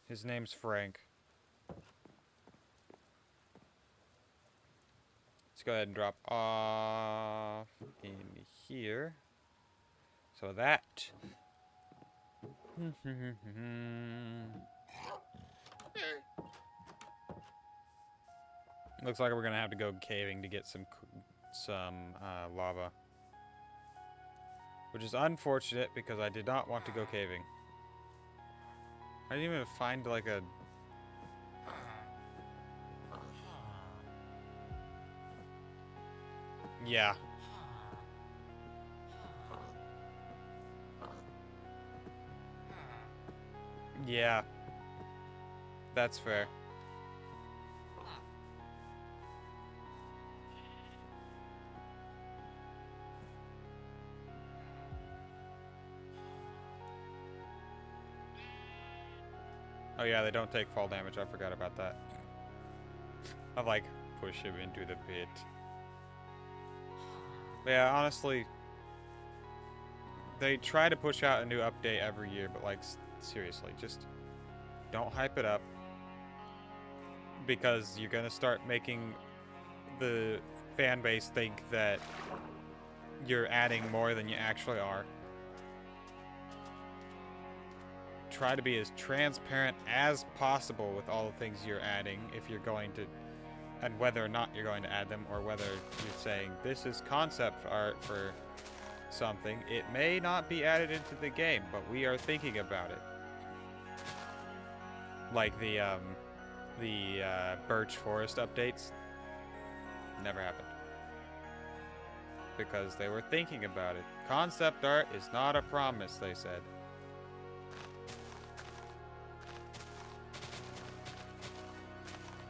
His name's Frank. Let's go ahead and drop off in here. So that. Looks like we're gonna have to go caving to get some lava. Which is unfortunate because I did not want to go caving. I didn't even find like a... Yeah. Yeah. That's fair. Oh yeah, they don't take fall damage. I forgot about that. I like push him into the pit. But yeah, honestly, they try to push out a new update every year, but like seriously, just don't hype it up, because you're gonna start making the fan base think that you're adding more than you actually are. Try to be as transparent as possible with all the things you're adding, if you're going to, and whether or not you're going to add them, or whether you're saying this is concept art for something. It may not be added into the game, but we are thinking about it. Like the birch forest updates never happened because they were thinking about it. Concept art is not a promise, they said.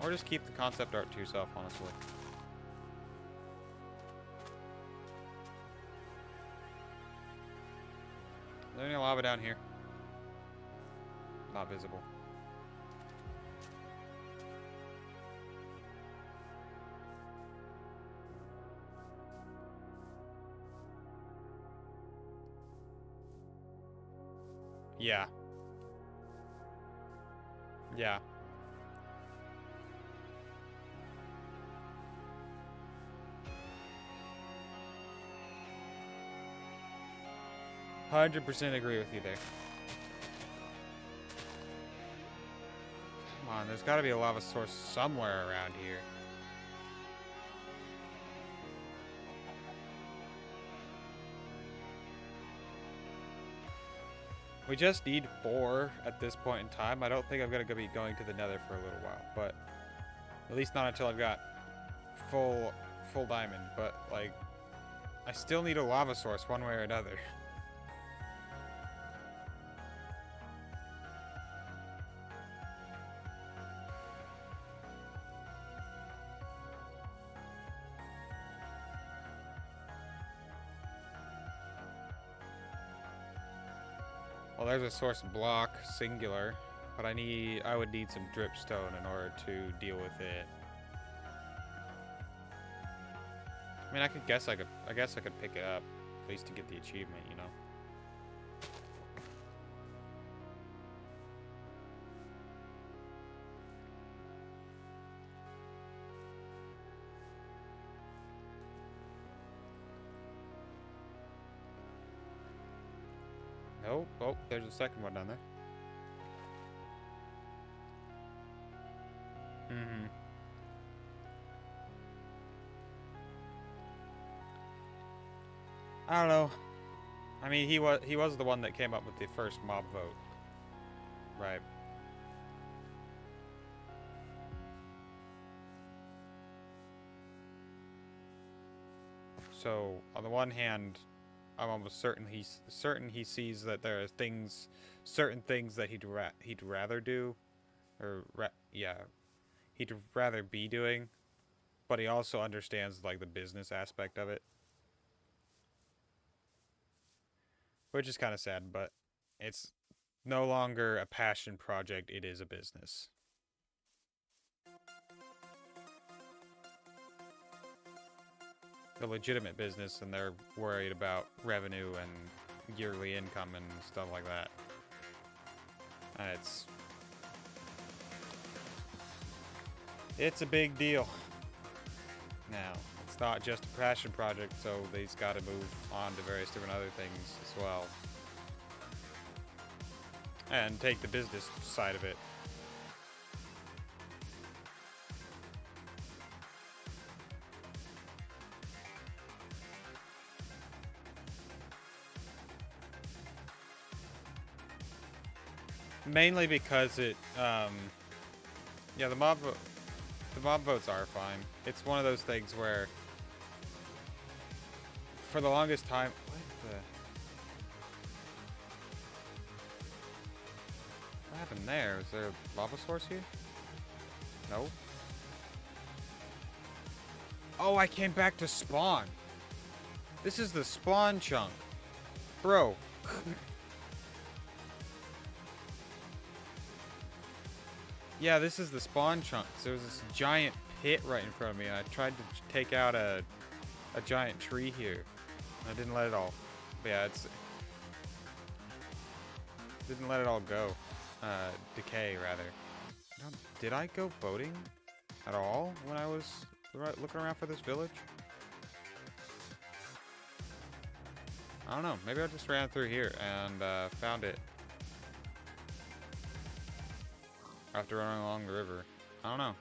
Or just keep the concept art to yourself, honestly. Is there any lava down here? Not visible. Yeah. Yeah. %, agree with you there. Come on, there's got to be a lava source somewhere around here. We just need 4 at this point in time. I don't think I'm going to be going to the nether for a little while, but at least not until I've got full diamond. But, like, I still need a lava source one way or another. Well, there's a source block, singular, but I would need some dripstone in order to deal with it. I mean, I guess I could pick it up, at least to get the achievement, you know? Nope. Oh, there's a second one down there. Mm-hmm. I don't know. I mean, he was the one that came up with the first mob vote. Right. So, on the one hand, I'm almost certain he sees that there are certain things that he'd rather do, or yeah, he'd rather be doing, but he also understands like the business aspect of it, which is kind of sad, but it's no longer a passion project, it is a business. A legitimate business, and they're worried about revenue and yearly income and stuff like that. And it's a big deal. Now, it's not just a passion project, so they've got to move on to various different other things as well. And take the business side of it. Mainly because yeah, the mob votes are fine. It's one of those things where, for the longest time, what happened there? Is there a lava source here? No. Oh, I came back to spawn. This is the spawn chunk, bro. Yeah, this is the spawn chunk. There was this giant pit right in front of me, and I tried to take out a giant tree here. I didn't let it all. But yeah, didn't let it all go. Decay rather. Did I go boating at all when I was looking around for this village? I don't know. Maybe I just ran through here and found it after running along the river. I don't know.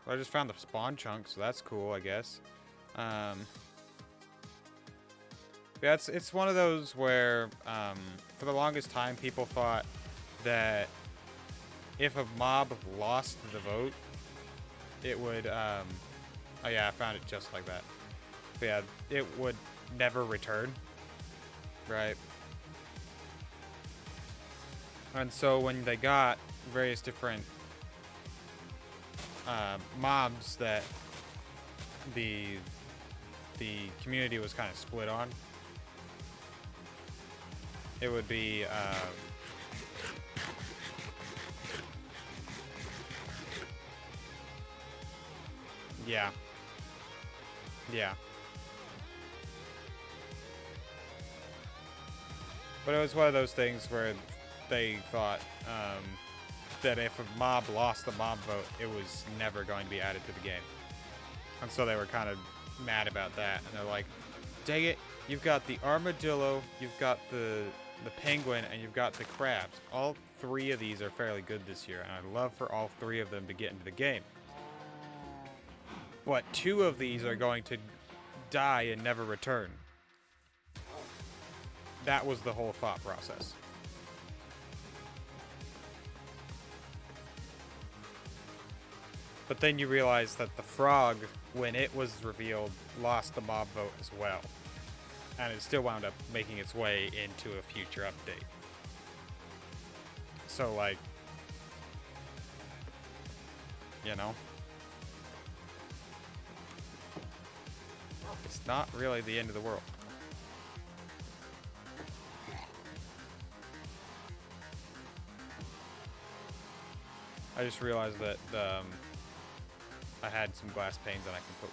But I just found the spawn chunk, so that's cool, I guess. Yeah, it's one of those where, for the longest time, people thought that if a mob lost the vote, it would, oh yeah, I found it just like that. But yeah, it would never return, right? And so when they got various different mobs that the community was kind of split on, it would be yeah. But it was one of those things where they thought that if a mob lost the mob vote, it was never going to be added to the game. And so they were kind of mad about that. And they're like, dang it, you've got the armadillo, you've got the penguin, and you've got the crabs. All three of these are fairly good this year, and I'd love for all three of them to get into the game. But two of these are going to die and never return. That was the whole thought process. But then you realize that the frog, when it was revealed, lost the mob vote as well. And it still wound up making its way into a future update. So, like, you know, it's not really the end of the world. I just realized that I had some glass panes and I can put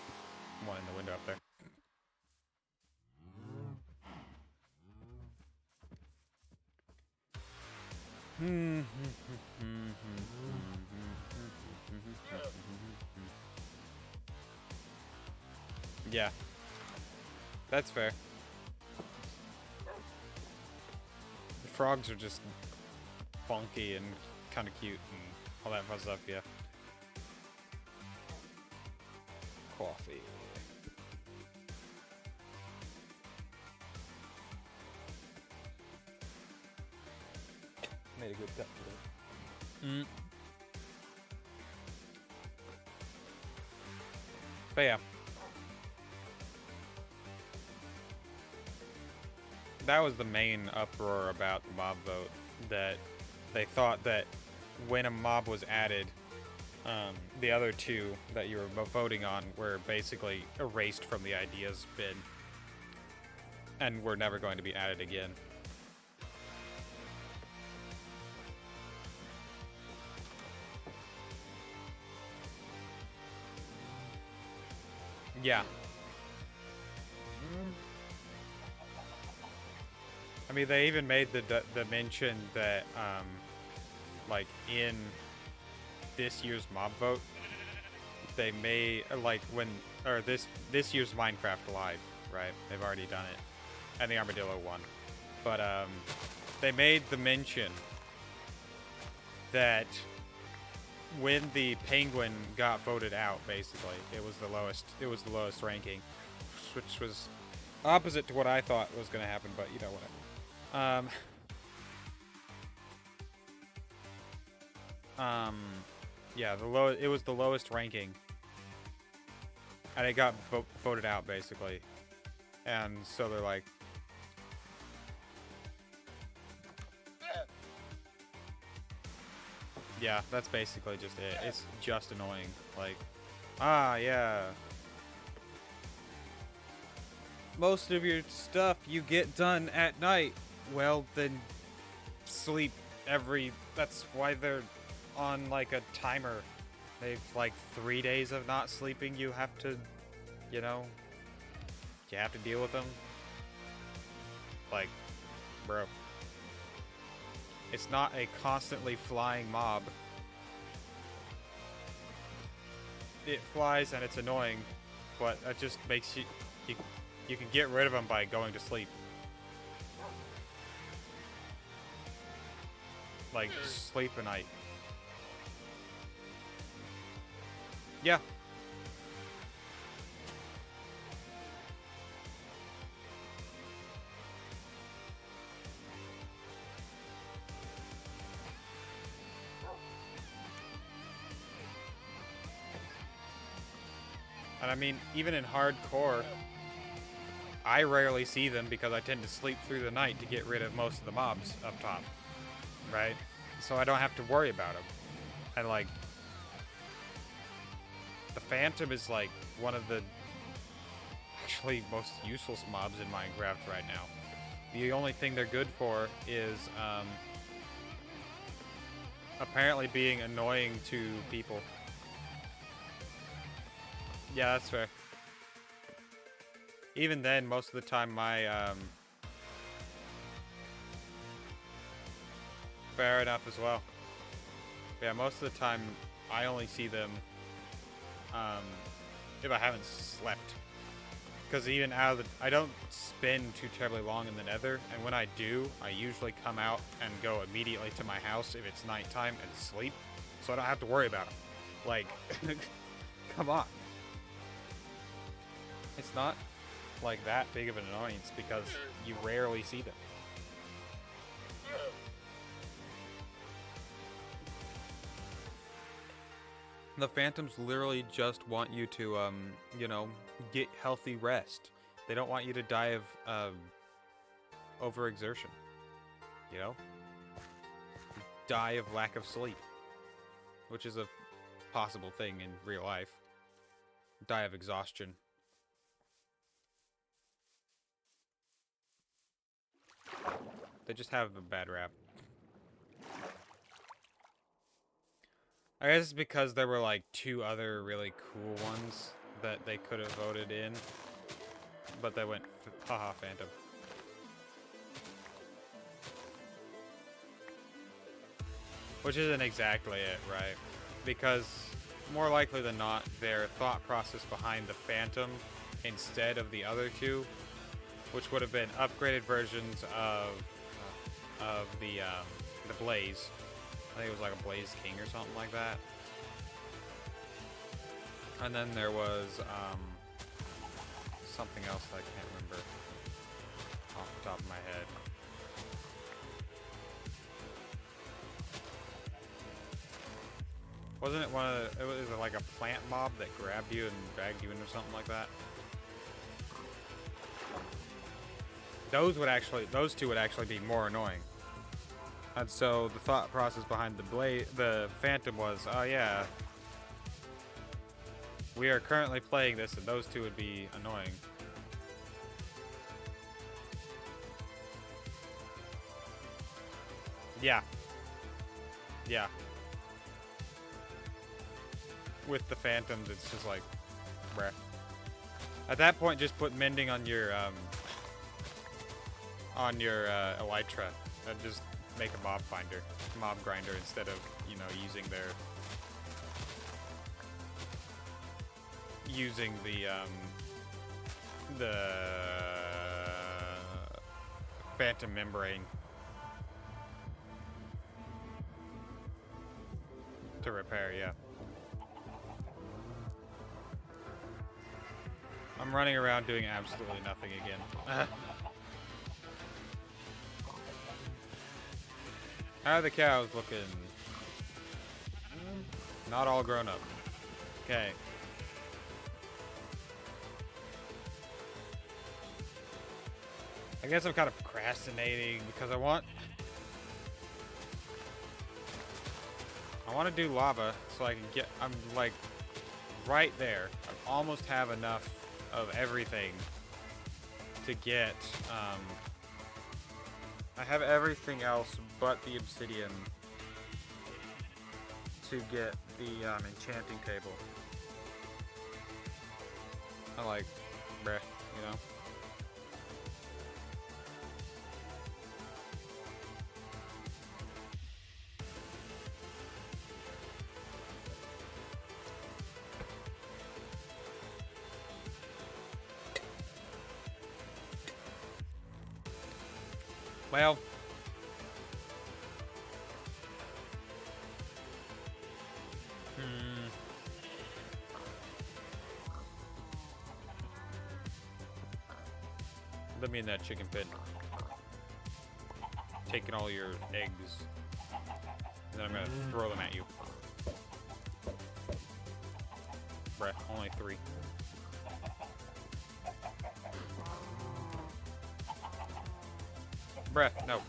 one in the window up there. Yeah, that's fair. The frogs are just funky and kind of cute and all that fun stuff, yeah. Coffee. Made a good cut today. But yeah. That was the main uproar about the mob vote, that they thought that when a mob was added, the other two that you were voting on were basically erased from the ideas bin and were never going to be added again. Yeah. I mean, they even made the mention that, like, in this year's mob vote, they may, like, or this year's Minecraft Live, right? They've already done it. And the Armadillo one. But, they made the mention that when the Penguin got voted out, basically, it was the lowest ranking, which was opposite to what I thought was going to happen, but, you know, whatever. Yeah, it was the lowest ranking, and it got voted out basically, and so they're like, yeah, that's basically just it. It's just annoying, like, yeah. Most of your stuff you get done at night. Well, then sleep that's why they're on, like, a timer. They've, like, 3 days of not sleeping. You have to, you know, you have to deal with them. Like, bro. It's not a constantly flying mob. It flies and it's annoying, but it just makes you can get rid of them by going to sleep. Like, sleep a night. Yeah. And I mean, even in hardcore, I rarely see them because I tend to sleep through the night to get rid of most of the mobs up top. Right? So I don't have to worry about them. And, like, the Phantom is, like, one of the actually most useless mobs in Minecraft right now. The only thing they're good for is, apparently being annoying to people. Yeah, that's fair. Even then, most of the time my, fair enough as well. Yeah, most of the time I only see them, if I haven't slept. Because even I don't spend too terribly long in the nether, and when I do, I usually come out and go immediately to my house if it's nighttime and sleep, so I don't have to worry about them. Like, come on. It's not, like, that big of an annoyance because you rarely see them. The Phantoms literally just want you to, you know, get healthy rest. They don't want you to die of, overexertion. You know? Die of lack of sleep. Which is a possible thing in real life. Die of exhaustion. They just have a bad rap. I guess it's because there were like 2 other really cool ones that they could have voted in, but they went haha Phantom. Which isn't exactly it, right? Because more likely than not, their thought process behind the Phantom instead of the other 2, which would have been upgraded versions of the Blaze. I think it was like a Blaze King or something like that. And then there was something else I can't remember off the top of my head. Wasn't it one of the, it was like a plant mob that grabbed you and dragged you into something like that? Those 2 would actually be more annoying. And so the thought process behind the Phantom was, oh yeah, we are currently playing this, and those 2 would be annoying. Yeah. Yeah. With the Phantoms, it's just like, bruh. At that point, just put mending on your Elytra, and just make a mob grinder instead of, you know, using the Phantom Membrane to repair, yeah. I'm running around doing absolutely nothing again. How are the cows looking? Not all grown up. Okay. I guess I'm kind of procrastinating because I want to do lava so I can get, I'm like right there. I almost have enough of everything to get, I have everything else but the obsidian to get the enchanting table. I like, bruh, you know? Well, let me in that chicken pit. Taking all your eggs. And then I'm gonna throw them at you. Bruh, only 3. Bruh, no.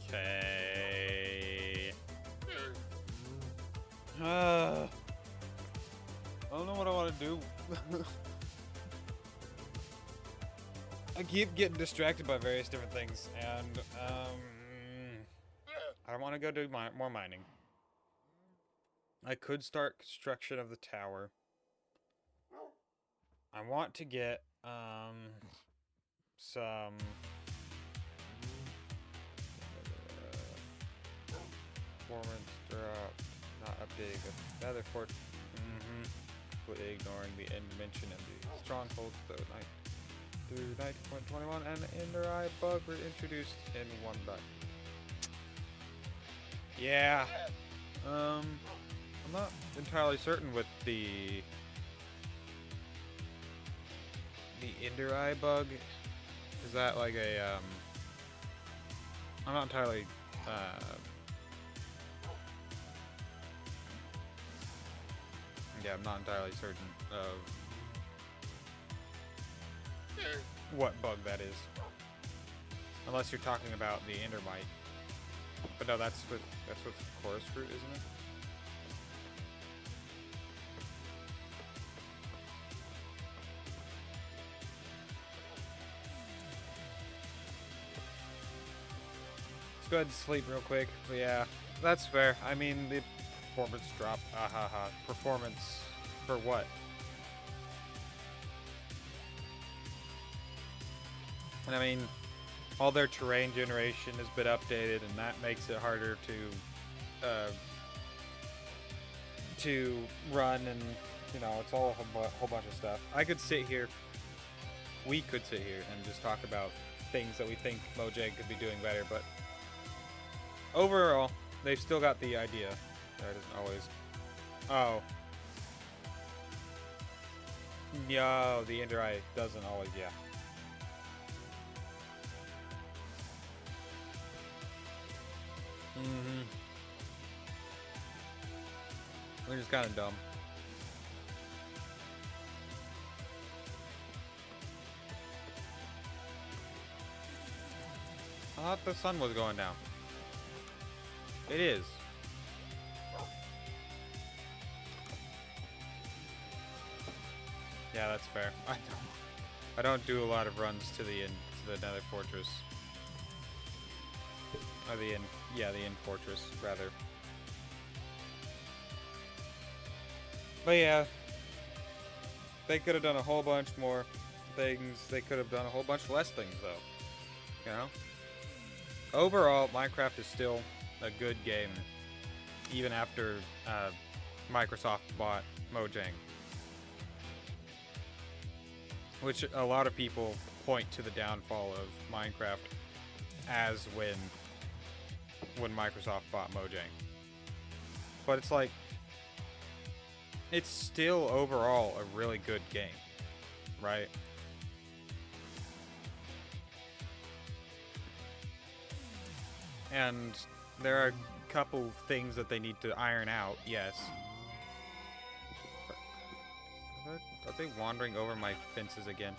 Okay. I don't know what I want to do. I keep getting distracted by various different things, and I want to go do more mining. I could start construction of the tower. I want to get some performance drop, not updating the nether fort. Completely ignoring the end dimension and the strongholds though through 19.21 and the Ender Eye bug were introduced in 1. Yeah. I'm not entirely certain with the Ender Eye bug. Is that like a I'm not entirely yeah, I'm not entirely certain of what bug that is. Unless you're talking about the Endermite. But no, that's with chorus fruit, isn't it? Let's go ahead and sleep real quick. But yeah, that's fair. I mean, the performance drop. Performance for what? And I mean, all their terrain generation has been updated, and that makes it harder to run, and you know, it's all a whole bunch of stuff. We could sit here and just talk about things that we think Mojang could be doing better, but overall, they've still got the idea. There it isn't always. Oh. Yo, the Ender Eye doesn't always, yeah. We're just kind of dumb. I thought the sun was going down. It is. Yeah, that's fair. I don't do a lot of runs to the Nether Fortress. Or the End Fortress, rather. But yeah, they could have done a whole bunch more things. They could have done a whole bunch less things, though. You know? Overall, Minecraft is still a good game, even after Microsoft bought Mojang. Which a lot of people point to the downfall of Minecraft as when Microsoft bought Mojang. But it's like, it's still overall a really good game, right? And there are a couple things that they need to iron out, yes. Are they wandering over my fences again?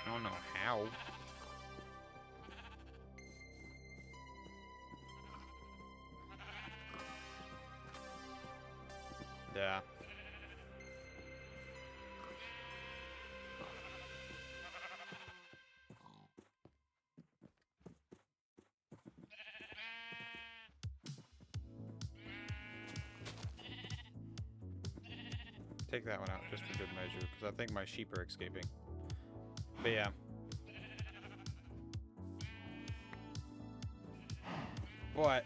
I don't know how. Yeah. Take that one out just for good measure, because I think my sheep are escaping. But yeah. But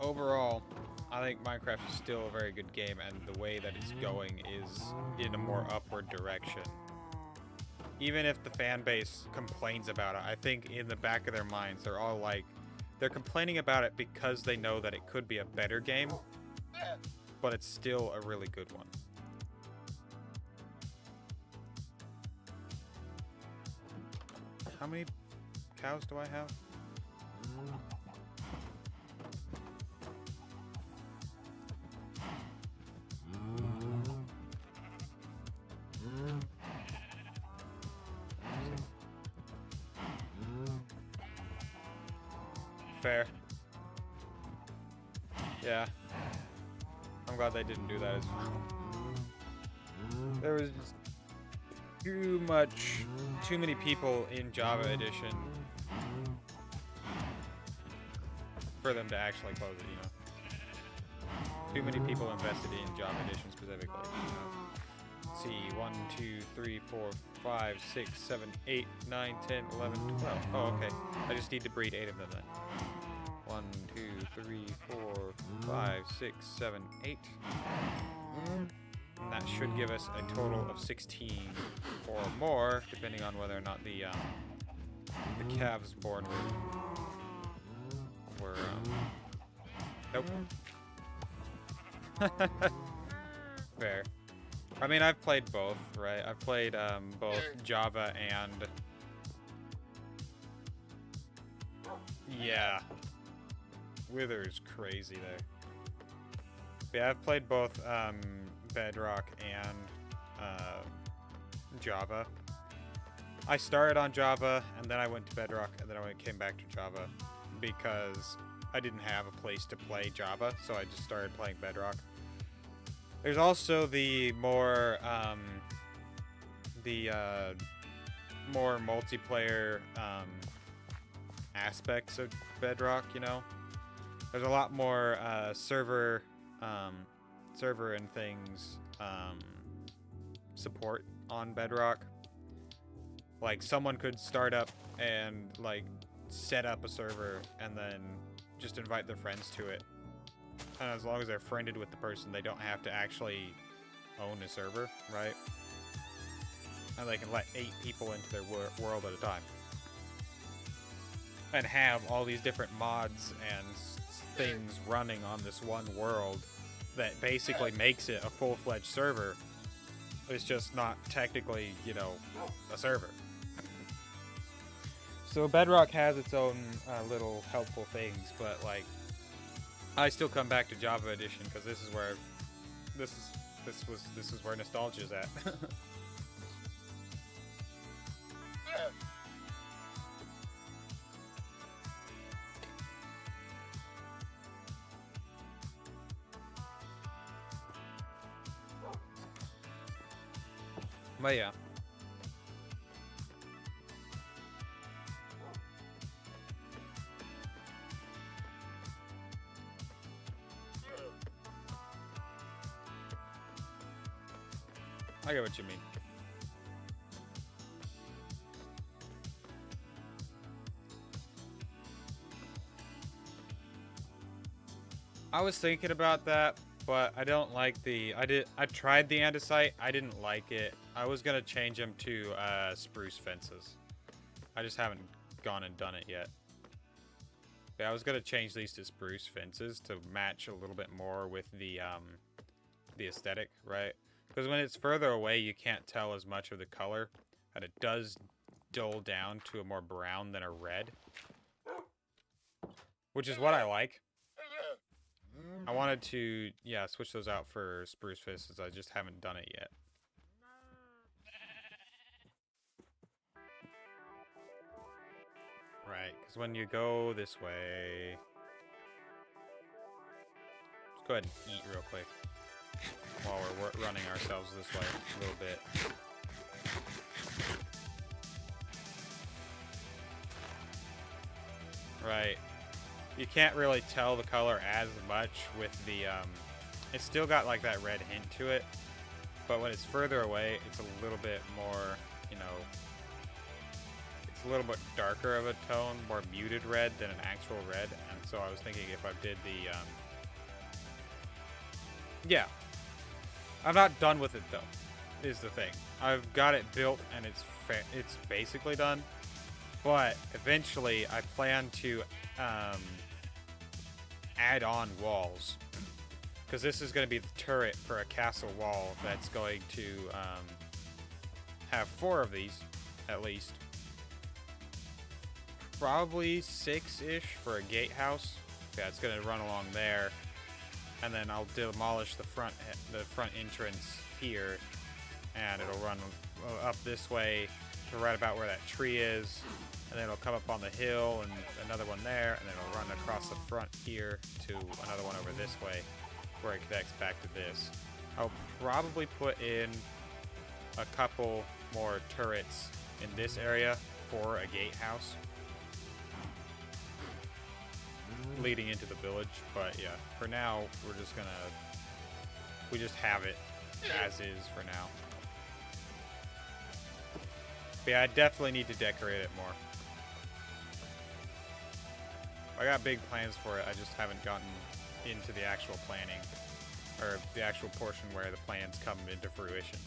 overall, I think Minecraft is still a very good game, and the way that it's going is in a more upward direction. Even if the fan base complains about it, I think in the back of their minds, they're all like, they're complaining about it because they know that it could be a better game, but it's still a really good one. How many cows do I have? Fair. Yeah. I'm glad they didn't do that as well. There was just too many people in Java Edition for them to actually close it, you know. Too many people invested in Java Edition specifically. You know. Let's see, 1, 2, 3, 4, 5, 6, 7, 8, 9, 10, 11, 12. Oh, okay. I just need to breed 8 of them then. 1, 2, 3, 4, 5, 6, 7, 8. And that should give us a total of 16 or more, depending on whether or not the calves born were nope. Fair. I mean, I've played both, right? I've played both Java and yeah. Wither's crazy there. But yeah, I've played both Bedrock and Java. I started on Java, and then I went to Bedrock, and then I came back to Java because I didn't have a place to play Java, so I just started playing Bedrock. There's also the more more multiplayer aspects of Bedrock, you know? There's a lot more server and things support on Bedrock. Like, someone could start up and, like, set up a server and then just invite their friends to it. And as long as they're friended with the person, they don't have to actually own a server, right? And they can let 8 people into their world at a time. And have all these different mods and things running on this one world that basically makes it a full-fledged server. It's just not technically, you know, a server. So Bedrock has its own little helpful things, but like, I still come back to Java Edition because this is where this is where nostalgia is at. But yeah. I get what you mean. I was thinking about that, but I don't like the... I tried the andesite. I didn't like it. I was gonna change them to spruce fences. I just haven't gone and done it yet. Yeah, I was gonna change these to spruce fences to match a little bit more with the aesthetic, right? Because when it's further away, you can't tell as much of the color, and it does dull down to a more brown than a red, which is what I like. I wanted to, yeah, switch those out for spruce fences. I just haven't done it yet. Right, because when you go this way... Let's go ahead and eat real quick while we're running ourselves this way a little bit. Right. You can't really tell the color as much with the, it's still got like that red hint to it, but when it's further away, it's a little bit more, you know, it's a little bit darker of a tone, more muted red than an actual red, and so I was thinking if I did the, yeah. I'm not done with it though, is the thing. I've got it built and it's basically done, but eventually I plan to, add on walls, because this is going to be the turret for a castle wall that's going to have 4 of these at least, probably 6-ish for a gatehouse. Yeah, it's going to run along there, and then I'll demolish the front entrance here, and it'll run up this way to right about where that tree is. And then it'll come up on the hill, and another one there, and then it'll run across the front here to another one over this way, where it connects back to this. I'll probably put in a couple more turrets in this area for a gatehouse leading into the village, but yeah, for now, we just have it as is for now. But yeah, I definitely need to decorate it more. I got big plans for it, I just haven't gotten into the actual planning, or the actual portion where the plans come into fruition.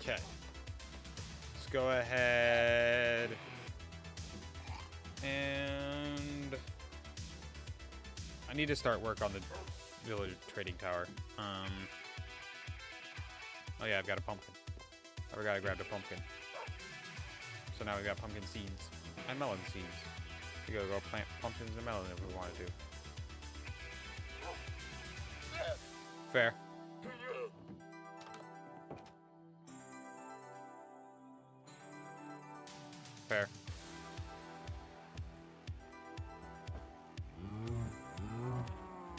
Okay. Let's go ahead and I need to start work on the village trading tower. Oh yeah, I've got a pumpkin. I forgot I grabbed a pumpkin. So now we got pumpkin seeds and melon seeds. We gotta go plant pumpkins and melon if we want to do. Fair. Fair.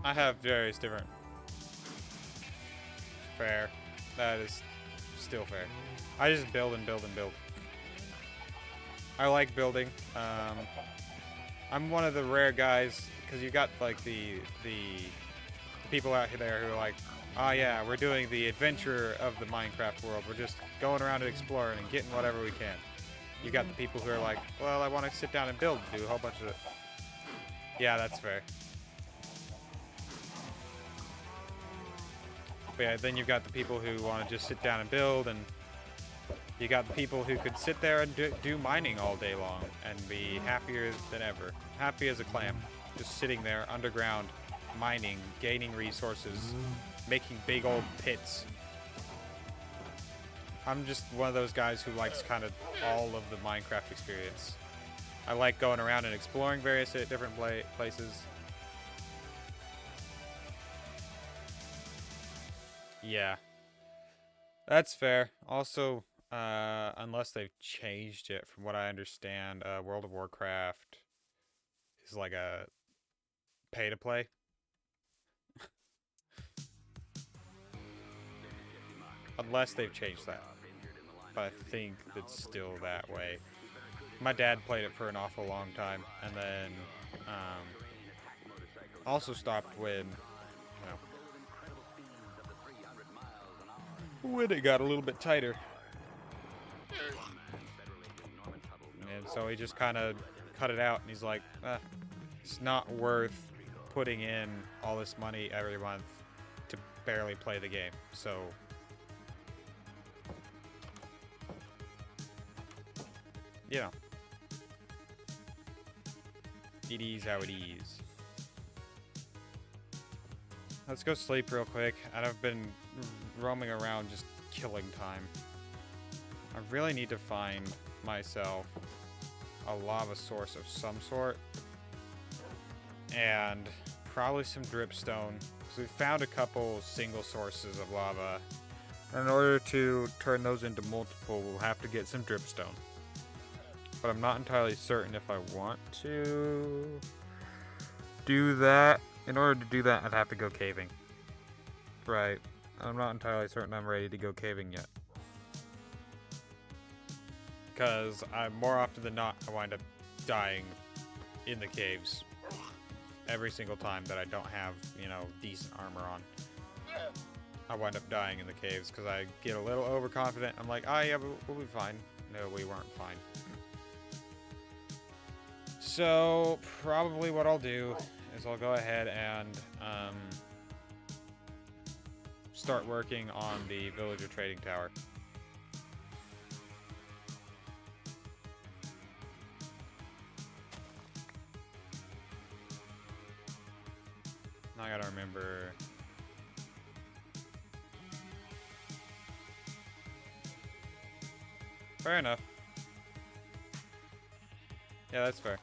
I have various different... Fair. That is still fair. I just build and build and build. I like building. I'm one of the rare guys, because you got like the people out there who are like, oh yeah, we're doing the adventure of the Minecraft world. We're just going around and exploring and getting whatever we can. You got the people who are like, well, I want to sit down and build, do a whole bunch of it. Yeah, that's fair. But yeah, then you've got the people who want to just sit down and build, and you got the people who could sit there and do mining all day long and be happier than ever. Happy as a clam. Just sitting there underground, mining, gaining resources, making big old pits. I'm just one of those guys who likes kind of all of the Minecraft experience. I like going around and exploring various different places. Yeah, that's fair. Also, unless they've changed it, from what I understand, World of Warcraft is like a pay-to-play. Unless they've changed that. But I think it's still that way. My dad played it for an awful long time, and then also stopped when, when it got a little bit tighter. And so he just kind of cut it out, and he's like, it's not worth putting in all this money every month to barely play the game. So you know, it is how it is. Let's go sleep real quick. And I've been roaming around just killing time. I really need to find myself a lava source of some sort. And probably some dripstone. Because we found a couple single sources of lava. In order to turn those into multiple, we'll have to get some dripstone. But I'm not entirely certain if I want to do that. In order to do that, I'd have to go caving. Right. I'm not entirely certain I'm ready to go caving yet. Because more often than not, I wind up dying in the caves. Every single time that I don't have, decent armor on. I wind up dying in the caves because I get a little overconfident. I'm like, yeah, but we'll be fine. No, we weren't fine. So, probably what I'll do is I'll go ahead and start working on the villager trading tower. Now I gotta remember. Fair enough. Yeah, that's fair.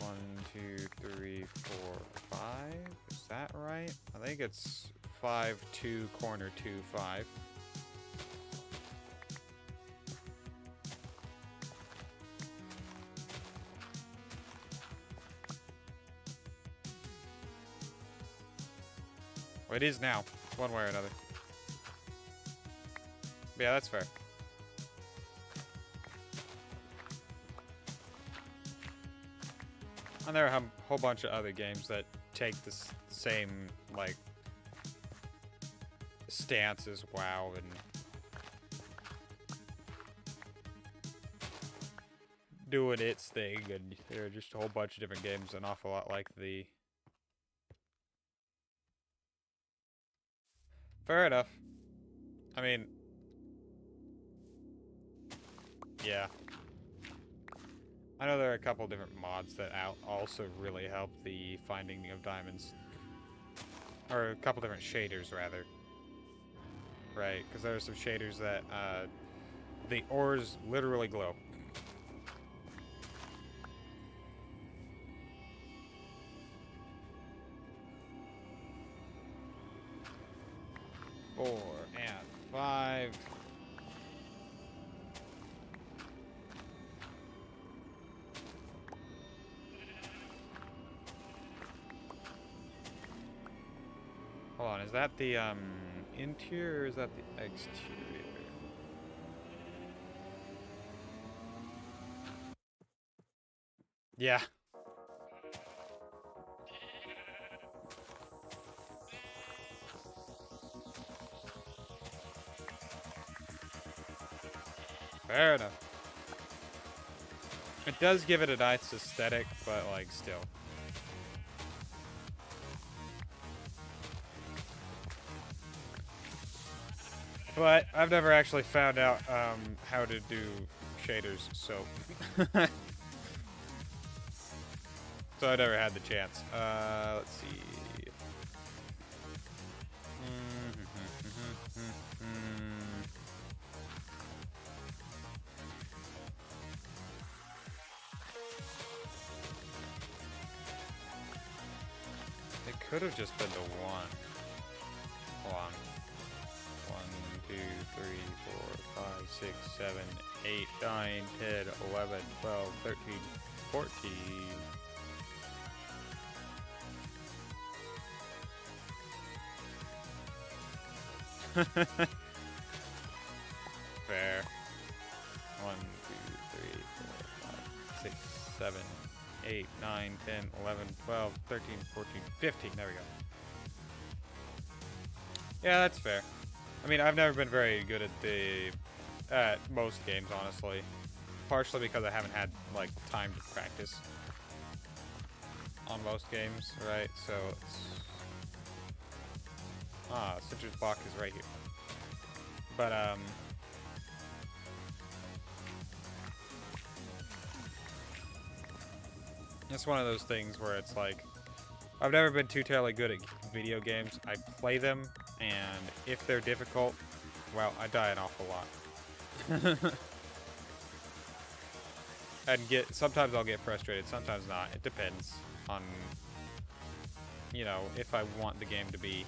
One, two, three, four, 5. Is that right? I think it's 5, 2, corner 2, 5. Well, it is now, one way or another. But yeah, that's fair. And there are a whole bunch of other games that take this same, stance as WoW, and doing its thing, and there are just a whole bunch of different games, an awful lot like the... Fair enough. I mean... Yeah. I know there are a couple different mods that also really help the finding of diamonds. Or a couple different shaders, rather. Right, because there are some shaders that, the ores literally glow. Four and 5. Hold on, is that the interior or is that the exterior? Yeah. Fair enough. It does give it a nice aesthetic, but like still. But I've never actually found out how to do shaders, so so I never had the chance. Let's see. It could have just been the one. Hold on. 1, 2, 3, 4, 5, 6, 7, 8, 9, 10, 11, 12, 13, 14. Fair. 1, 2, 3, 4, 5, 6, 7, 8, 9, 10, 11, 12, 13, 14, 15. There we go. Yeah, that's fair. I mean, I've never been very good at most games, honestly. Partially because I haven't had, like, time to practice on most games, right? So, it's... Citrus Block is right here. But, it's one of those things where it's like, I've never been too terribly good at video games. I play them, and if they're difficult, well, I die an awful lot. And sometimes I'll get frustrated, sometimes not. It depends on, you know, if I want the game to be,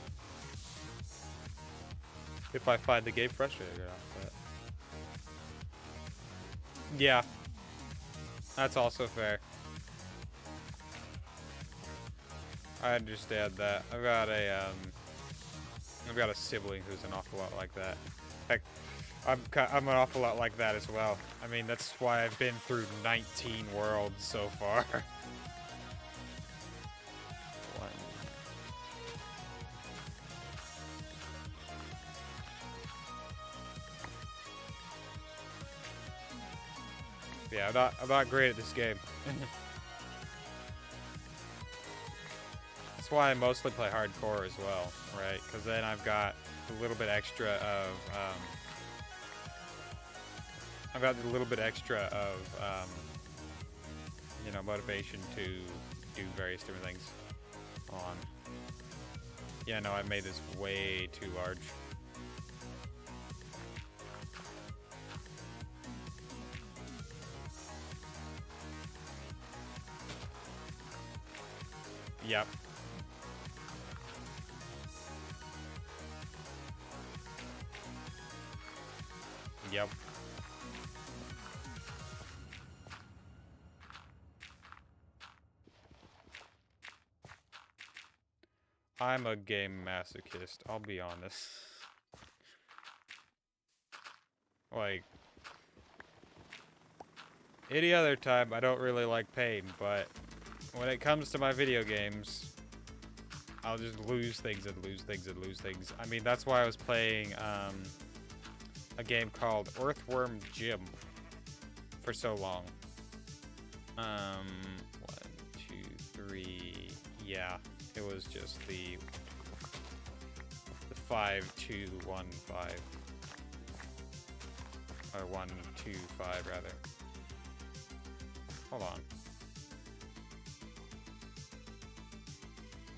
if I find the game frustrating or not. But yeah, that's also fair. I understand that. I've got a sibling who's an awful lot like that. Heck, I'm an awful lot like that as well. I mean, that's why I've been through 19 worlds so far. Yeah, I'm not great at this game. That's why I mostly play hardcore as well, right? Because then I've got a little bit extra of, you know, motivation to do various different things. Hold on. Yeah, no, I made this way too large. Yep. Yep. I'm a game masochist, I'll be honest. Like, any other time, I don't really like pain, but when it comes to my video games, I'll just lose things and lose things and lose things. I mean, that's why I was playing a game called Earthworm Jim for so long. 1, 2, 3. Yeah, it was just the 5, 2, 1, 5. Or 1, 2, 5 rather. Hold on.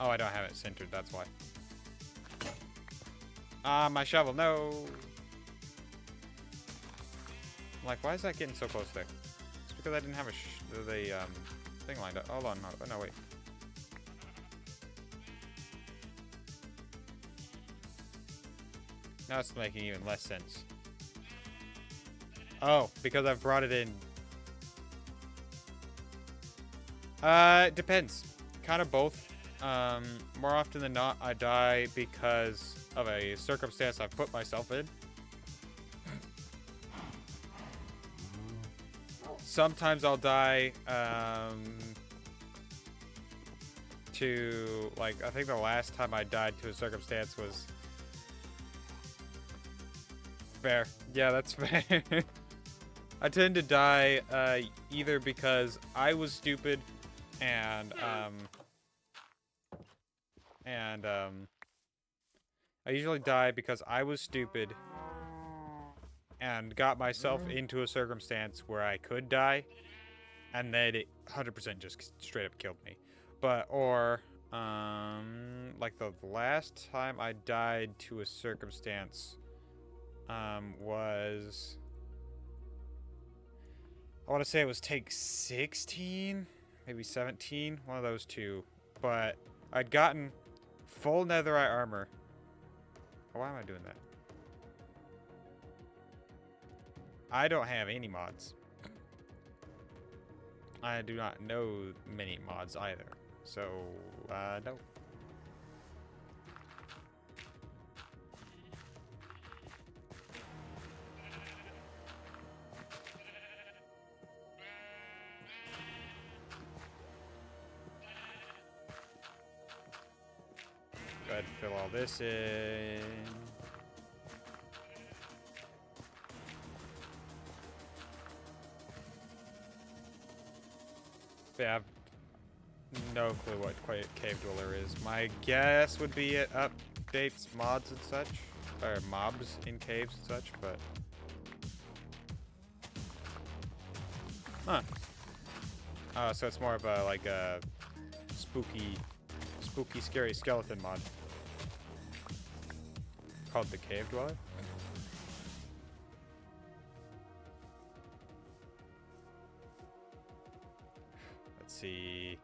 Oh, I don't have it centered, that's why. Ah, my shovel, no! I'm like, why is that getting so close there? It's because I didn't have the thing lined up. Hold on, no, wait. Now it's making even less sense. Oh, because I've brought it in. It depends. Kind of both. More often than not, I die because of a circumstance I've put myself in. Sometimes I'll die, to, like, I think the last time I died to a circumstance was... Fair. Yeah, that's fair. I tend to die, either because I was stupid and I usually die because I was stupid and got myself into a circumstance where I could die, and then it 100% just straight up killed me. But, or, like the last time I died to a circumstance, was... I want to say it was take 16, maybe 17, one of those two. But I'd gotten full netherite armor. Why am I doing that? I don't have any mods. I do not know many mods either. So, no. Go ahead and fill all this in. Yeah, I have no clue what Cave Dweller is. My guess would be it updates mods and such, or mobs in caves and such, but... Huh. Oh, so it's more of a, like a spooky, scary skeleton mod. Called the Cave Dweller? Let's see.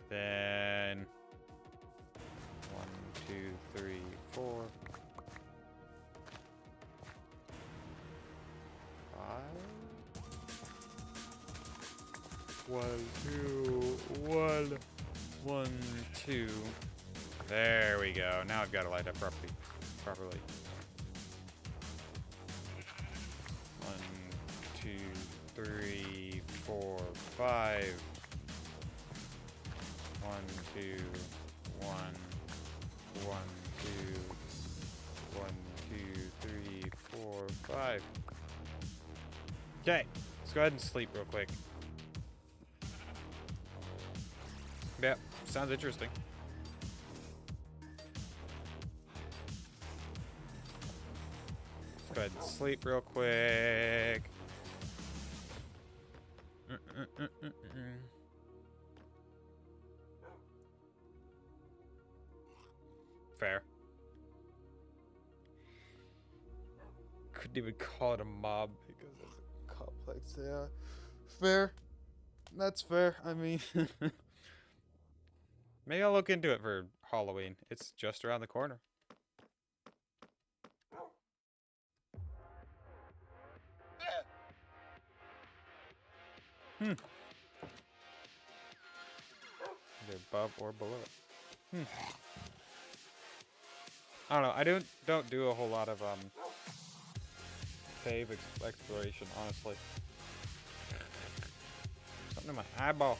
Then 1, 2, 3, 4, 5. 1, 2, 1, 1, 2. There we go. Now I've got to light up properly. 1, 2, 3, 4, 5. 1, 2, 1, 1, 2, 1, 2, 3, 4, 5. Okay, let's go ahead and sleep real quick. Yep, sounds interesting. Let's go ahead and sleep real quick. Fair. Couldn't even call it a mob because it's complex. Yeah. Fair. That's fair. I mean, maybe I'll look into it for Halloween. It's just around the corner. Either above or below it. I don't know. I don't do a whole lot of cave exploration, honestly. Something in my eyeball.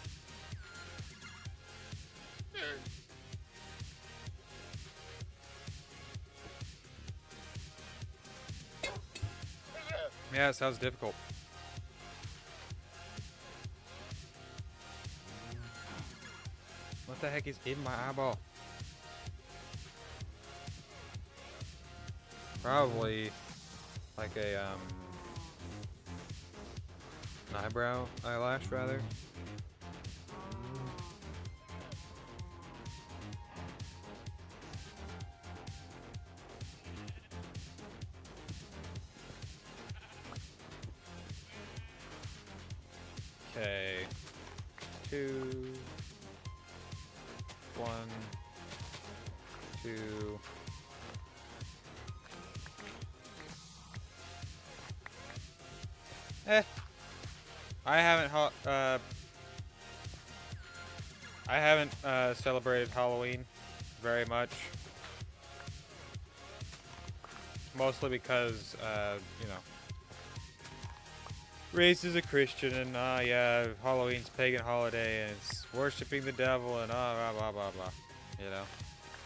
Yeah, it sounds difficult. What the heck is in my eyeball? Probably like a an eyebrow eyelash rather. Okay. 2, 1, 2. I I haven't celebrated Halloween very much. Mostly because, you know, raised as a Christian and, yeah, Halloween's pagan holiday and it's worshiping the devil and, blah, blah, blah, blah. You know?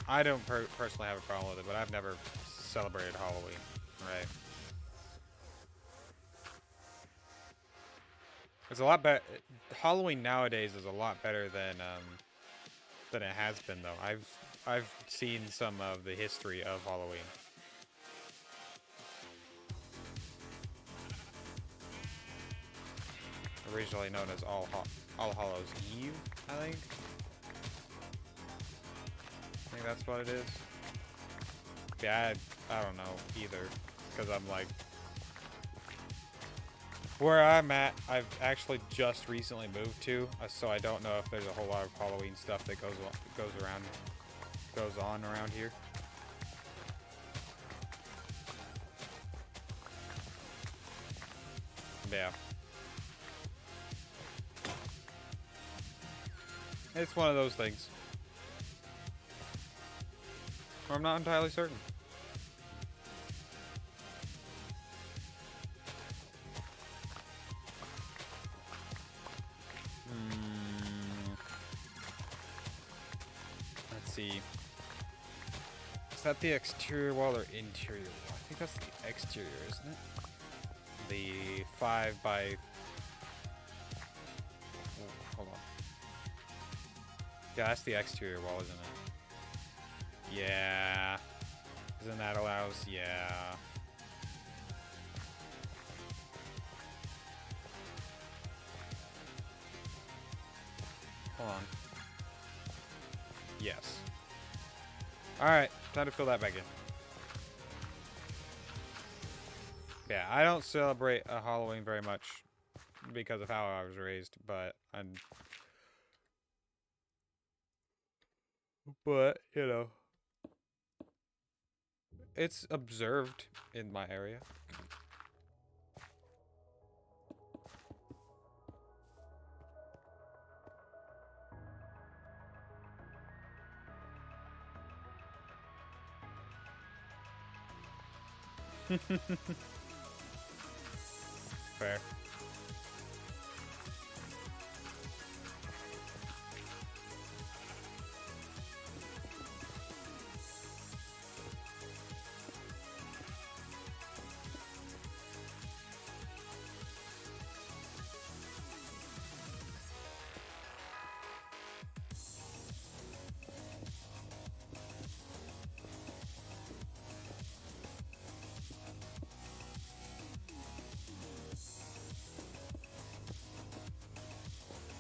I don't personally have a problem with it, but I've never celebrated Halloween, right? It's a lot better. Halloween nowadays is a lot better than it has been, though. I've seen some of the history of Halloween. Originally known as All Hallows Eve, I think. I think that's what it is. Yeah, I don't know either, because I'm like, where I'm at, I've actually just recently moved to, so I don't know if there's a whole lot of Halloween stuff that goes on around here. Yeah. It's one of those things. Or I'm not entirely certain. Let's see. Is that the exterior wall or interior wall? I think that's the exterior, isn't it? The 5 by... Oh, hold on. Yeah, that's the exterior wall, isn't it? Yeah. Isn't that allows? Yeah. Hold on. Yes. Alright, time to fill that back in. Yeah, I don't celebrate Halloween very much because of how I was raised, but you know, it's observed in my area. Fair.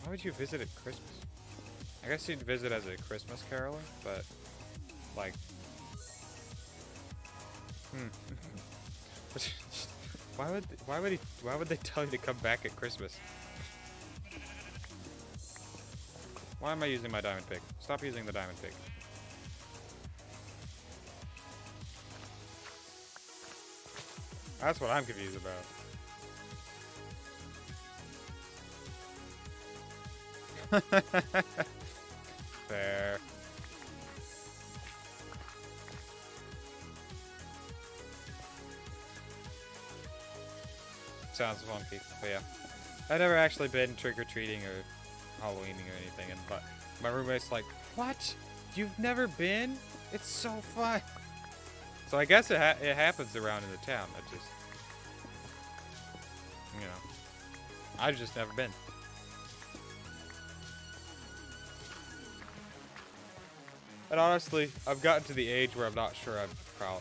Why would you visit at Christmas? I guess you'd visit as a Christmas caroler, but like, why would they tell you to come back at Christmas? Why am I using my diamond pick? Stop using the diamond pick. That's what I'm confused about. Fair. Sounds funky, but yeah. I've never actually been trick-or-treating or Halloweening or anything, but my roommate's like, what? You've never been? It's so fun. So I guess it happens around in the town. It just, you know, I've just never been. And honestly, I've gotten to the age where I'm not sure I'm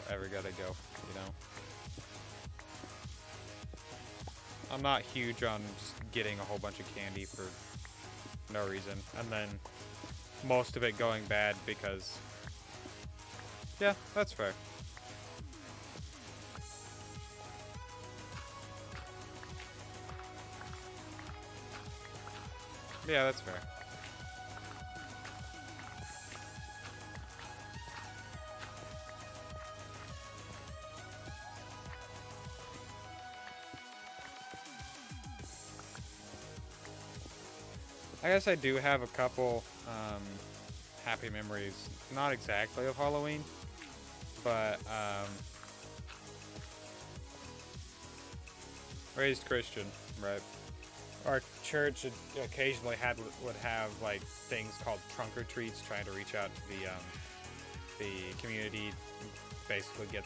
ever gonna go, you know? I'm not huge on just getting a whole bunch of candy for no reason, and then most of it going bad because... Yeah, that's fair. Yeah, that's fair. I guess I do have a couple happy memories. Not exactly of Halloween, but raised Christian, right? Our church occasionally would have like things called trunk or treats, trying to reach out to the community, basically get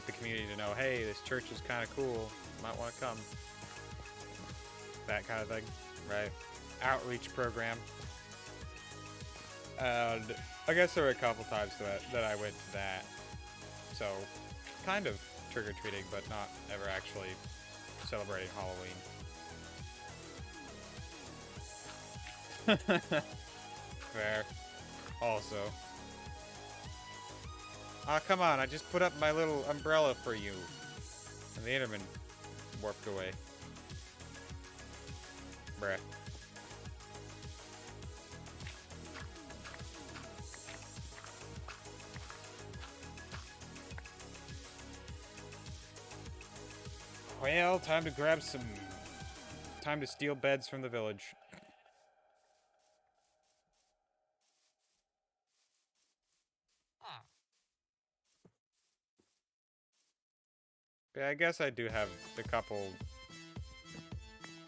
the community to know, hey, this church is kind of cool, might want to come. That kind of thing, right? Outreach program. And I guess there were a couple times that I went to that. So, kind of trick-or-treating, but not ever actually celebrating Halloween. Fair. Also. Ah, come on, I just put up my little umbrella for you. And the Enderman warped away. Bruh. Well, time to steal beds from the village. Yeah, I guess I do have a couple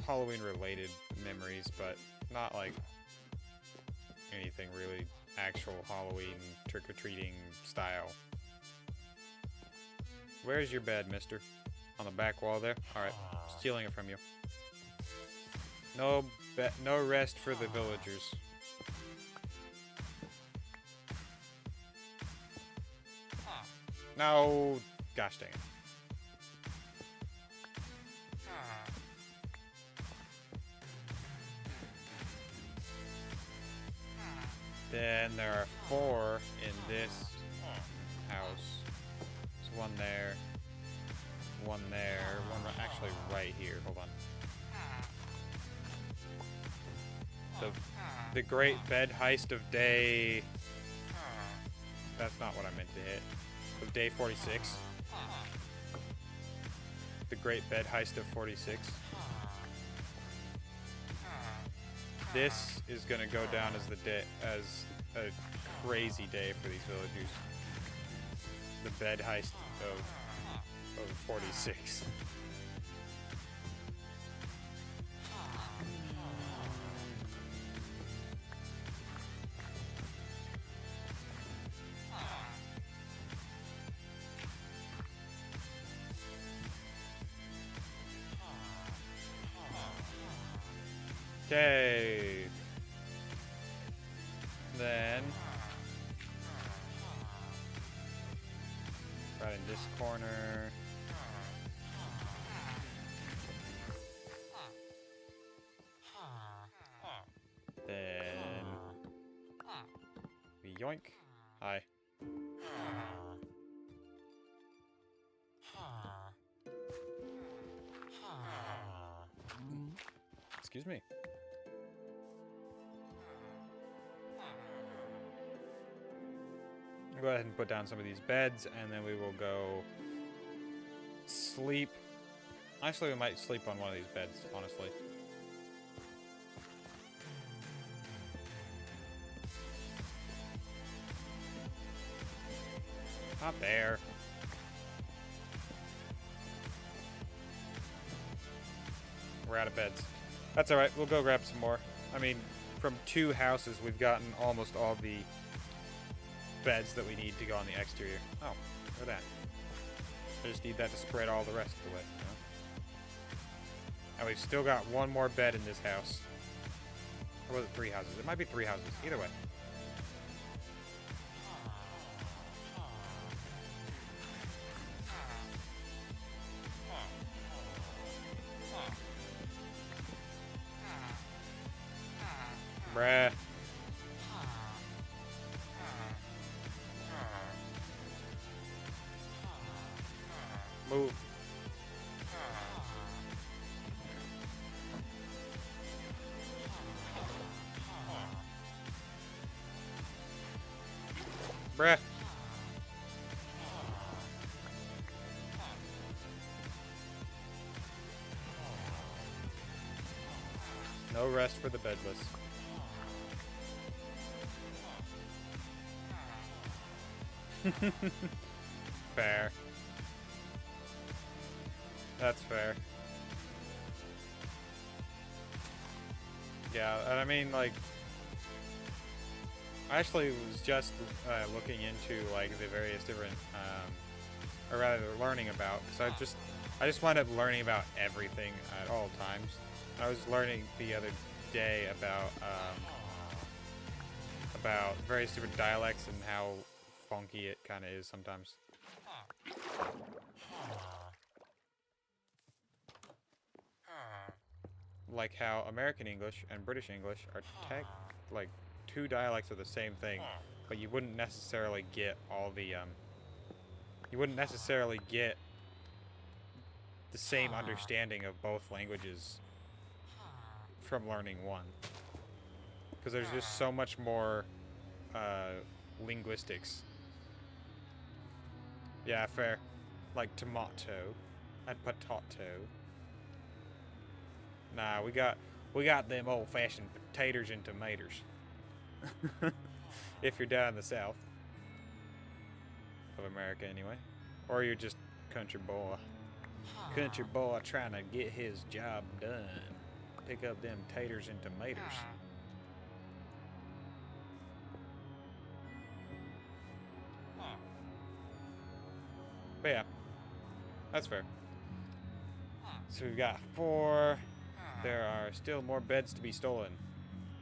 Halloween-related memories, but not like anything really actual Halloween trick-or-treating style. Where's your bed, mister? On the back wall there? Alright, stealing it from you. No rest for the villagers. No, gosh dang it. Then there are 4 in this house. There's one there, one actually right here. Hold on. The great bed heist of day. That's not what I meant to hit. Of day 46. The great bed heist of 46. This is gonna go down as a crazy day for these villagers. The bed heist of 46. Okay. Then right in this corner. Then we yoink. Hi. Excuse me. Go ahead and put down some of these beds, and then we will go sleep. Actually, we might sleep on one of these beds, honestly. Not there. We're out of beds. That's alright, we'll go grab some more. I mean, from 2 houses, we've gotten almost all the beds that we need to go on the exterior. Oh, look at that. I just need that to spread all the rest of the way, you know? And we've still got 1 more bed in this house. Or was it 3 houses? It might be 3 houses. Either way. Bruh. Move. Bruh. No rest for the bedless. Fair. That's fair. Yeah, and I mean, like, I actually was just looking into like the various different, or rather, learning about. Because I just wound up learning about everything at all times. I was learning the other day about various different dialects and how funky it kind of is sometimes. Like how American English and British English are like two dialects of the same thing, but you wouldn't necessarily get all the you wouldn't necessarily get the same understanding of both languages from learning one, because there's just so much more linguistics. Yeah, fair. Like tomato and potato. Nah, we got them old-fashioned potatoes and tomatoes. If you're down in the south of America, anyway, or you're just country boy trying to get his job done. Pick up them taters and tomatoes. But yeah, that's fair. So we've got 4. There are still more beds to be stolen.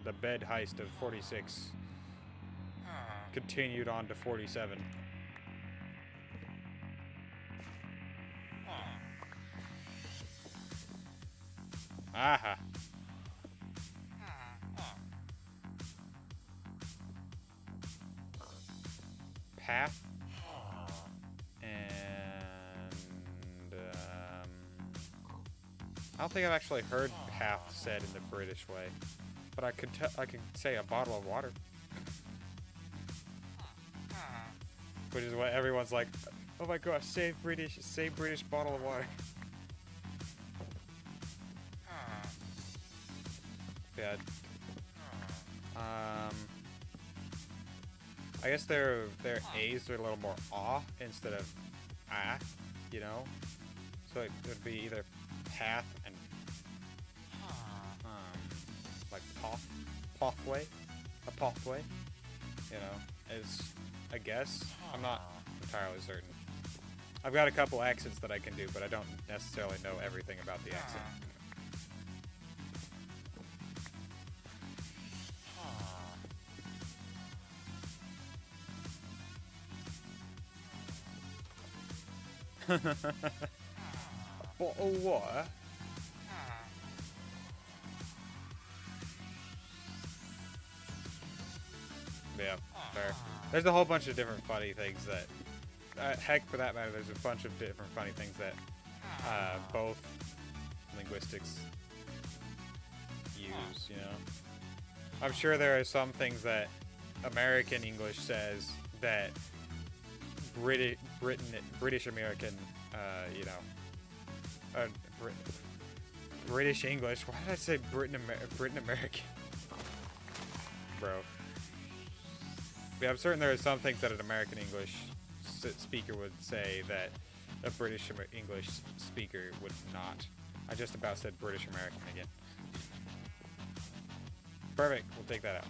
The bed heist of 46 continued on to 47. Aha. Path. And I don't think I've actually heard path said in the British way, but I could say a bottle of water, which is what everyone's like. Oh my gosh, say British bottle of water. Yeah. I guess their A's are a little more ah instead of ah, you know. So it would be either path and like pathway, a pathway, you know, is, I guess. I'm not entirely certain. I've got a couple accents that I can do, but I don't necessarily know everything about the accent. Bottle of water? Yeah, fair. There's a whole bunch of different funny things that, heck, for that matter, there's a bunch of different funny things that both linguistics use, you know? I'm sure there are some things that American English says that British American, you know, British English. Why did I say Britain American? Bro. Yeah, I'm certain there are some things that an American English speaker would say that a British English speaker would not. I just about said British American again. Perfect. We'll take that out.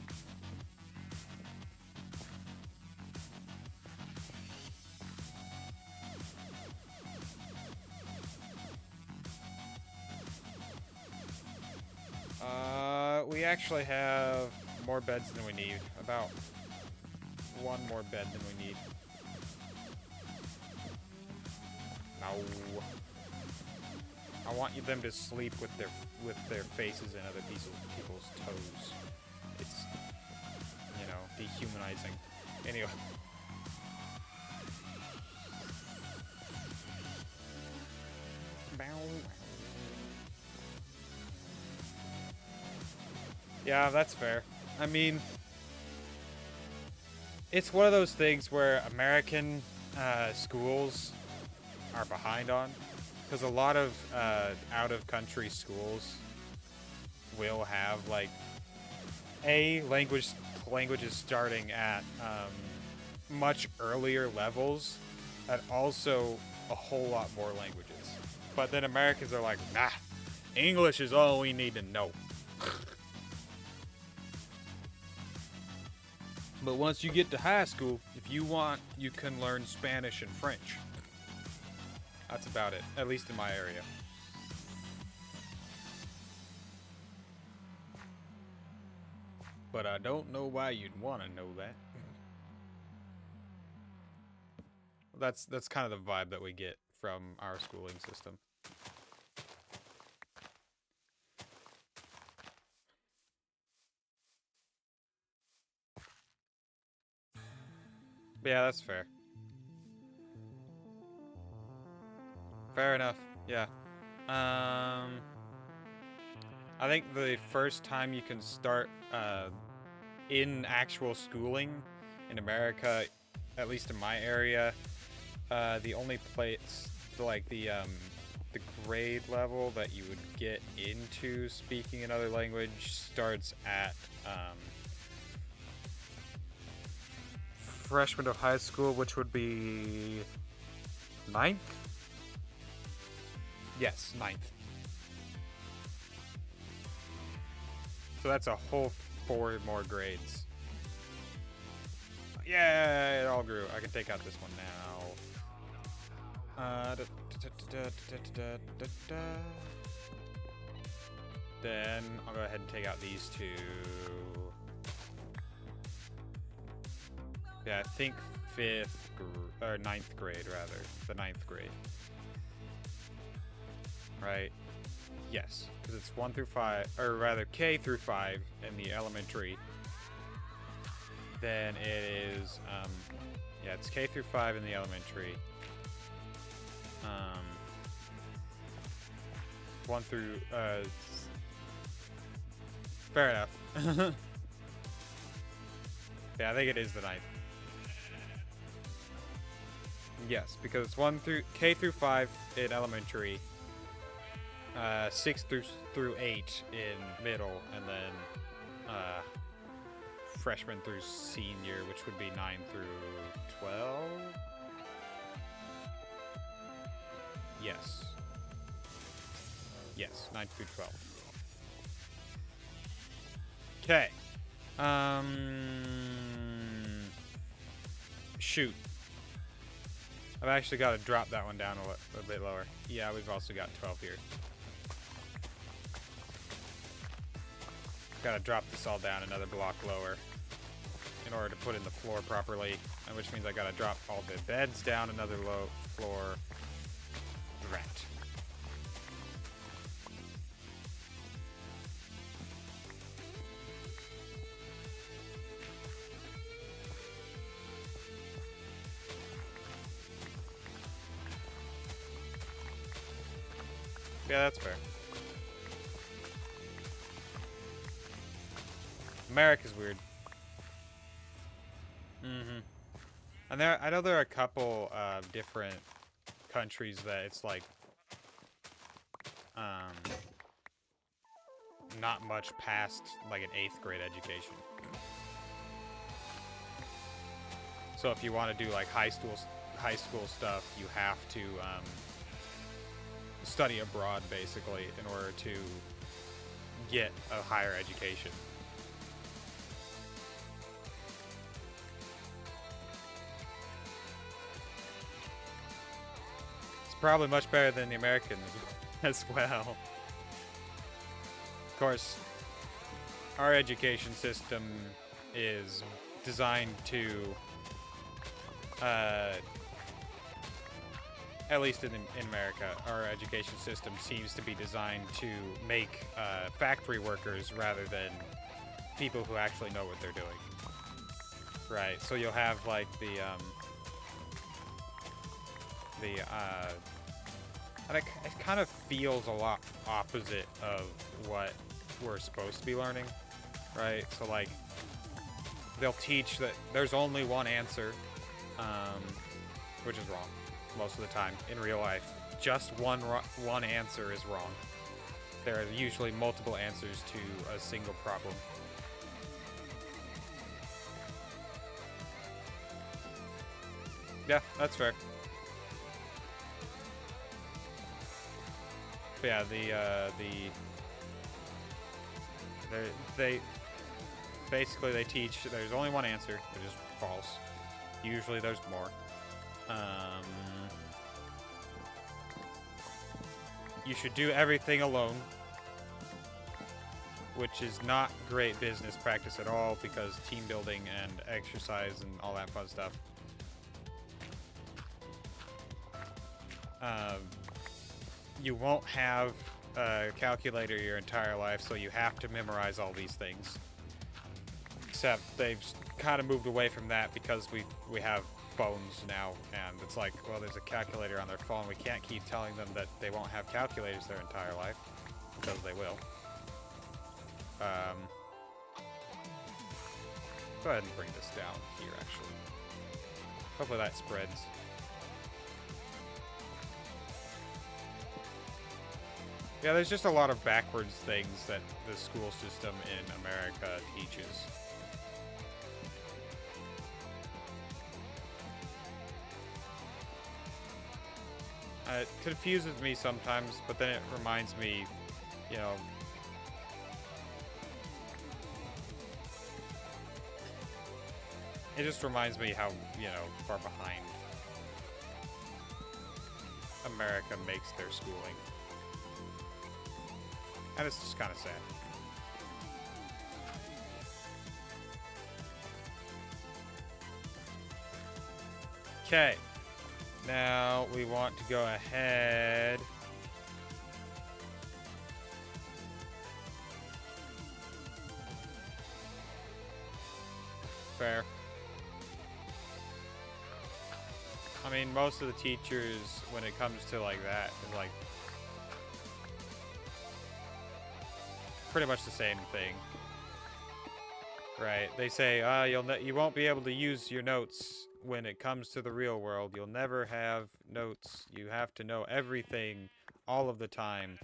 We actually have more beds than we need. About one more bed than we need. No. I want them to sleep with their faces and other people's toes. It's, you know, dehumanizing. Anyway. Yeah, that's fair. I mean, it's one of those things where American schools are behind on, because a lot of out-of-country schools will have like languages starting at much earlier levels and also a whole lot more languages. But then Americans are like, nah, English is all we need to know. But once you get to high school, if you want, you can learn Spanish and French. That's about it, at least in my area. But I don't know why you'd want to know that. That's kind of the vibe that we get from our schooling system. Yeah, that's fair. Fair enough. Yeah. I think the first time you can start in actual schooling in America, at least in my area, the only place like the grade level that you would get into speaking another language starts at freshman of high school, which would be 9th? Yes, 9th. So that's a whole 4 more grades. Yeah, it all grew. I can take out this one now. Then I'll go ahead and take out these 2. Yeah, I think 5th or 9th grade rather. The 9th grade. Right? Yes, because it's 1 through 5, or rather K through 5 in the elementary. Then it is, yeah, it's K through 5 in the elementary. 1 through, fair enough. Yeah, I think it is the 9th. Yes, because it's 1 through K through 5 in elementary, 6 through 8 in middle, and then freshman through senior, which would be 9 through 12. Yes. Yes, 9 through 12. Okay. Shoot. I've actually got to drop that one down a bit lower. Yeah, we've also got 12 here. Got to drop this all down another block lower in order to put in the floor properly, which means I got to drop all the beds down another low floor. Right. Yeah, that's fair. America's weird. And I know there are a couple different countries that it's like not much past like an 8th grade education. So if you want to do like high school stuff, you have to study abroad basically in order to get a higher education. It's probably much better than the American as well. Of course, our education system is designed to at least in America, our education system seems to be designed to make factory workers rather than people who actually know what they're doing. Right, so you'll have like and it kind of feels a lot opposite of what we're supposed to be learning, right? So like, they'll teach that there's only one answer, which is wrong most of the time in real life. Just one answer is wrong. There are usually multiple answers to a single problem. Yeah, that's fair. But yeah, they basically they teach there's only one answer, which is false. Usually there's more. You should do everything alone, which is not great business practice at all because team building and exercise and all that fun stuff. You won't have a calculator your entire life, so you have to memorize all these things. Except they've kind of moved away from that because we have phones now, and it's like, well, there's a calculator on their phone. We can't keep telling them that they won't have calculators their entire life, because they will. Go ahead and bring this down here, actually. Hopefully that spreads. Yeah, there's just a lot of backwards things that the school system in America teaches. It confuses me sometimes, but then it reminds me, you know, it just reminds me how, you know, far behind America makes their schooling. And it's just kind of sad. Okay. Now we want to go ahead. Fair. I mean, most of the teachers, when it comes to like that, is like pretty much the same thing, right? They say, you won't be able to use your notes when it comes to the real world. You'll never have notes. You have to know everything all of the time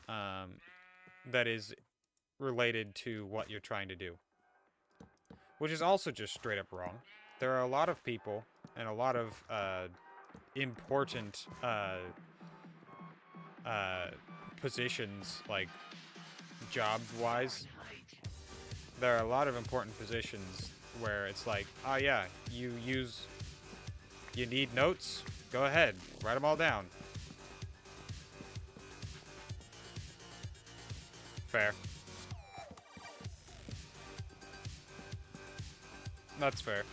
that is related to what you're trying to do, which is also just straight up wrong. There are a lot of people and a lot of important positions, like job-wise. There are a lot of important positions where it's like, oh yeah, you need notes? Go ahead, write them all down. Fair. That's fair.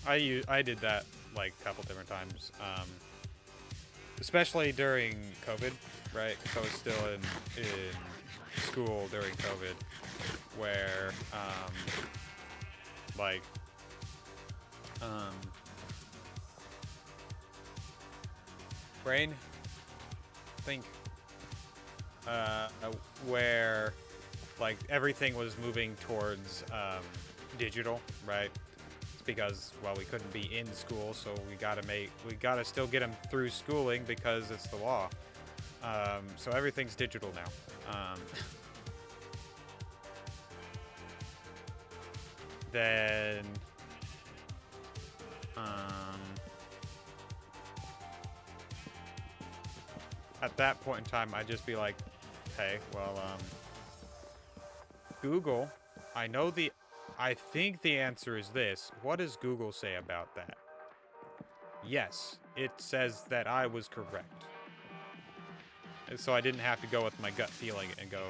I did that like a couple different times, especially during COVID, right? So I was still in school during COVID, where brain, think, where like everything was moving towards digital, right? It's because, well, we couldn't be in school, so we gotta still get them through schooling because it's the law. So everything's digital now. Then at that point in time, I'd just be like, hey, well, Google, I think the answer is this. What does Google say about that? Yes, it says that I was correct. And so I didn't have to go with my gut feeling and go,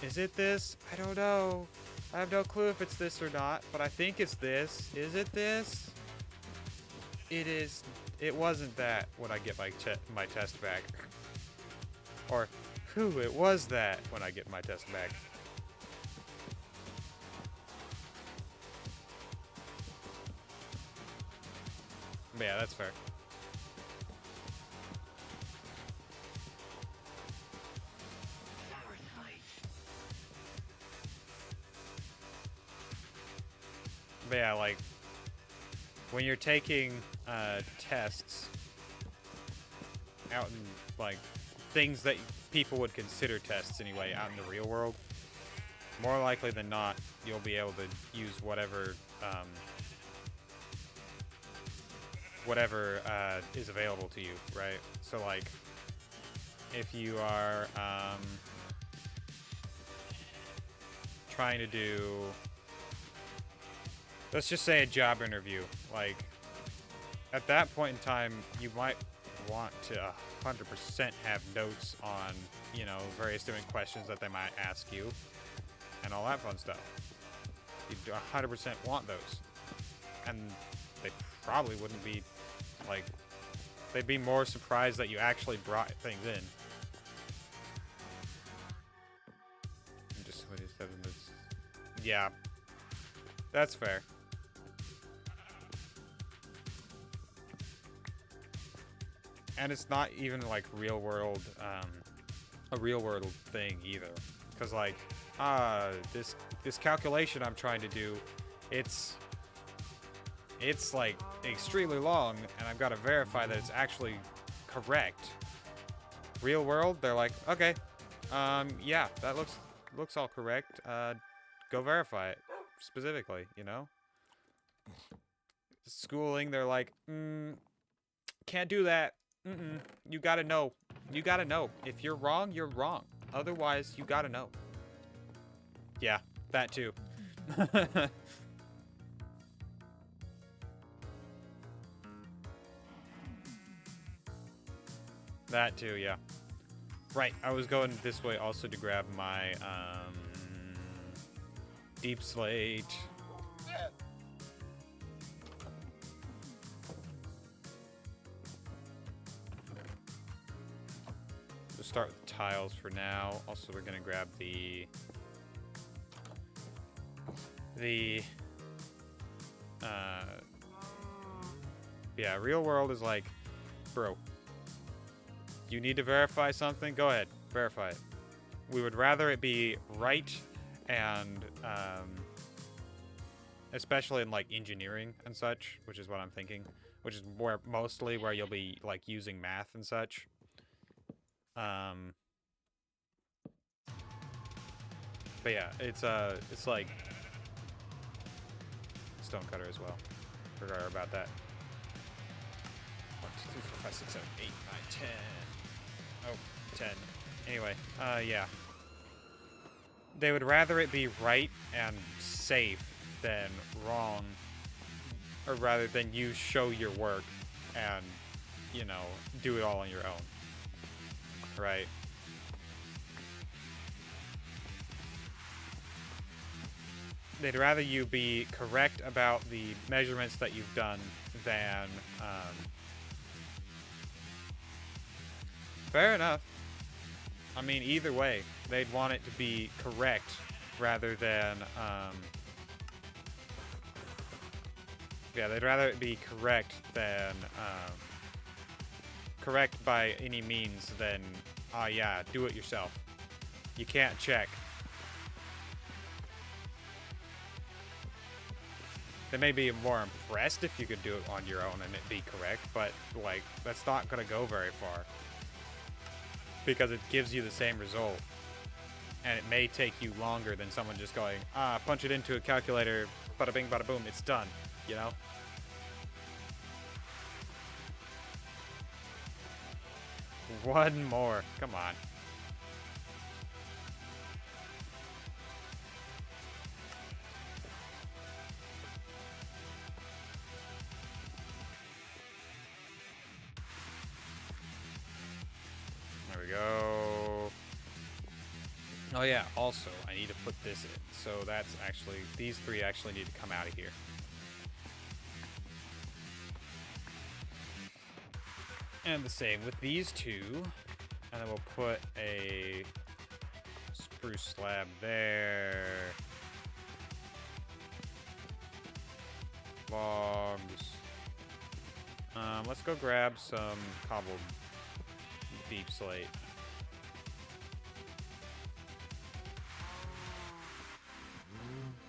is it this? I don't know. I have no clue if it's this or not, but I think it's this. Is it this? It is. It wasn't that when I get my test back. Or, whew, it was that when I get my test back. But yeah, that's fair. But yeah, like, when you're taking tests out in, like, things that people would consider tests anyway, out in the real world, more likely than not, you'll be able to use whatever whatever is available to you, right? So like, if you are trying to do, let's just say a job interview, like at that point in time, you might want to 100% have notes on, you know, various different questions that they might ask you and all that fun stuff. You 100% want those. And they probably wouldn't be, like, they'd be more surprised that you actually brought things in. Yeah, that's fair. And it's not even like real world, a real world thing either. Cause like, this calculation I'm trying to do, it's like extremely long, and I've got to verify that it's actually correct. Real world, they're like, okay, yeah, that looks all correct. Go verify it specifically, you know. Schooling, they're like, can't do that. You gotta know. You gotta know. If you're wrong, you're wrong. Otherwise, you gotta know. Yeah, that too. That too, yeah. Right, I was going this way also to grab my, deep slate. We'll start with tiles for now. Also, we're gonna grab yeah, real world is like, bro, you need to verify something? Go ahead, verify it. We would rather it be right and, especially in like engineering and such, which is what I'm thinking, which is mostly where you'll be like using math and such. But yeah, it's like stonecutter as well. Forgot about that. 1, 2, 3, 4, 5, 6, 7, 8, 9, 10. Oh, 10. Anyway, yeah. They would rather it be right and safe than wrong, or rather than you show your work and, you know, do it all on your own. Right? They'd rather you be correct about the measurements that you've done than, fair enough. I mean, either way, they'd want it to be correct rather than, yeah, they'd rather it be correct than, correct by any means than, yeah, do it yourself. You can't check. They may be more impressed if you could do it on your own and it be correct, but, like, that's not gonna go very far. Because it gives you the same result. And it may take you longer than someone just going, punch it into a calculator, bada bing, bada boom, it's done, you know? One more, come on. There we go. Oh yeah, also, I need to put this in. So that's actually, these three actually need to come out of here. And the same with these two. And then we'll put a spruce slab there. Logs. Let's go grab some cobbled deep slate.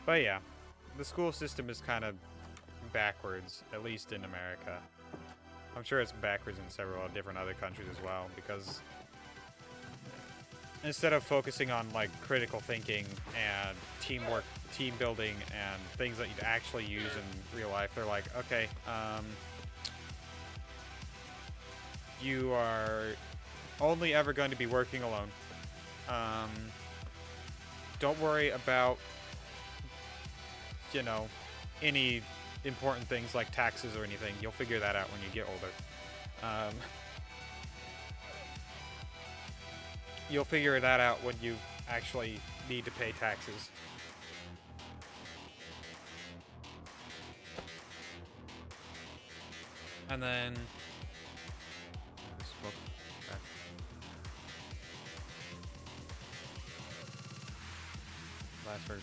But yeah, the school system is kind of backwards, at least in America. I'm sure it's backwards in several different other countries as well, because instead of focusing on like critical thinking and teamwork, team building, and things that you'd actually use in real life, they're like, okay, you are only ever going to be working alone. Don't worry about, you know, any important things like taxes or anything. You'll figure that out when you get older. You'll figure that out when you actually need to pay taxes. And then... Okay. Last word.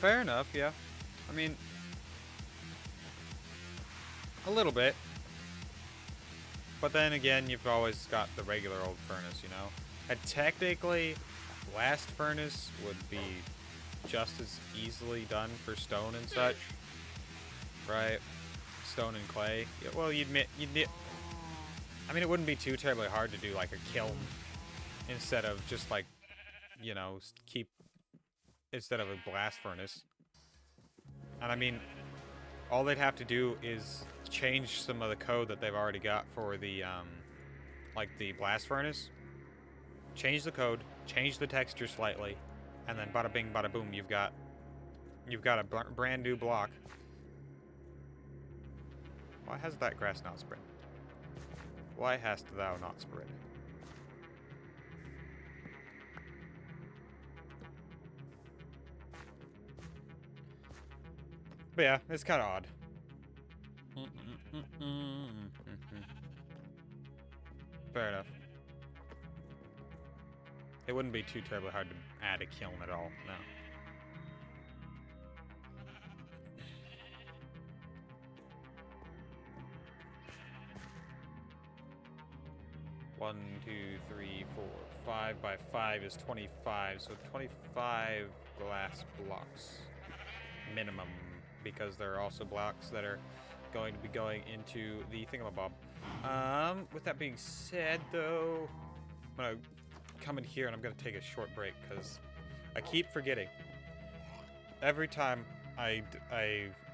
Fair enough, yeah. I mean... a little bit. But then again, you've always got the regular old furnace, you know? And technically, blast furnace would be just as easily done for stone and such. Right? Stone and clay. Yeah, well, you'd need... I mean, it wouldn't be too terribly hard to do, like, a kiln. Instead of just, like, you know, instead of a blast furnace. And I mean, all they'd have to do is change some of the code that they've already got for the, like the blast furnace. Change the code, change the texture slightly, and then bada bing, bada boom, you've got a brand new block. Why has that grass not spread? Why hast thou not spread? But yeah, it's kind of odd. Fair enough. It wouldn't be too terribly hard to add a kiln at all, no. One, 2, 3, 4, 5 by 5 is 25, so 25 glass blocks minimum, because there are also blocks that are going to be going into the thingamabob. With that being said, though, I'm gonna come in here and I'm gonna take a short break because I keep forgetting. Every time I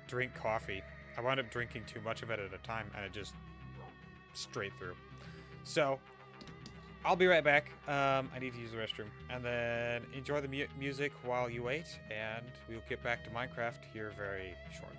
drink coffee, I wind up drinking too much of it at a time, and it just straight through. So I'll be right back. I need to use the restroom, and then enjoy the music while you wait, and we'll get back to Minecraft here very shortly.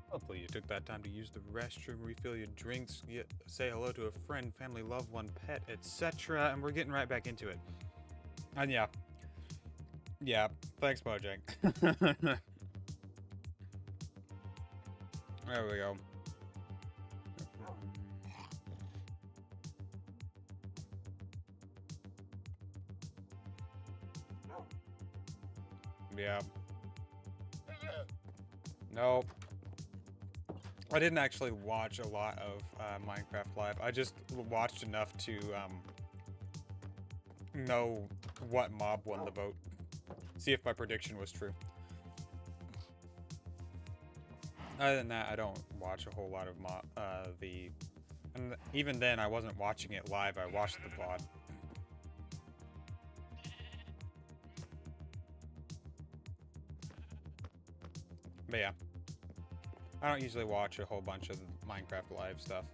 Hopefully you took that time to use the restroom, refill your drinks, say hello to a friend, family, loved one, pet, etc. And we're getting right back into it. And yeah, thanks, Mojang. There we go. Yeah. Nope. I didn't actually watch a lot of Minecraft Live. I just watched enough to know what mob won the vote. See if my prediction was true. Other than that, I don't watch a whole lot of and even then, I wasn't watching it live. I watched the VOD. But yeah, I don't usually watch a whole bunch of Minecraft Live stuff.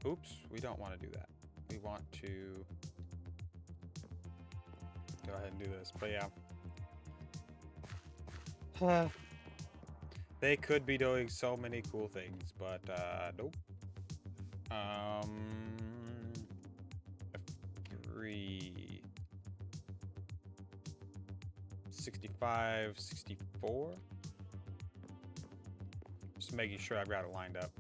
Oops, we don't want to do that. We want to go ahead and do this. But yeah. They could be doing so many cool things, but nope. F3 65 64. Just making sure I've got it lined up.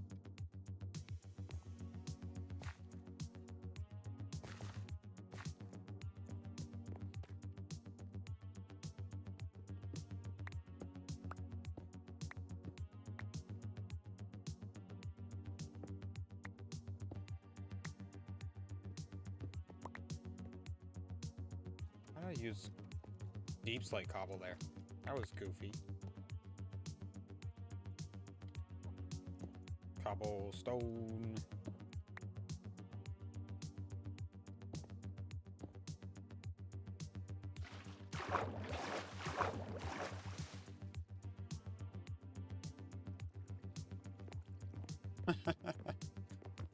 I use deep slate cobble there. That was goofy. Cobblestone.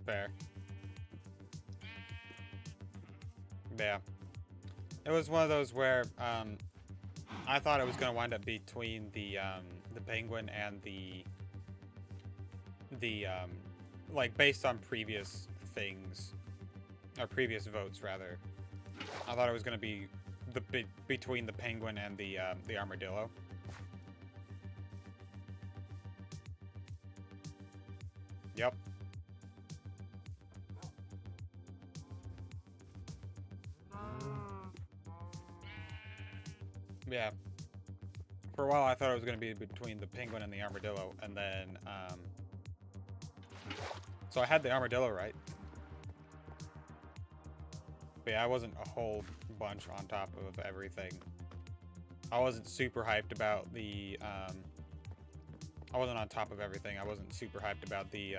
Fair. Yeah. It was one of those where I thought it was going to wind up between the penguin and the like based on previous things or previous votes rather. I thought it was going to be between the penguin and the armadillo. Yep. Yeah. For a while, I thought it was going to be between the penguin and the armadillo, and then, so I had the armadillo right. But yeah, I wasn't a whole bunch on top of everything. I wasn't super hyped about the, I wasn't on top of everything. I wasn't super hyped about the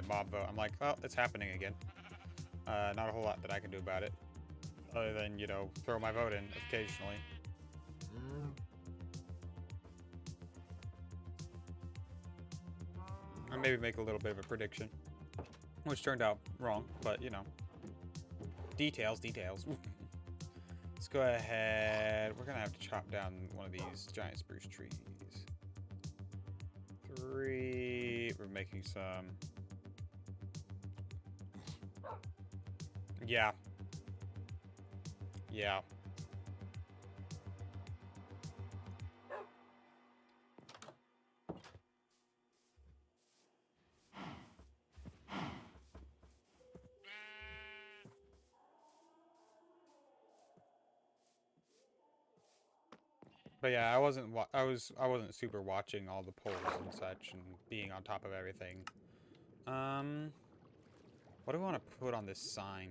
mob vote. I'm like, well, it's happening again. Not a whole lot that I can do about it. Other than, you know, throw my vote in occasionally. Or maybe make a little bit of a prediction. Which turned out wrong, but, you know. Details. Let's go ahead. We're going to have to chop down one of these giant spruce trees. 3. We're making some. Yeah. But yeah, I wasn't super watching all the polls and such and being on top of everything. What do we want to put on this sign?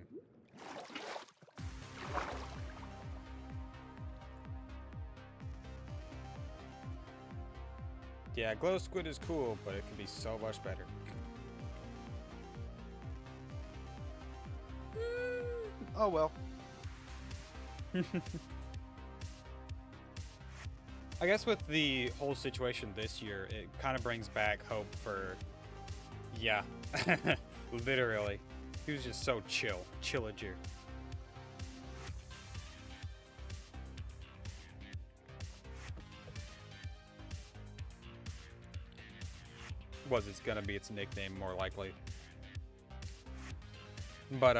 Yeah, glow squid is cool, but it can be so much better. Oh well. I guess with the whole situation this year, it kind of brings back hope for, yeah, literally. He was just so chillager. Was it's gonna be its nickname more likely. But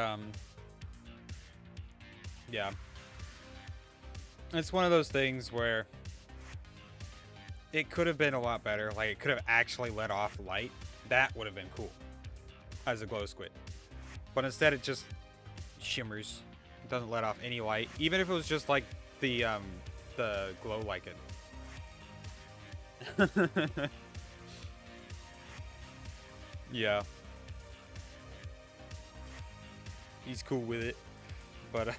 yeah. It's one of those things where it could have been a lot better. Like, it could have actually let off light. That would have been cool as a glow squid. But instead it just shimmers. It doesn't let off any light. Even if it was just like the glow lichen. Yeah. He's cool with it. But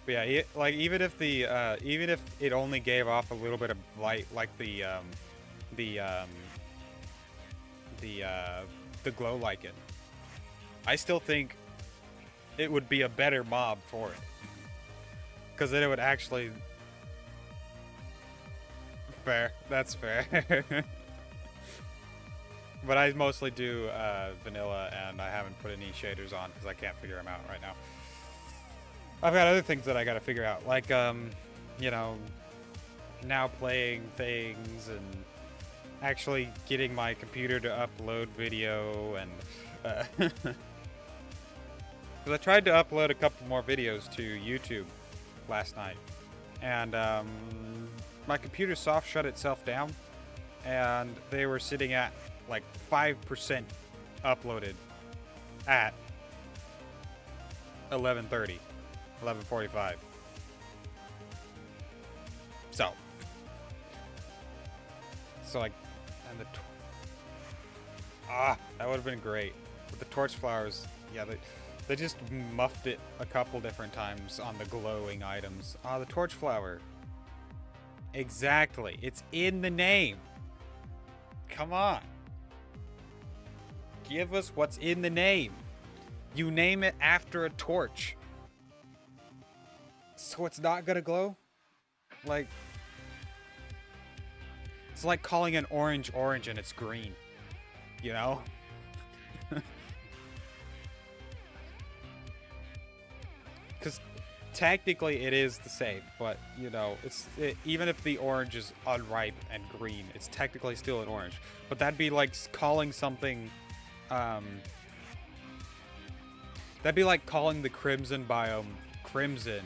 yeah, like even if it only gave off a little bit of light, like the glow lichen, I still think it would be a better mob for it, because then it would actually. Fair, that's fair. But I mostly do vanilla, and I haven't put any shaders on because I can't figure them out right now. I've got other things that I gotta figure out, like, you know, now playing things and actually getting my computer to upload video, and because I tried to upload a couple more videos to YouTube last night, and my computer soft shut itself down, and they were sitting at like 5% uploaded at 11:30. 11:45. So like, and that would have been great. But the torch flowers, yeah, they just muffed it a couple different times on the glowing items. The torch flower. Exactly. It's in the name. Come on. Give us what's in the name. You name it after a torch. So it's not gonna glow? Like, it's like calling an orange orange and it's green. You know? Because technically it is the same, but, you know, even if the orange is unripe and green, it's technically still an orange. But that'd be like calling something, that'd be like calling the crimson biome crimson,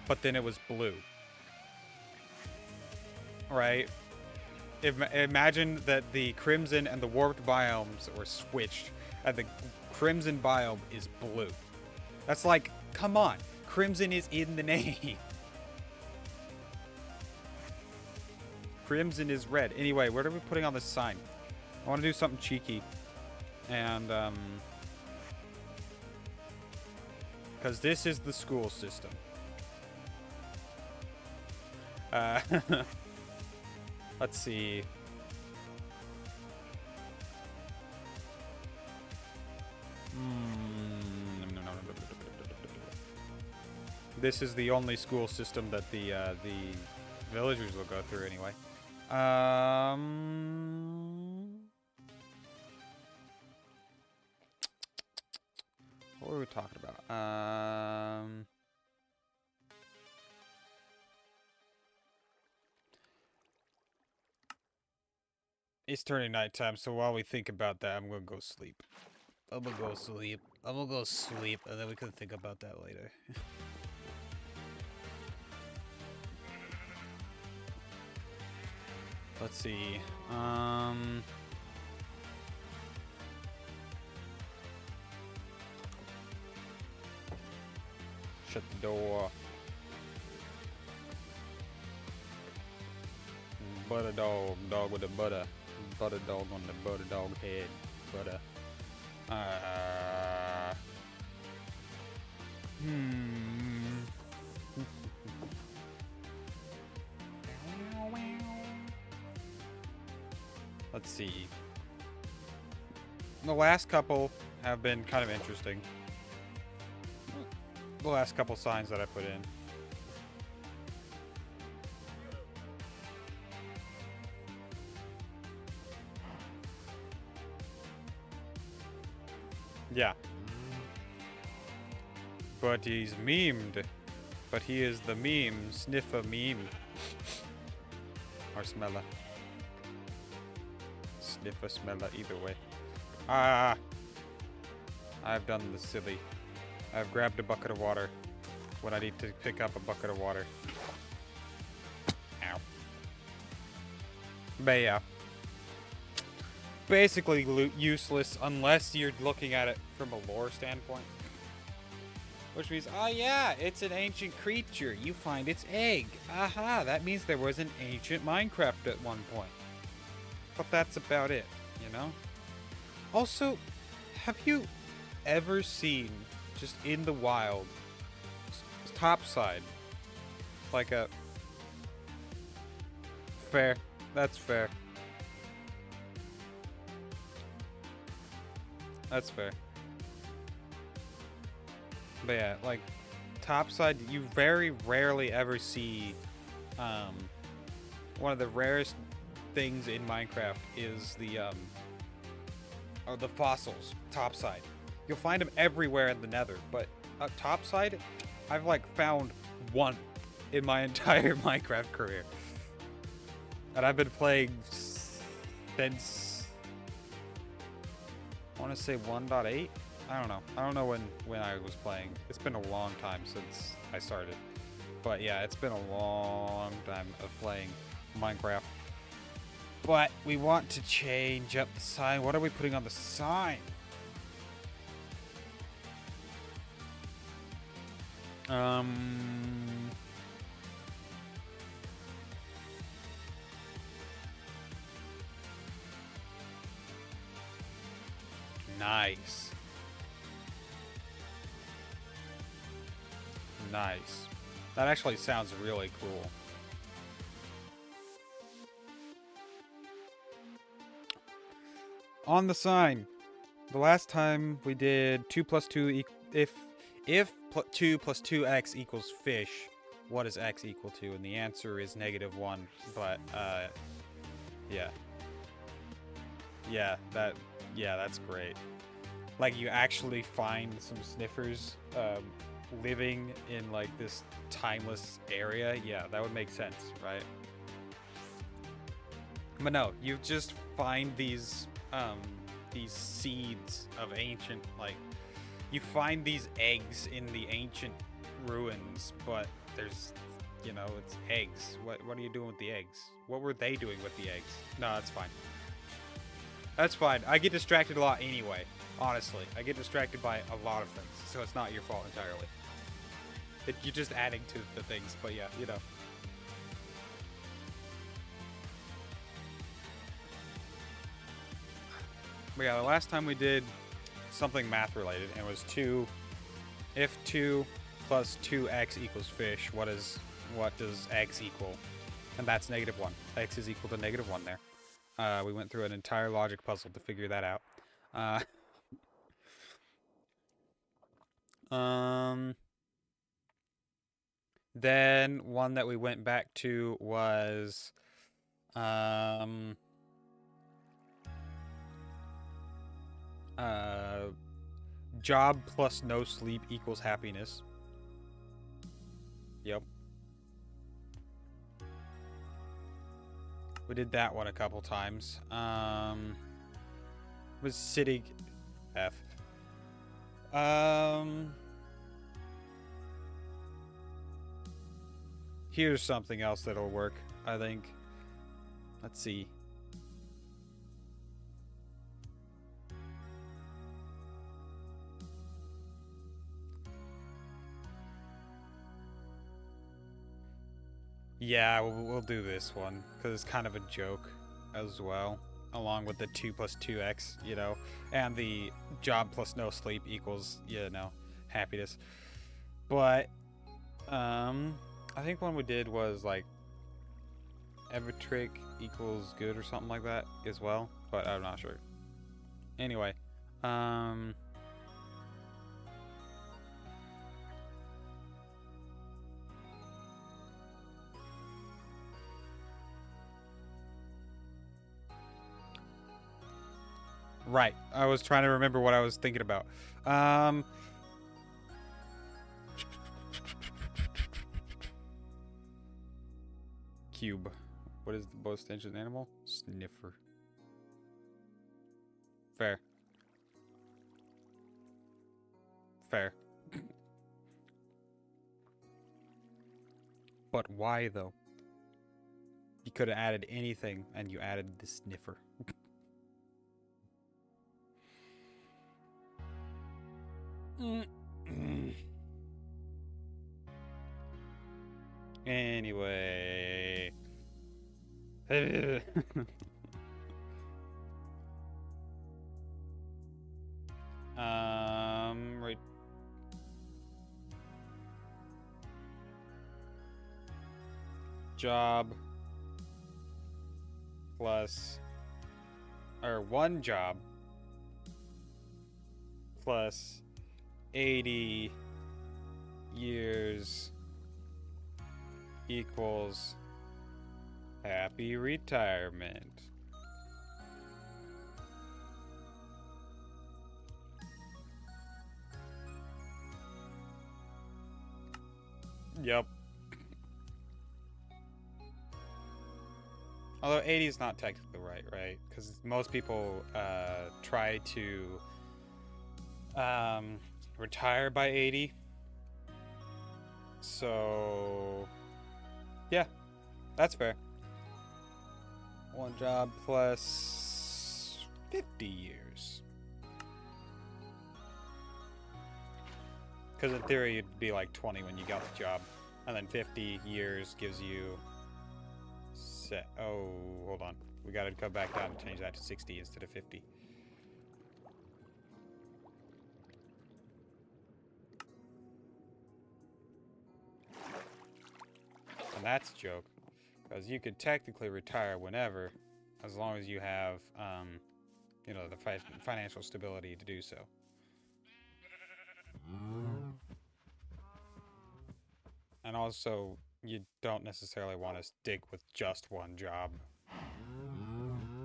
but then it was blue. Right? Imagine that the crimson and the warped biomes were switched, and the crimson biome is blue. That's like, come on. Crimson is in the name. Crimson is red. Anyway, what are we putting on this sign? I want to do something cheeky. And, because this is the school system. Let's see. This is the only school system that the villagers will go through anyway. What were we talking about? It's turning nighttime, so while we think about that, I'm gonna go sleep. I'm gonna go sleep, and then we can think about that later. Let's see. Shut the door. Butter dog, dog with a butter dog on the butter dog head, butter. Let's see. The last couple have been kind of interesting. The last couple signs that I put in. Yeah. But he's memed. But he is the meme. Sniffer meme. Or smeller. Sniffer, smeller, either way. Ah! I've done the silly. I've grabbed a bucket of water when I need to pick up a bucket of water. Ow. But yeah. Basically useless unless you're looking at it from a lore standpoint. Which means, oh yeah, it's an ancient creature. You find its egg. Aha, that means there was an ancient Minecraft at one point. But that's about it, you know? Also, have you ever seen, just in the wild, topside? Like a... Fair. That's fair. That's fair. But yeah, like, topside, you very rarely ever see, one of the rarest things in Minecraft is the fossils, topside. You'll find them everywhere in the nether, but topside, I've, like, found one in my entire Minecraft career. And I've been playing since, I want to say 1.8? I don't know. I don't know when I was playing. It's been a long time since I started. But yeah, it's been a long time of playing Minecraft. But we want to change up the sign. What are we putting on the sign? Nice. Nice. That actually sounds really cool. On the sign. The last time we did 2 plus 2 if 2 plus 2x equals fish, what is x equal to? And the answer is -1. But yeah. Yeah, that's great. Like, you actually find some sniffers living in, like, this timeless area. Yeah, that would make sense, right? But no, you just find these seeds of ancient, like, you find these eggs in the ancient ruins, but there's, you know, it's eggs. What are you doing with the eggs? What were they doing with the eggs? No, that's fine. That's fine. I get distracted a lot anyway. Honestly, I get distracted by a lot of things, so it's not your fault entirely. You're just adding to the things, but yeah, you know. But yeah, the last time we did something math related, and it was if 2 plus 2x equals fish, what does x equal? And that's -1. X is equal to -1 there. We went through an entire logic puzzle to figure that out. Then one that we went back to was job plus no sleep equals happiness. Yep. We did that one a couple times. Was sitting F. Here's something else that'll work, I think. Let's see. Yeah, we'll do this one, because it's kind of a joke as well, along with the 2 plus 2x, you know, and the job plus no sleep equals, you know, happiness. But, I think one we did was, like, every trick equals good or something like that as well, but I'm not sure. Anyway, Right. I was trying to remember what I was thinking about. Cube. What is the most dangerous animal? Sniffer. Fair. Fair. But why, though? You could have added anything, and you added the sniffer. Anyway. Right. Job plus, or one job plus 80 years equals happy retirement. Yep. Although 80 is not technically right? Because most people try to retire by 80. So, yeah, that's fair. One job plus 50 years. Because in theory, you'd be like 20 when you got the job. And then 50 years gives you... Oh, hold on. We gotta go back down and change that to 60 instead of 50. And that's a joke. Because you could technically retire whenever, as long as you have, you know, the financial stability to do so. And also, you don't necessarily want to stick with just one job.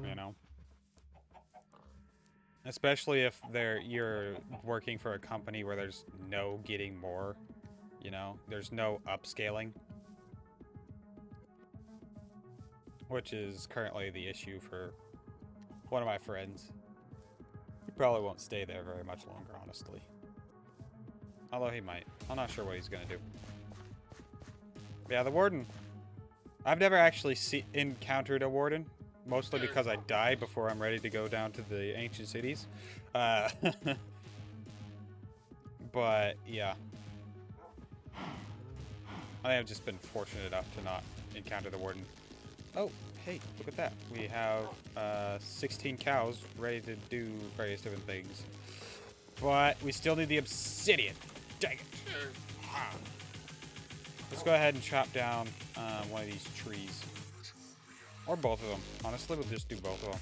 You know? Especially if you're working for a company where there's no getting more. You know? There's no upscaling. Which is currently the issue for one of my friends. He probably won't stay there very much longer, honestly. Although he might. I'm not sure what he's gonna do. Yeah, the warden. I've never actually encountered a warden. Mostly because I die before I'm ready to go down to the ancient cities. But, yeah. I think I've just been fortunate enough to not encounter the warden. Oh, hey, look at that. We have 16 cows ready to do various different things. But we still need the obsidian. Dang it. Let's go ahead and chop down one of these trees. Or both of them. Honestly, we'll just do both of them.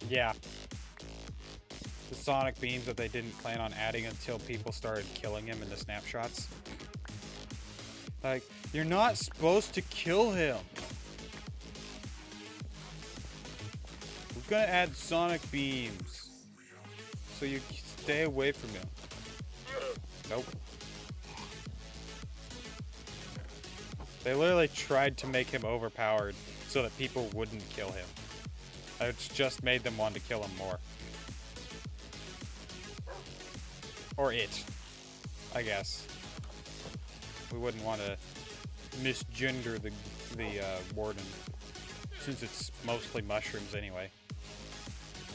Yeah. The sonic beams that they didn't plan on adding until people started killing him in the snapshots. Like, you're not supposed to kill him. We're gonna add sonic beams so you stay away from him. Nope. They literally tried to make him overpowered so that people wouldn't kill him. It's just made them want to kill him more. Or it, I guess. We wouldn't want to misgender the warden, since it's mostly mushrooms anyway,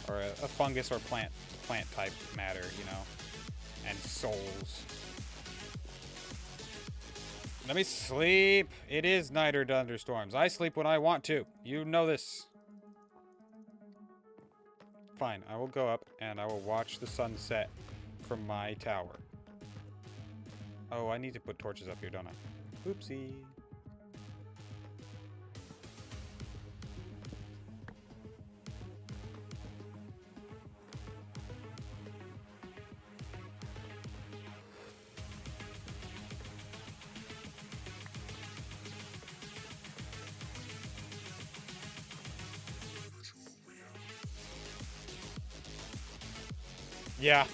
or a fungus or plant type matter, you know, and souls. Let me sleep. It is night or thunderstorms. I sleep when I want to. You know this. Fine, I will go up and I will watch the sunset from my tower. Oh, I need to put torches up here, don't I? Oopsie. Yeah.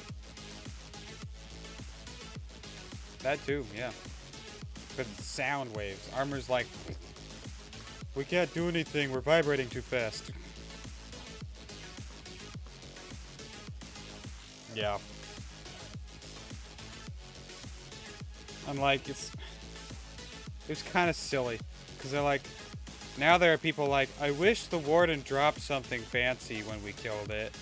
That too, yeah. But sound waves. Armor's like, we can't do anything, we're vibrating too fast. Yeah. I'm like, it's kind of silly. Because they're like, now there are people like, I wish the warden dropped something fancy when we killed it.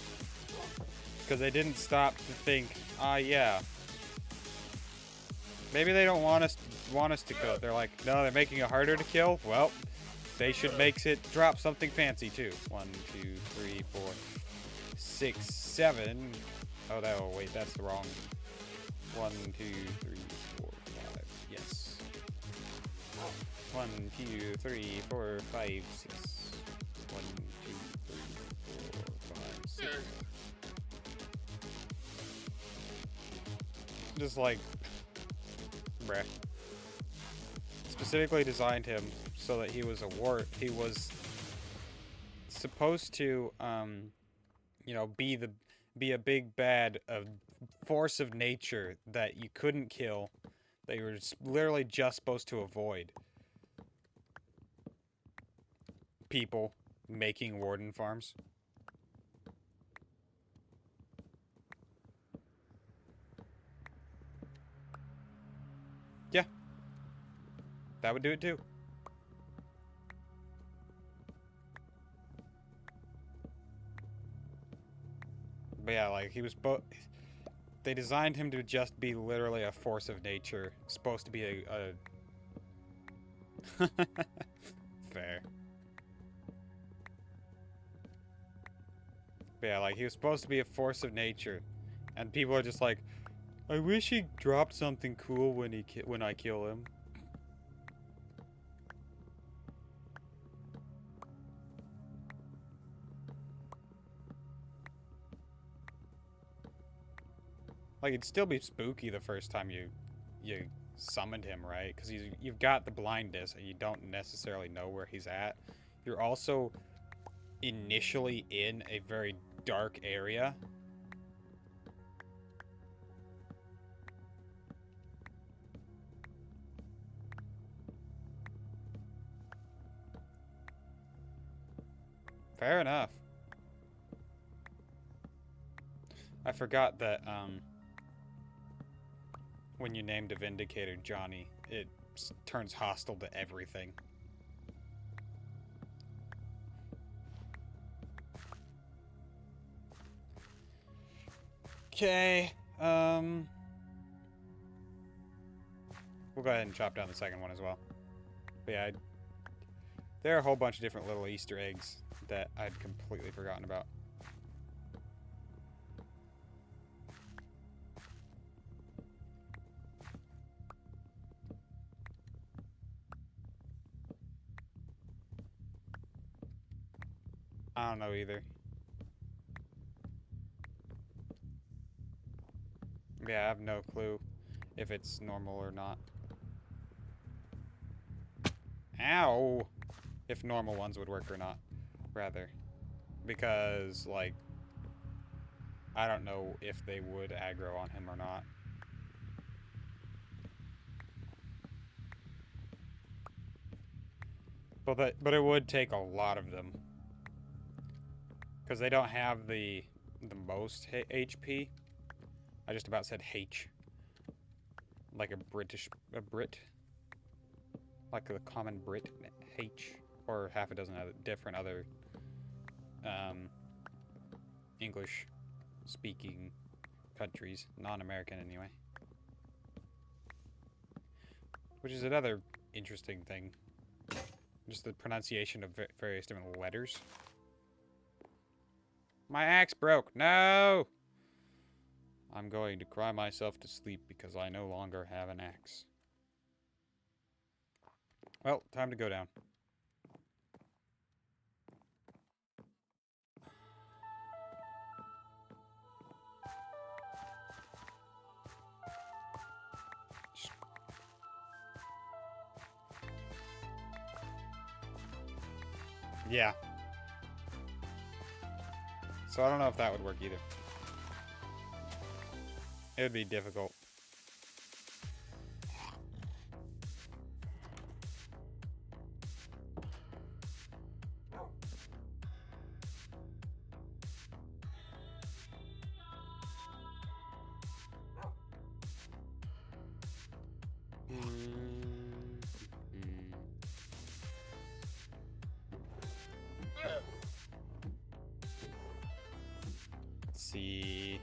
Because they didn't stop to think, yeah. Maybe they don't want us to kill it. They're like, no, they're making it harder to kill. Well, they should make it drop something fancy too. 1, 2, 3, 4, 6, 7. Oh, wait, that's the wrong. 1, 2, 3, 4, 5. Yes. 1, 2, 3, 4, 5, 6. 1, 2, 3, 4, 5, 6. Just like, bruh. Specifically designed him so that he was he was supposed to, you know, be a big bad, a force of nature that you couldn't kill, that you were literally just supposed to avoid. People making warden farms. Yeah. That would do it too. But yeah, like, he was they designed him to just be literally a force of nature. Supposed to be a fair. But yeah, like, he was supposed to be a force of nature. And people are just like, I wish he dropped something cool when I kill him. Like, it'd still be spooky the first time you summoned him, right? Because you've got the blindness and you don't necessarily know where he's at. You're also initially in a very dark area. Fair enough. I forgot that, when you named a Vindicator Johnny, it turns hostile to everything. Okay, we'll go ahead and chop down the second one as well. But yeah, there are a whole bunch of different little Easter eggs that I'd completely forgotten about. I don't know either. Yeah, I have no clue if it's normal or not. Ow! If normal ones would work or not, rather. Because, like, I don't know if they would aggro on him or not. But it would take a lot of them. Because they don't have the most HP. I just about said H. Like a Brit. Like a common Brit, H. Or half a dozen other different other English speaking countries. Non-American anyway. Which is another interesting thing. Just the pronunciation of various different letters. My axe broke. No! I'm going to cry myself to sleep because I no longer have an axe. Well, time to go down. Yeah. So I don't know if that would work either. It would be difficult. Let's see.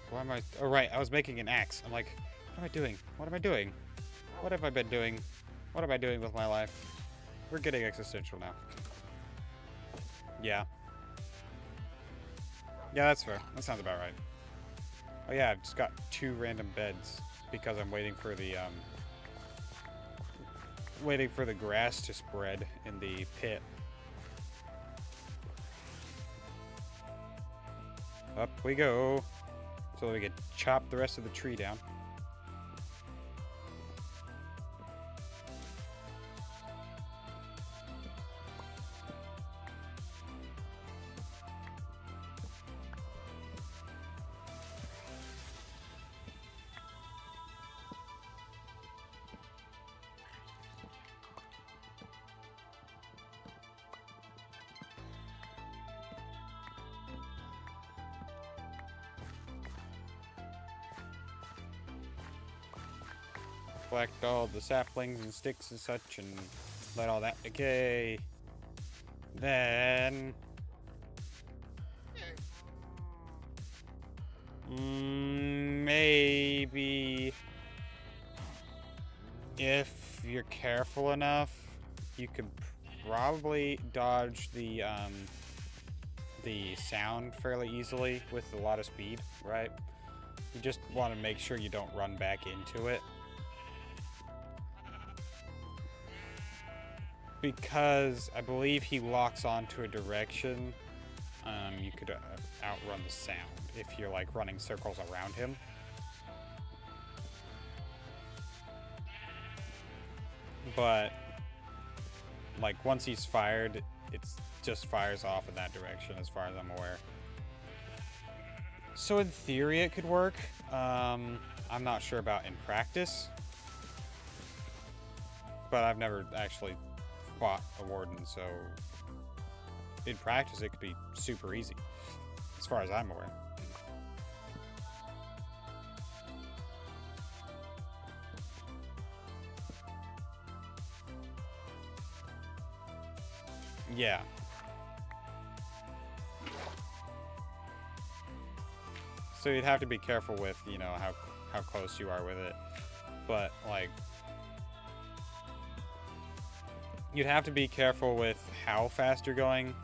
Why am I? Oh, right. I was making an axe. I'm like, what am I doing? What am I doing? What have I been doing? What am I doing with my life? We're getting existential now. Yeah. Yeah, that's fair. That sounds about right. Oh yeah, I've just got 2 random beds because I'm waiting for the grass to spread in the pit. Up we go. So that we can chop the rest of the tree down. Collect all the saplings and sticks and such and let all that decay. Then maybe if you're careful enough, you could probably dodge the sound fairly easily with a lot of speed, right? You just want to make sure you don't run back into it. Because I believe he locks onto a direction, you could outrun the sound if you're like running circles around him. But like once he's fired, it just fires off in that direction as far as I'm aware. So in theory it could work. I'm not sure about in practice. But I've never actually fought a warden, so in practice it could be super easy, as far as I'm aware. Yeah. So you'd have to be careful with, you know, how close you are with it. But, like, you'd have to be careful with how fast you're going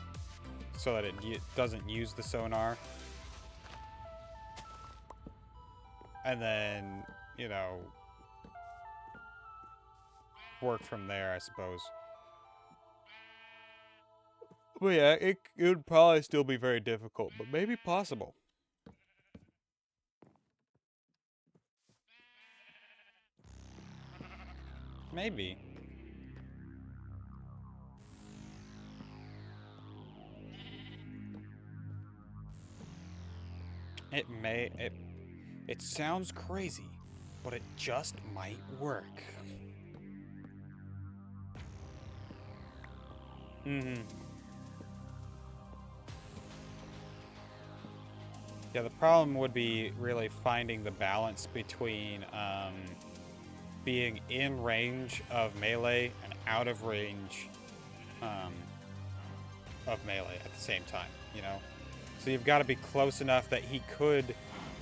so that it doesn't use the sonar. And then, you know, work from there, I suppose. But yeah, it would probably still be very difficult, but maybe possible. Maybe. It sounds crazy, but it just might work. Mm-hmm. Yeah, the problem would be really finding the balance between being in range of melee and out of range of melee at the same time, you know? So you've got to be close enough that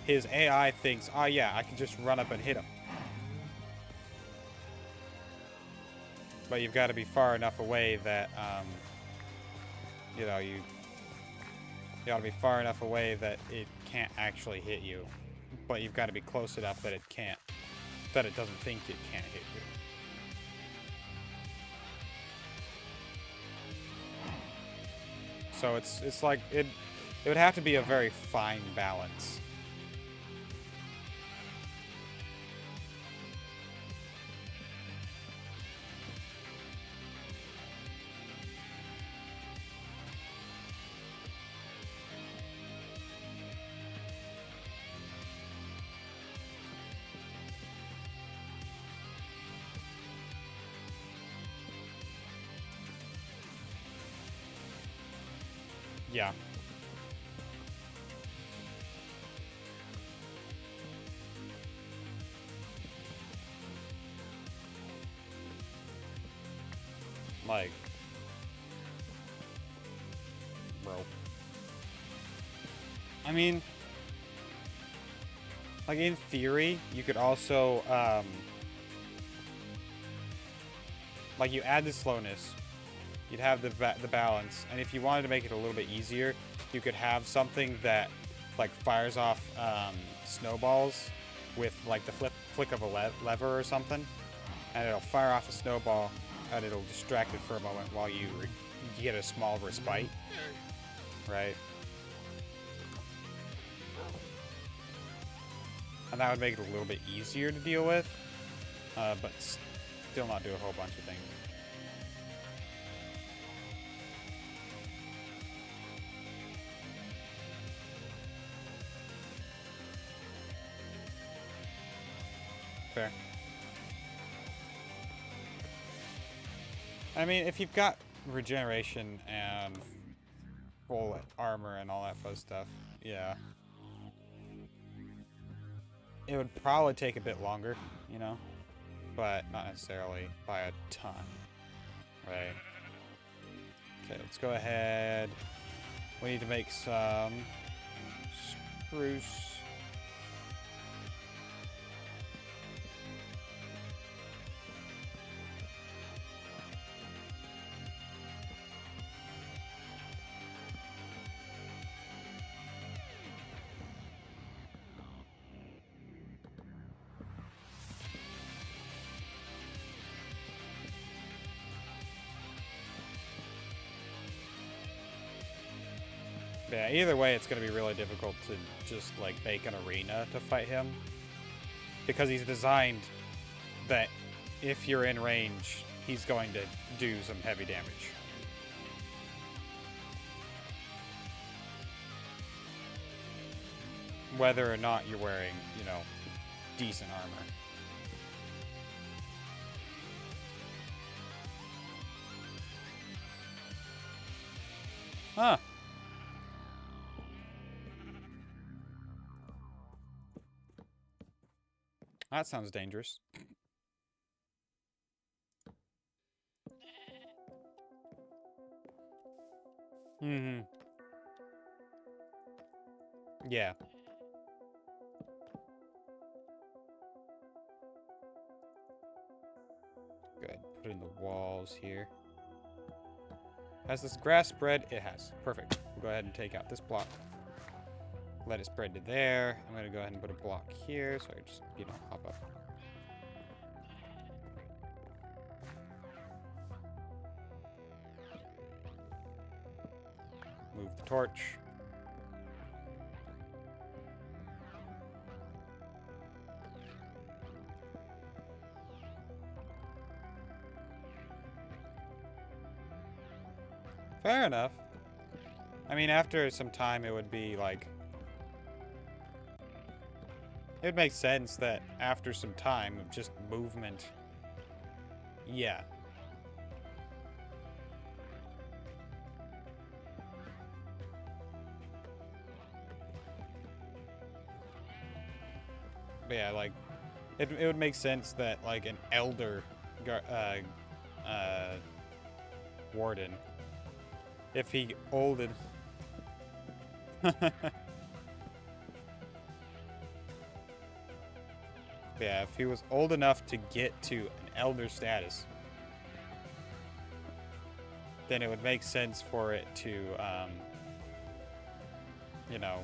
his AI thinks, oh yeah, I can just run up and hit him. But you've got to be far enough away that, you know, you got to be far enough away that it can't actually hit you. But you've got to be close enough that it doesn't think it can't hit you. So it's like, it would have to be a very fine balance. Yeah. Like, bro. I mean, like in theory, you could also, like you add the slowness, you'd have the balance, and if you wanted to make it a little bit easier, you could have something that like fires off snowballs with like the flick of a lever or something, and it'll fire off a snowball, and it'll distract it for a moment while you get a small respite, right? And that would make it a little bit easier to deal with, but still not do a whole bunch of things. Fair. I mean, if you've got regeneration and full armor and all that fun stuff, yeah. It would probably take a bit longer, you know? But not necessarily by a ton. Right. Okay, let's go ahead. We need to make some spruce. Yeah, either way, it's going to be really difficult to just, like, make an arena to fight him. Because he's designed that if you're in range, he's going to do some heavy damage. Whether or not you're wearing, you know, decent armor. Huh. That sounds dangerous. Mm-hmm. Yeah. Good. Put in the walls here. Has this grass spread? It has. Perfect. We'll go ahead and take out this block. Let it spread to there. I'm going to go ahead and put a block here so I can just, you know, hop up. Move the torch. Fair enough. I mean, after some time, it would be like... It would make sense that after some time of just movement... Yeah. But yeah, like... It would make sense that, like, an elder... warden... If he olded... Yeah, if he was old enough to get to an elder status, then it would make sense for it to, you know,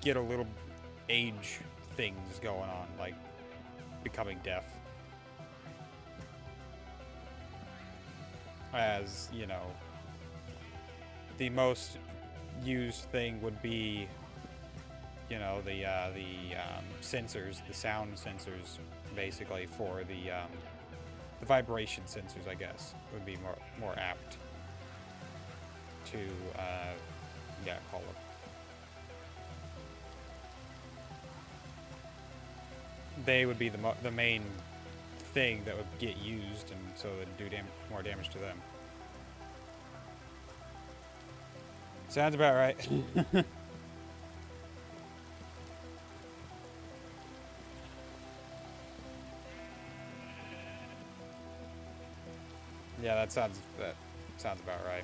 get a little age things going on, like becoming deaf. As, you know, the most used thing would be, you know, the sensors, the sound sensors, basically, for the vibration sensors, I guess, would be more apt to, yeah, call it. They would be the main thing that would get used, and so it'd do more damage to them. Sounds about right. Yeah, that sounds about right.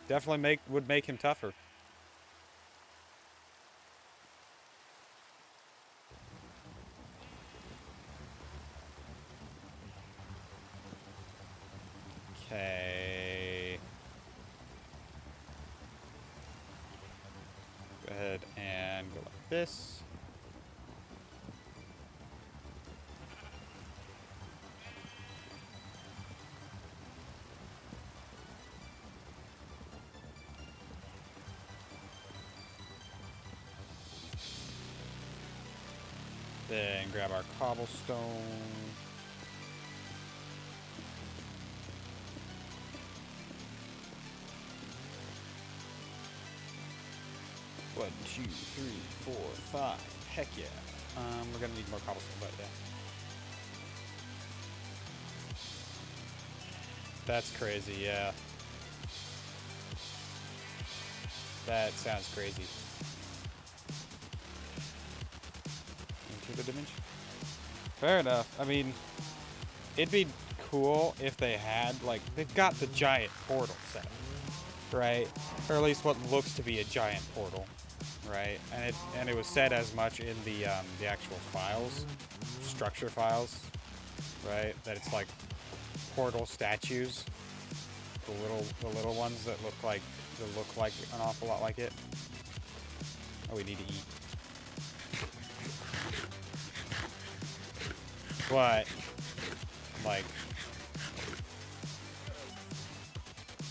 Definitely would make him tougher. Okay. Go ahead and go like this. Then grab our cobblestone. One, two, three, four, five. Heck yeah. We're gonna need more cobblestone, but yeah. That's crazy, yeah. That sounds crazy. Into the dimension. Fair enough. I mean, it'd be cool if they had, like, they've got the giant portal set, right? Or at least what looks to be a giant portal, right? And it was said as much in the actual files, structure files, right? That it's like portal statues, the little ones that look like an awful lot like it. Oh, we need to eat. But like,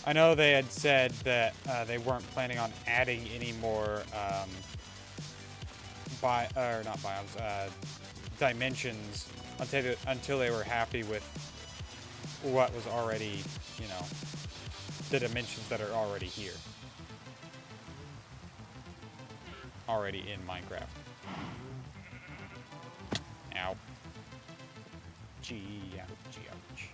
I know they had said that they weren't planning on adding any more dimensions until they were happy with what was already, you know, the dimensions that are already here, already in Minecraft. Ow. Gee, ouch.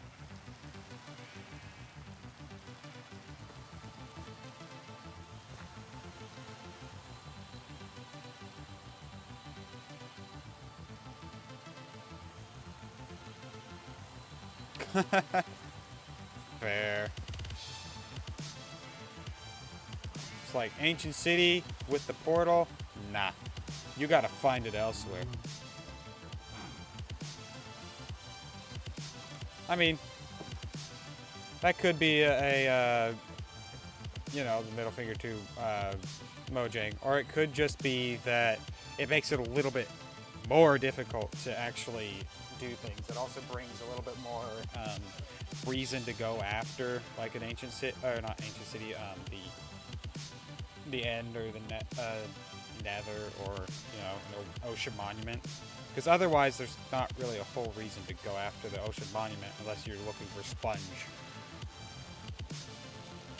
Fair. It's like ancient city with the portal. Nah, you gotta find it elsewhere. I mean, that could be you know, the middle finger to Mojang, or it could just be that it makes it a little bit more difficult to actually do things. It also brings a little bit more reason to go after, like an ancient city, or not ancient city, the end or the nether, or you know, an ocean monument. Because otherwise, there's not really a whole reason to go after the ocean monument unless you're looking for sponge.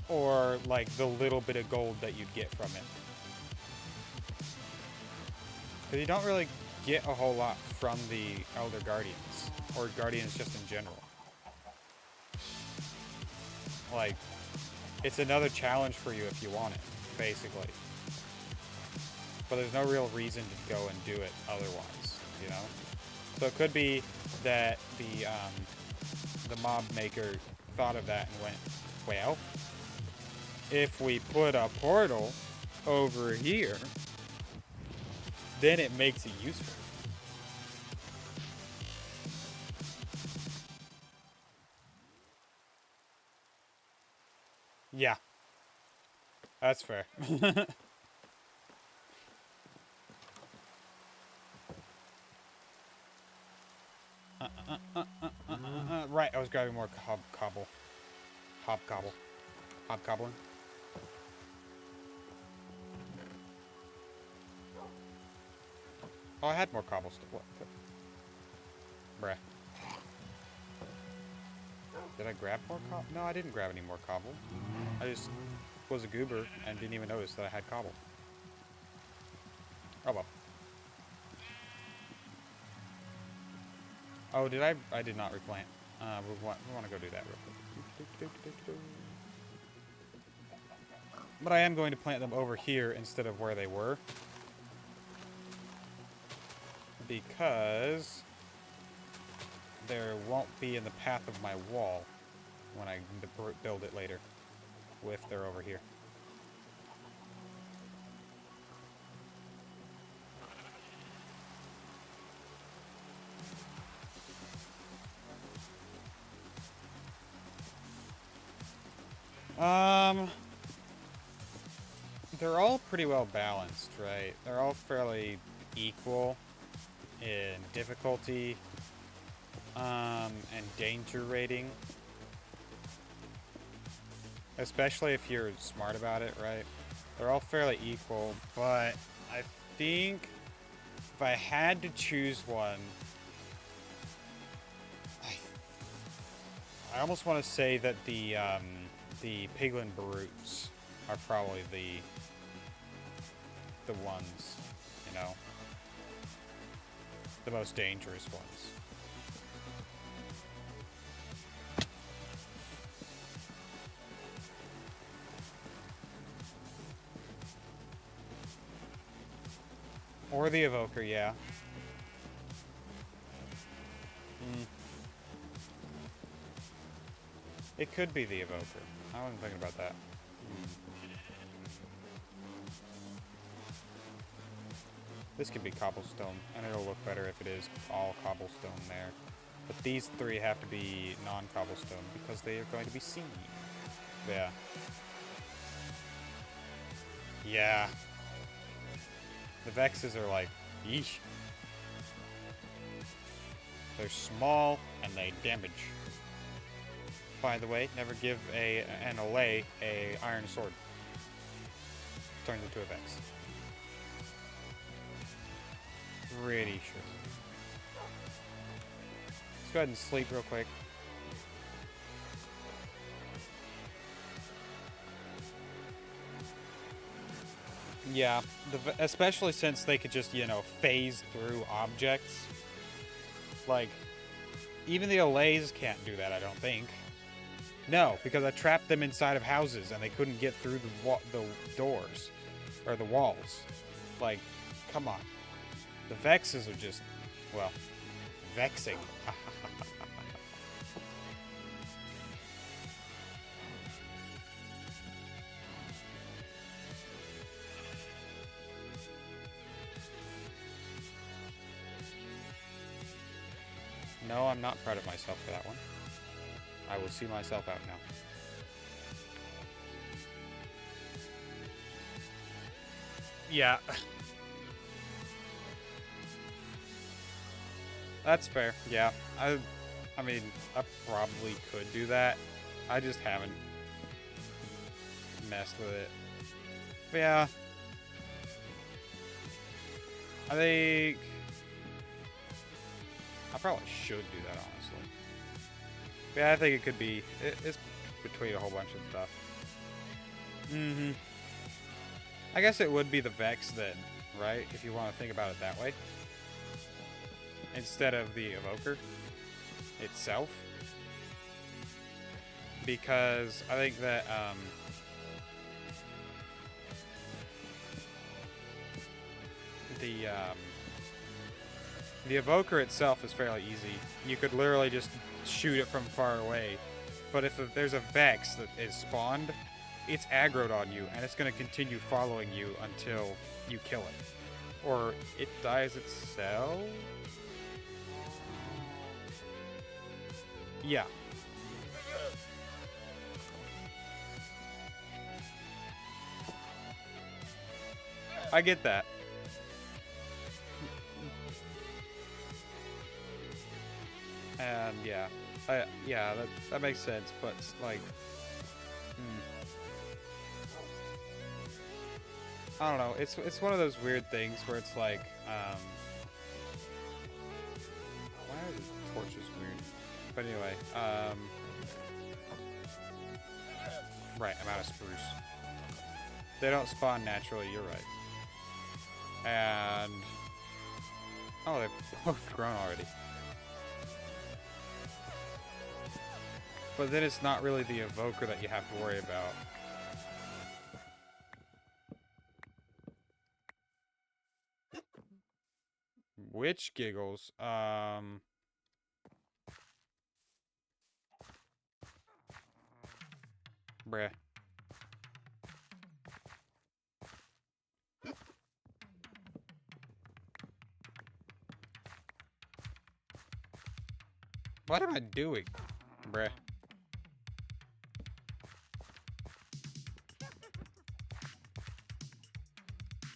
Or, like, the little bit of gold that you'd get from it. Because you don't really get a whole lot from the Elder Guardians. Or Guardians just in general. Like, it's another challenge for you if you want it, basically. But there's no real reason to go and do it otherwise, you know? So it could be that the mob maker thought of that and went, well, if we put a portal over here, then it makes it useful. Yeah, that's fair. Right, I was grabbing more hobcobble. Hobgoblin. Oh, I had more cobblestone. What? Bruh. Did I grab more cobble? No, I didn't grab any more cobble. I just was a goober and didn't even notice that I had cobble. Oh well. Oh, did I? I did not replant. We want to go do that real quick. But I am going to plant them over here instead of where they were. Because there won't be in the path of my wall when I build it later. If they're over here. They're all pretty well balanced, right? They're all fairly equal in difficulty, and danger rating. Especially if you're smart about it, right? They're all fairly equal, but I think if I had to choose one, I almost want to say that the piglin brutes are probably the ones, you know, the most dangerous ones. Or the evoker, yeah. It could be the evoker. I wasn't thinking about that. This could be cobblestone, and it'll look better if it is all cobblestone there. But these three have to be non-cobblestone because they are going to be seen. Yeah. Yeah. The Vexes are like, yeesh. They're small and they damage. By the way, never give an Allay a iron sword. Turns into a Vex. Pretty sure. Let's go ahead and sleep real quick. Yeah, especially since they could just, you know, phase through objects. Like, even the Allays can't do that, I don't think. No, because I trapped them inside of houses and they couldn't get through the doors. Or the walls. Like, come on. The Vexes are just, well, vexing. No, I'm not proud of myself for that one. I will see myself out now. Yeah. That's fair. Yeah. I mean, I probably could do that. I just haven't messed with it. But yeah. I think I probably should do that, honestly. But yeah, I think it could be. It's between a whole bunch of stuff. Mm-hmm. I guess it would be the Vex then, right? If you want to think about it that way. Instead of the Evoker itself. Because I think that, the Evoker itself is fairly easy. You could literally just shoot it from far away. But if there's a Vex that is spawned, it's aggroed on you, and it's going to continue following you until you kill it. Or it dies itself? Yeah. I get that. And yeah, that makes sense. But like, I don't know. It's one of those weird things where it's like, why are the torches weird? But anyway, right. I'm out of spruce. They don't spawn naturally. You're right. And oh, they've both grown already. But then it's not really the Evoker that you have to worry about. Which giggles? Bruh. What am I doing? Bruh.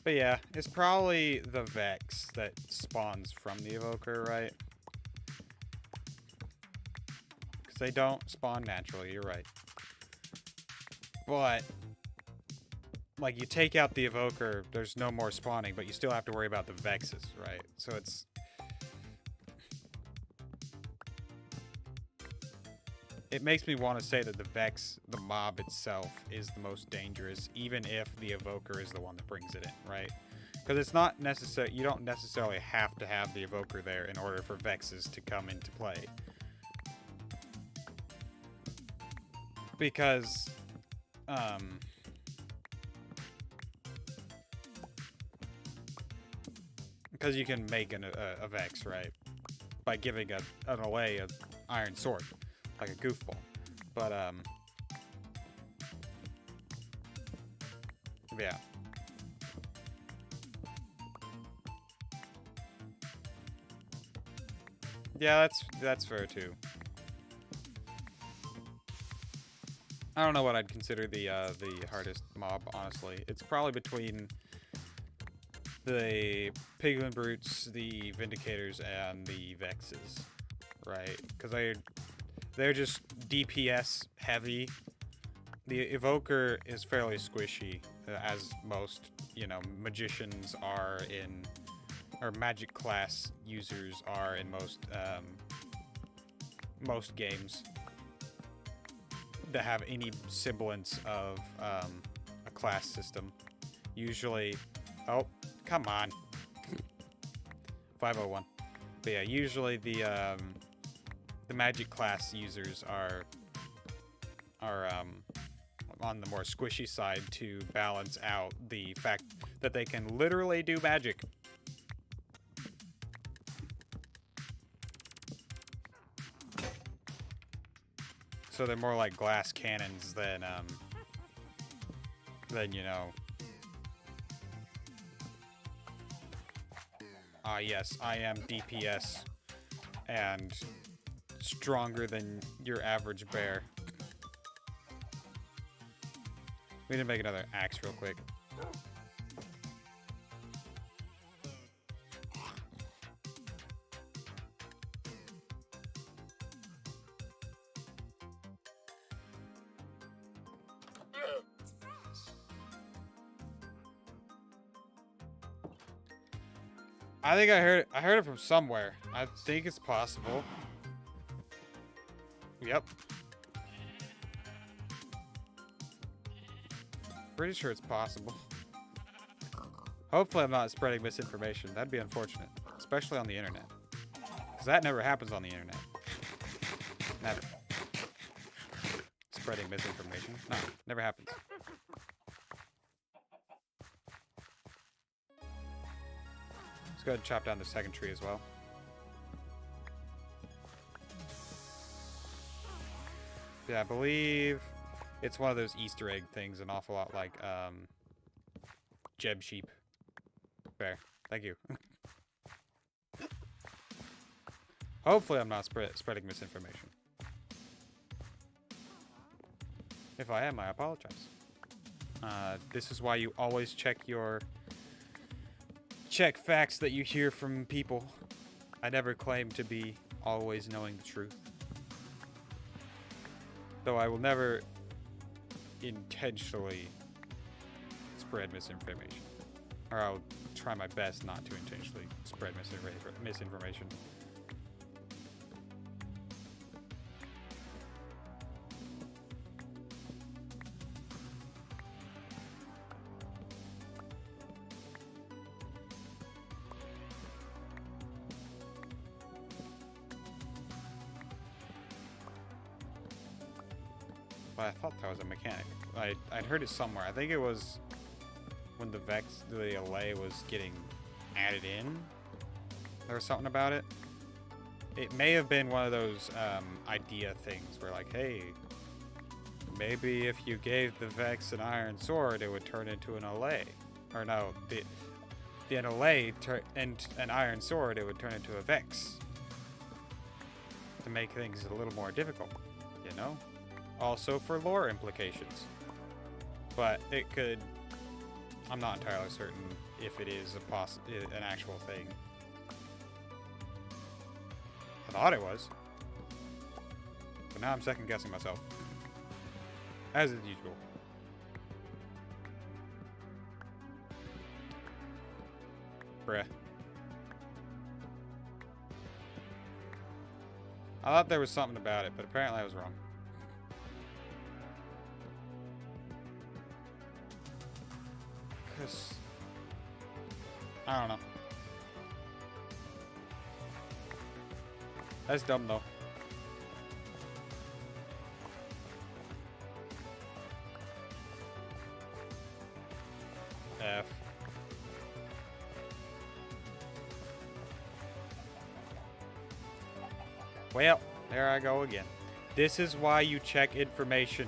But yeah, it's probably the Vex that spawns from the Evoker, right? Because they don't spawn naturally, you're right. But, like, you take out the Evoker, there's no more spawning, but you still have to worry about the Vexes, right? So it's... It makes me want to say that the Vex, the mob itself, is the most dangerous, even if the Evoker is the one that brings it in, right? Because it's not necessary, you don't necessarily have to have the Evoker there in order for Vexes to come into play. Because, because you can make a Vex, right? By giving an allay an Iron Sword. Like a goofball. But, yeah. Yeah, that's fair too. I don't know what I'd consider the hardest mob, honestly. It's probably between the Piglin Brutes, the Vindicators, and the Vexes, right? Because they're just DPS heavy. The Evoker is fairly squishy, as most, you know, magicians are in, or magic class users are in most games that have any semblance of a class system. Usually, oh, come on, 501. But yeah, usually the magic class users are on the more squishy side to balance out the fact that they can literally do magic. So they're more like glass cannons than you know. Yes, I am DPS and stronger than your average bear. We need to make another axe real quick. I think I heard it from somewhere. I think it's possible. Yep. Pretty sure it's possible. Hopefully I'm not spreading misinformation. That'd be unfortunate. Especially on the internet. Because that never happens on the internet. Never. Spreading misinformation. No, never happens. Let's go ahead and chop down the second tree as well. Yeah, I believe it's one of those Easter egg things, an awful lot like Jeb Sheep. Fair. Thank you. Hopefully I'm not spreading misinformation. If I am, I apologize. This is why you always check facts that you hear from people. I never claim to be always knowing the truth. Though I will never intentionally spread misinformation. Or I'll try my best not to intentionally spread misinformation. But I thought that was a mechanic. I'd heard it somewhere. I think it was when the allay was getting added in. There was something about it. It may have been one of those idea things where like, hey, maybe if you gave the Vex an iron sword, it would turn into an Allay. Or no, an Allay and an iron sword, it would turn into a Vex. To make things a little more difficult, you know? Also for lore implications. But it could... I'm not entirely certain if it is an actual thing. I thought it was. But now I'm second guessing myself. As is usual. Bruh. I thought there was something about it, but apparently I was wrong. Because... I don't know. That's dumb, though. F. Well, there I go again. This is why you check information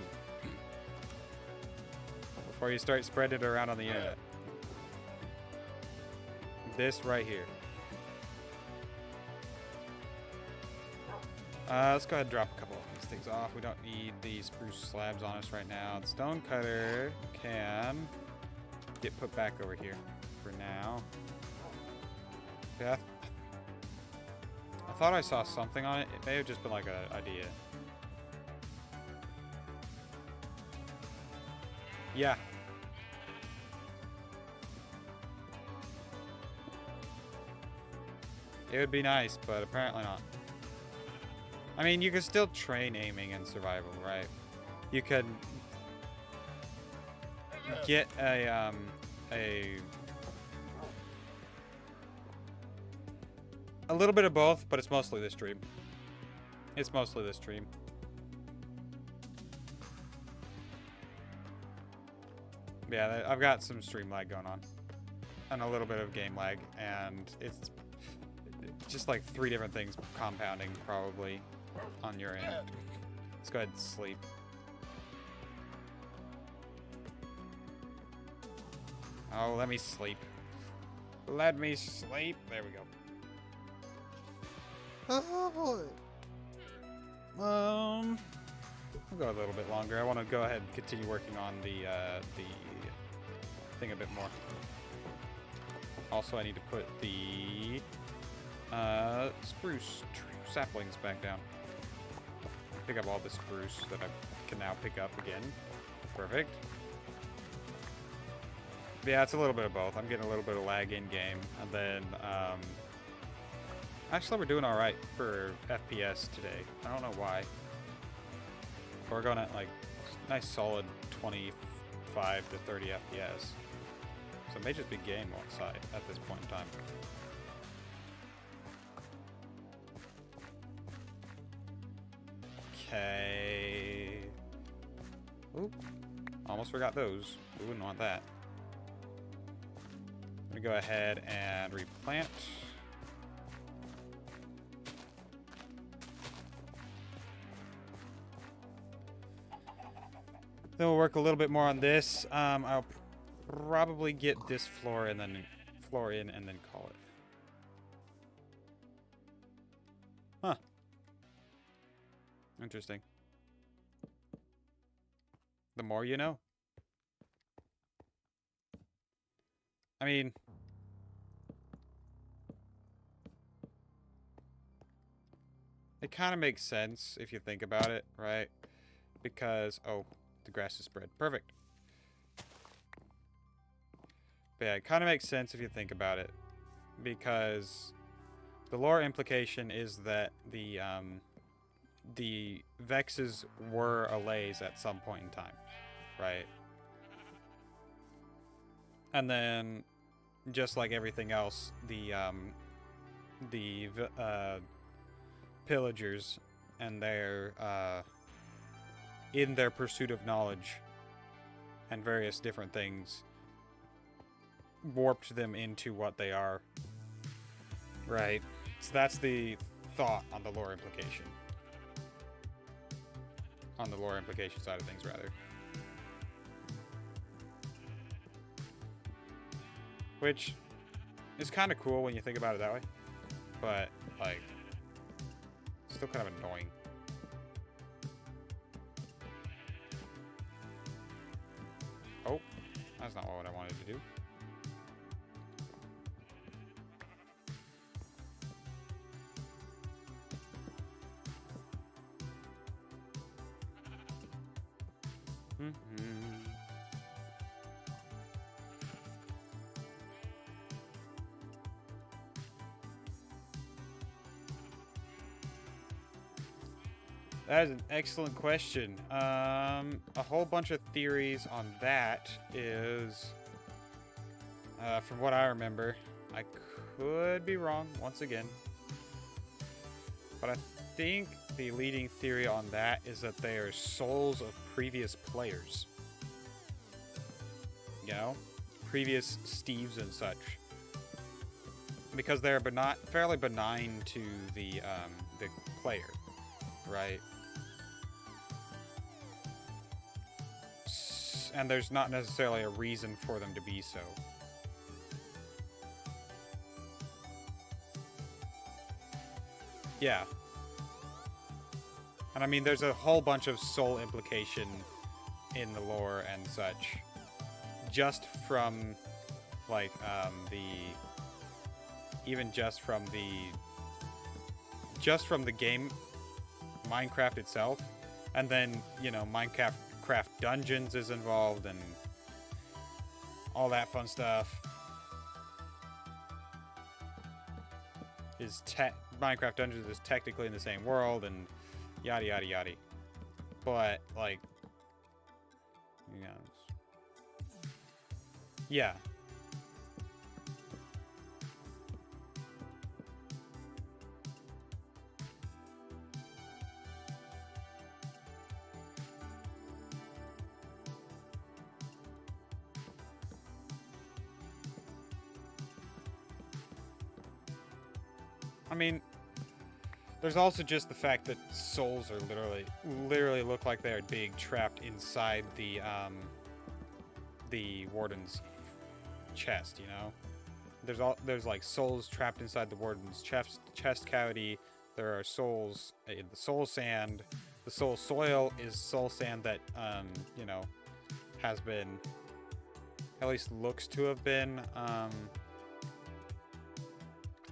before you start spreading it around on the internet. This right here. Let's go ahead and drop a couple of these things off. We don't need the spruce slabs on us right now. The stone cutter can get put back over here for now. Yeah, I thought I saw something on it. It may have just been like an idea. Yeah. It would be nice, but apparently not. I mean, you can still train aiming in survival, right? You could get a little bit of both, but it's mostly this stream. It's mostly this stream. Yeah, I've got some stream lag going on. And a little bit of game lag, and it's just like 3 different things compounding, probably, on your end. Let's go ahead and sleep. Oh, let me sleep. Let me sleep. There we go. Oh, boy. We'll go a little bit longer. I want to go ahead and continue working on the thing a bit more. Also, I need to put the spruce saplings back down. Pick up all the spruce that I can now pick up again. Perfect. Yeah, it's a little bit of both. I'm getting a little bit of lag in game, and then actually we're doing all right for FPS today. I don't know why. But we're going at like nice solid 25 to 30 FPS. So it may just be game outside at this point in time. Okay. Oop. Almost forgot those. We wouldn't want that. I'm gonna go ahead and replant. Then we'll work a little bit more on this. I'll probably get this floor in and then call it. Huh. Interesting. The more you know. I mean, it kind of makes sense if you think about it, right? Because, oh, the grass is spread. Perfect. But yeah, it kind of makes sense if you think about it. Because the lore implication is that the Vexes were Allays at some point in time, right? And then, just like everything else, the pillagers and their in their pursuit of knowledge and various different things warped them into what they are, Right. So that's the thought on the lore implication. On the lore implication side of things, rather. Which is kind of cool when you think about it that way. But, like, still kind of annoying. Oh, that's not what I wanted to do. That is an excellent question. A whole bunch of theories on that is, from what I remember, I could be wrong once again, but I think the leading theory on that is that they are souls of previous players. You know, previous Steves and such, because they're fairly benign to the player, right? And there's not necessarily a reason for them to be so. Yeah. And I mean, there's a whole bunch of soul implication in the lore and such. Just from, like, just from the game, Minecraft itself. And then, you know, Minecraft Dungeons is involved and all that fun stuff. Minecraft Dungeons is technically in the same world and yada yada yada. But like, you know, yeah. I mean, there's also just the fact that souls are literally look like they are being trapped inside the warden's chest. You know, there's like souls trapped inside the warden's chest cavity. There are souls in the soul sand. The soul soil is soul sand that you know, has been, at least looks to have been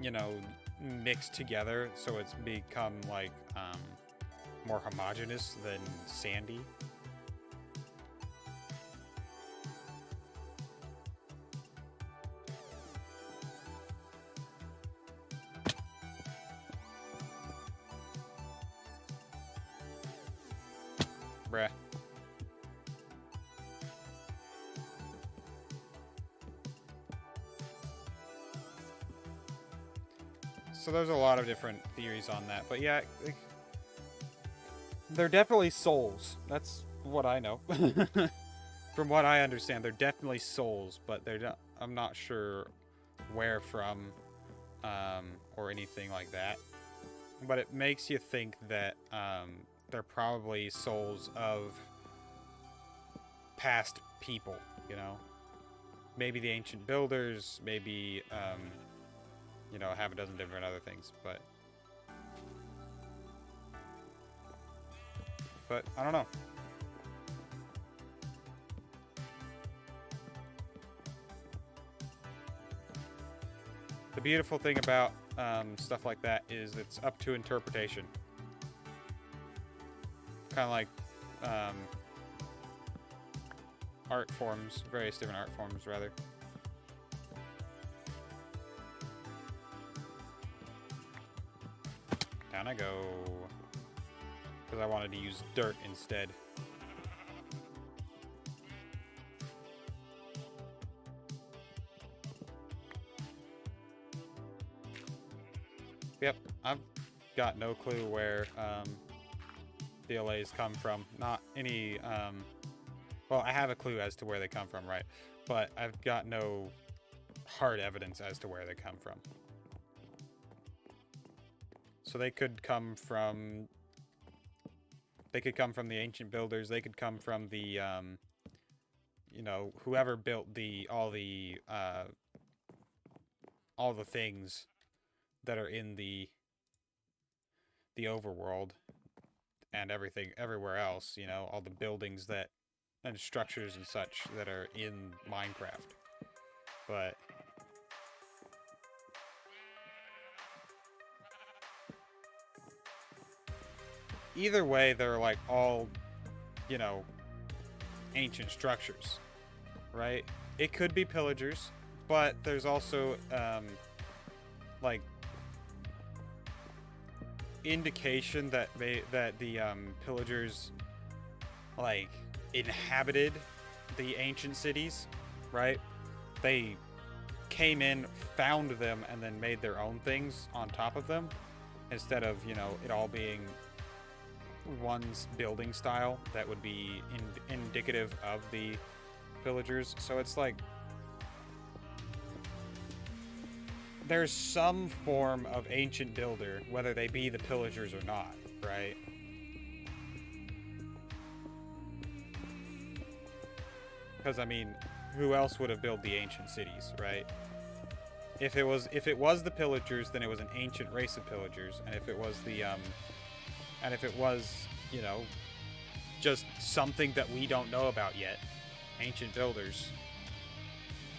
you know, mixed together, so it's become like more homogeneous than sandy. Bruh. So there's a lot of different theories on that, but yeah, they're definitely souls. That's what I know. From what I understand, they're definitely souls, but I'm not sure where from, or anything like that. But it makes you think that they're probably souls of past people, you know? Maybe the ancient builders, maybe you know, half a dozen different other things, but I don't know. The beautiful thing about stuff like that is it's up to interpretation. Kind of like art forms, various different art forms, rather. Down I go. Because I wanted to use dirt instead. Yep, I've got no clue where the LAs come from. Not any, well, I have a clue as to where they come from, right? But I've got no hard evidence as to where they come from. So they could come from the ancient builders. They could come from the you know, whoever built all the things that are in the overworld and everything everywhere else, you know, all the buildings that and structures and such that are in Minecraft. But either way, they're like all, you know, ancient structures, right? It could be pillagers, but there's also like indication that the pillagers like inhabited the ancient cities, right? They came in, found them, and then made their own things on top of them, instead of, you know, it all being one's building style that would be indicative of the pillagers. So it's like there's some form of ancient builder, whether they be the pillagers or not, right? Because I mean, who else would have built the ancient cities, right? If it was the pillagers, then it was an ancient race of pillagers, and if it was you know, just something that we don't know about yet, ancient builders.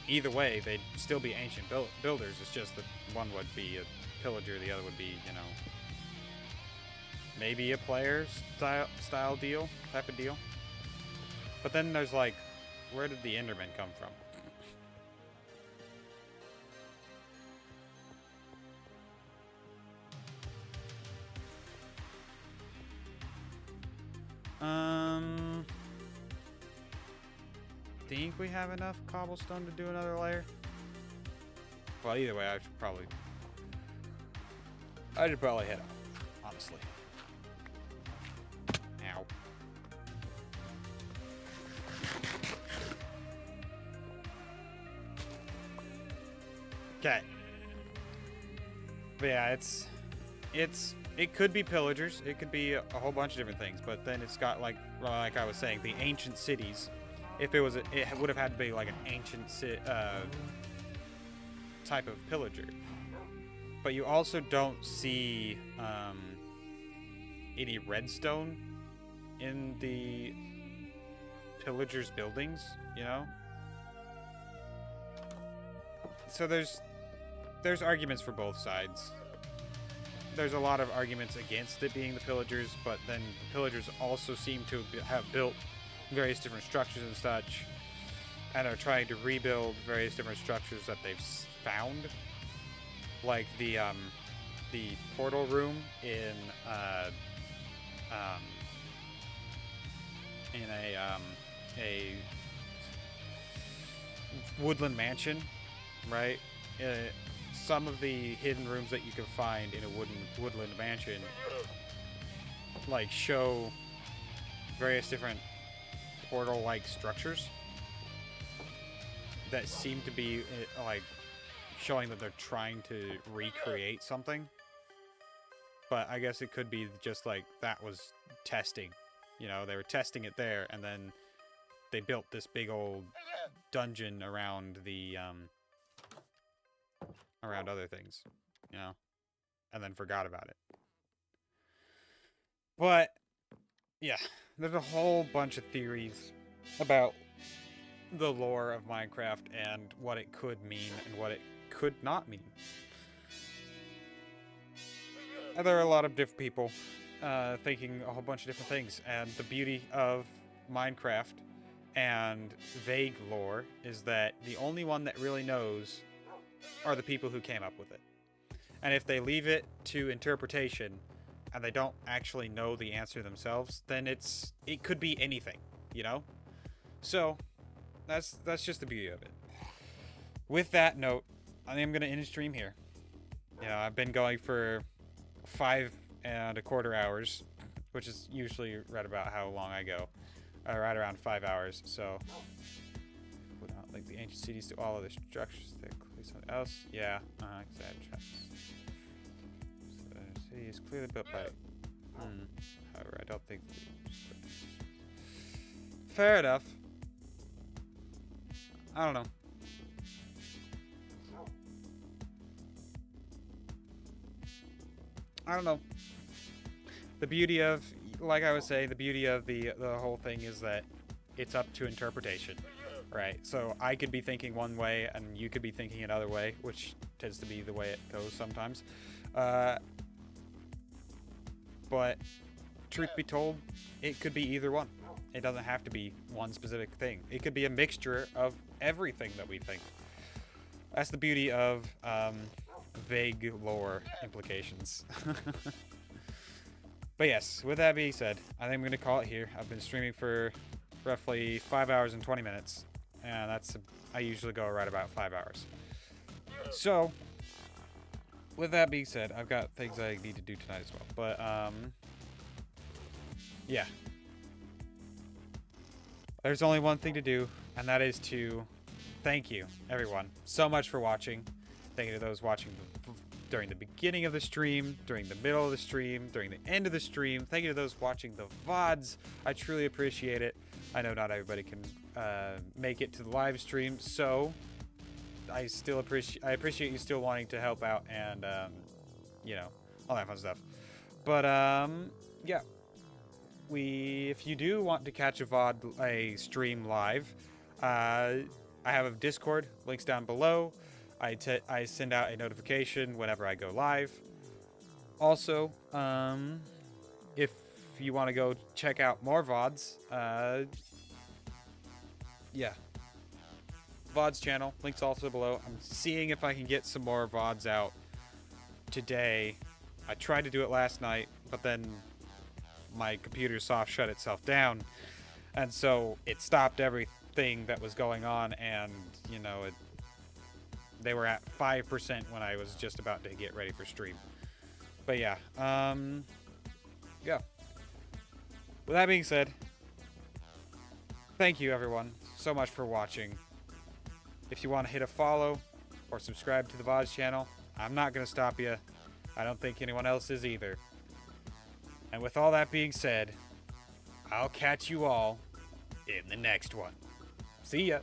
Either way, they'd still be ancient builders. It's just that one would be a pillager, the other would be, you know, maybe a player style deal, type of deal. But then there's like, where did the Endermen come from? Think we have enough cobblestone to do another layer? Well, either way, I should probably head out, honestly. Ow. Okay. But yeah, it could be pillagers. It could be a whole bunch of different things. But then it's got like I was saying, the ancient cities. If it was, it would have had to be like an ancient type of pillager. But you also don't see any redstone in the pillagers' buildings, you know. So there's arguments for both sides. There's a lot of arguments against it being the pillagers, but then the pillagers also seem to have built various different structures and such, and are trying to rebuild various different structures that they've found, like the portal room in a woodland mansion, right? Some of the hidden rooms that you can find in a woodland mansion like show various different portal-like structures that seem to be like showing that they're trying to recreate something. But I guess it could be just like that was testing. You know, they were testing it there, and then they built this big old dungeon around the around other things, you know, and then forgot about it. But yeah, there's a whole bunch of theories about the lore of Minecraft and what it could mean and what it could not mean. And there are a lot of different people thinking a whole bunch of different things, and the beauty of Minecraft and vague lore is that the only one that really knows are the people who came up with it. And if they leave it to interpretation and they don't actually know the answer themselves, then it could be anything, you know? So that's just the beauty of it. With that note, I am going to end stream here. You know, I've been going for 5.25 hours, which is usually right about how long I go. Right around 5 hours, so would not like the ancient cities to all of the structures that something else. Yeah, exactly. So, city is clearly built by... However, I don't think... Fair enough. I don't know. I don't know. The beauty of, like I was saying, the beauty of the whole thing is that it's up to interpretation, right? So I could be thinking one way and you could be thinking another way, which tends to be the way it goes sometimes. But truth be told, it could be either one. It doesn't have to be one specific thing. It could be a mixture of everything that we think. That's the beauty of vague lore implications. But yes, with that being said, I think I'm going to call it here. I've been streaming for roughly 5 hours and 20 minutes. And I usually go right about 5 hours. So, with that being said, I've got things I need to do tonight as well. But, yeah. There's only one thing to do, and that is to thank you, everyone, so much for watching. Thank you to those watching during the beginning of the stream, during the middle of the stream, during the end of the stream. Thank you to those watching the VODs. I truly appreciate it. I know not everybody can make it to the live stream, so I appreciate you still wanting to help out and, you know, all that fun stuff. But, yeah. If you do want to catch a stream live, I have a Discord, links down below. I send out a notification whenever I go live. Also, if you want to go check out more VODs, yeah. VODs channel, links also below. I'm seeing if I can get some more VODs out today. I tried to do it last night, but then my computer soft shut itself down, and so it stopped everything that was going on, and you know, they were at 5% when I was just about to get ready for stream. But yeah, yeah. With that being said, thank you everyone so much for watching. If you want to hit a follow or subscribe to the VODs channel, I'm not going to stop you. I don't think anyone else is either. And with all that being said, I'll catch you all in the next one. See ya.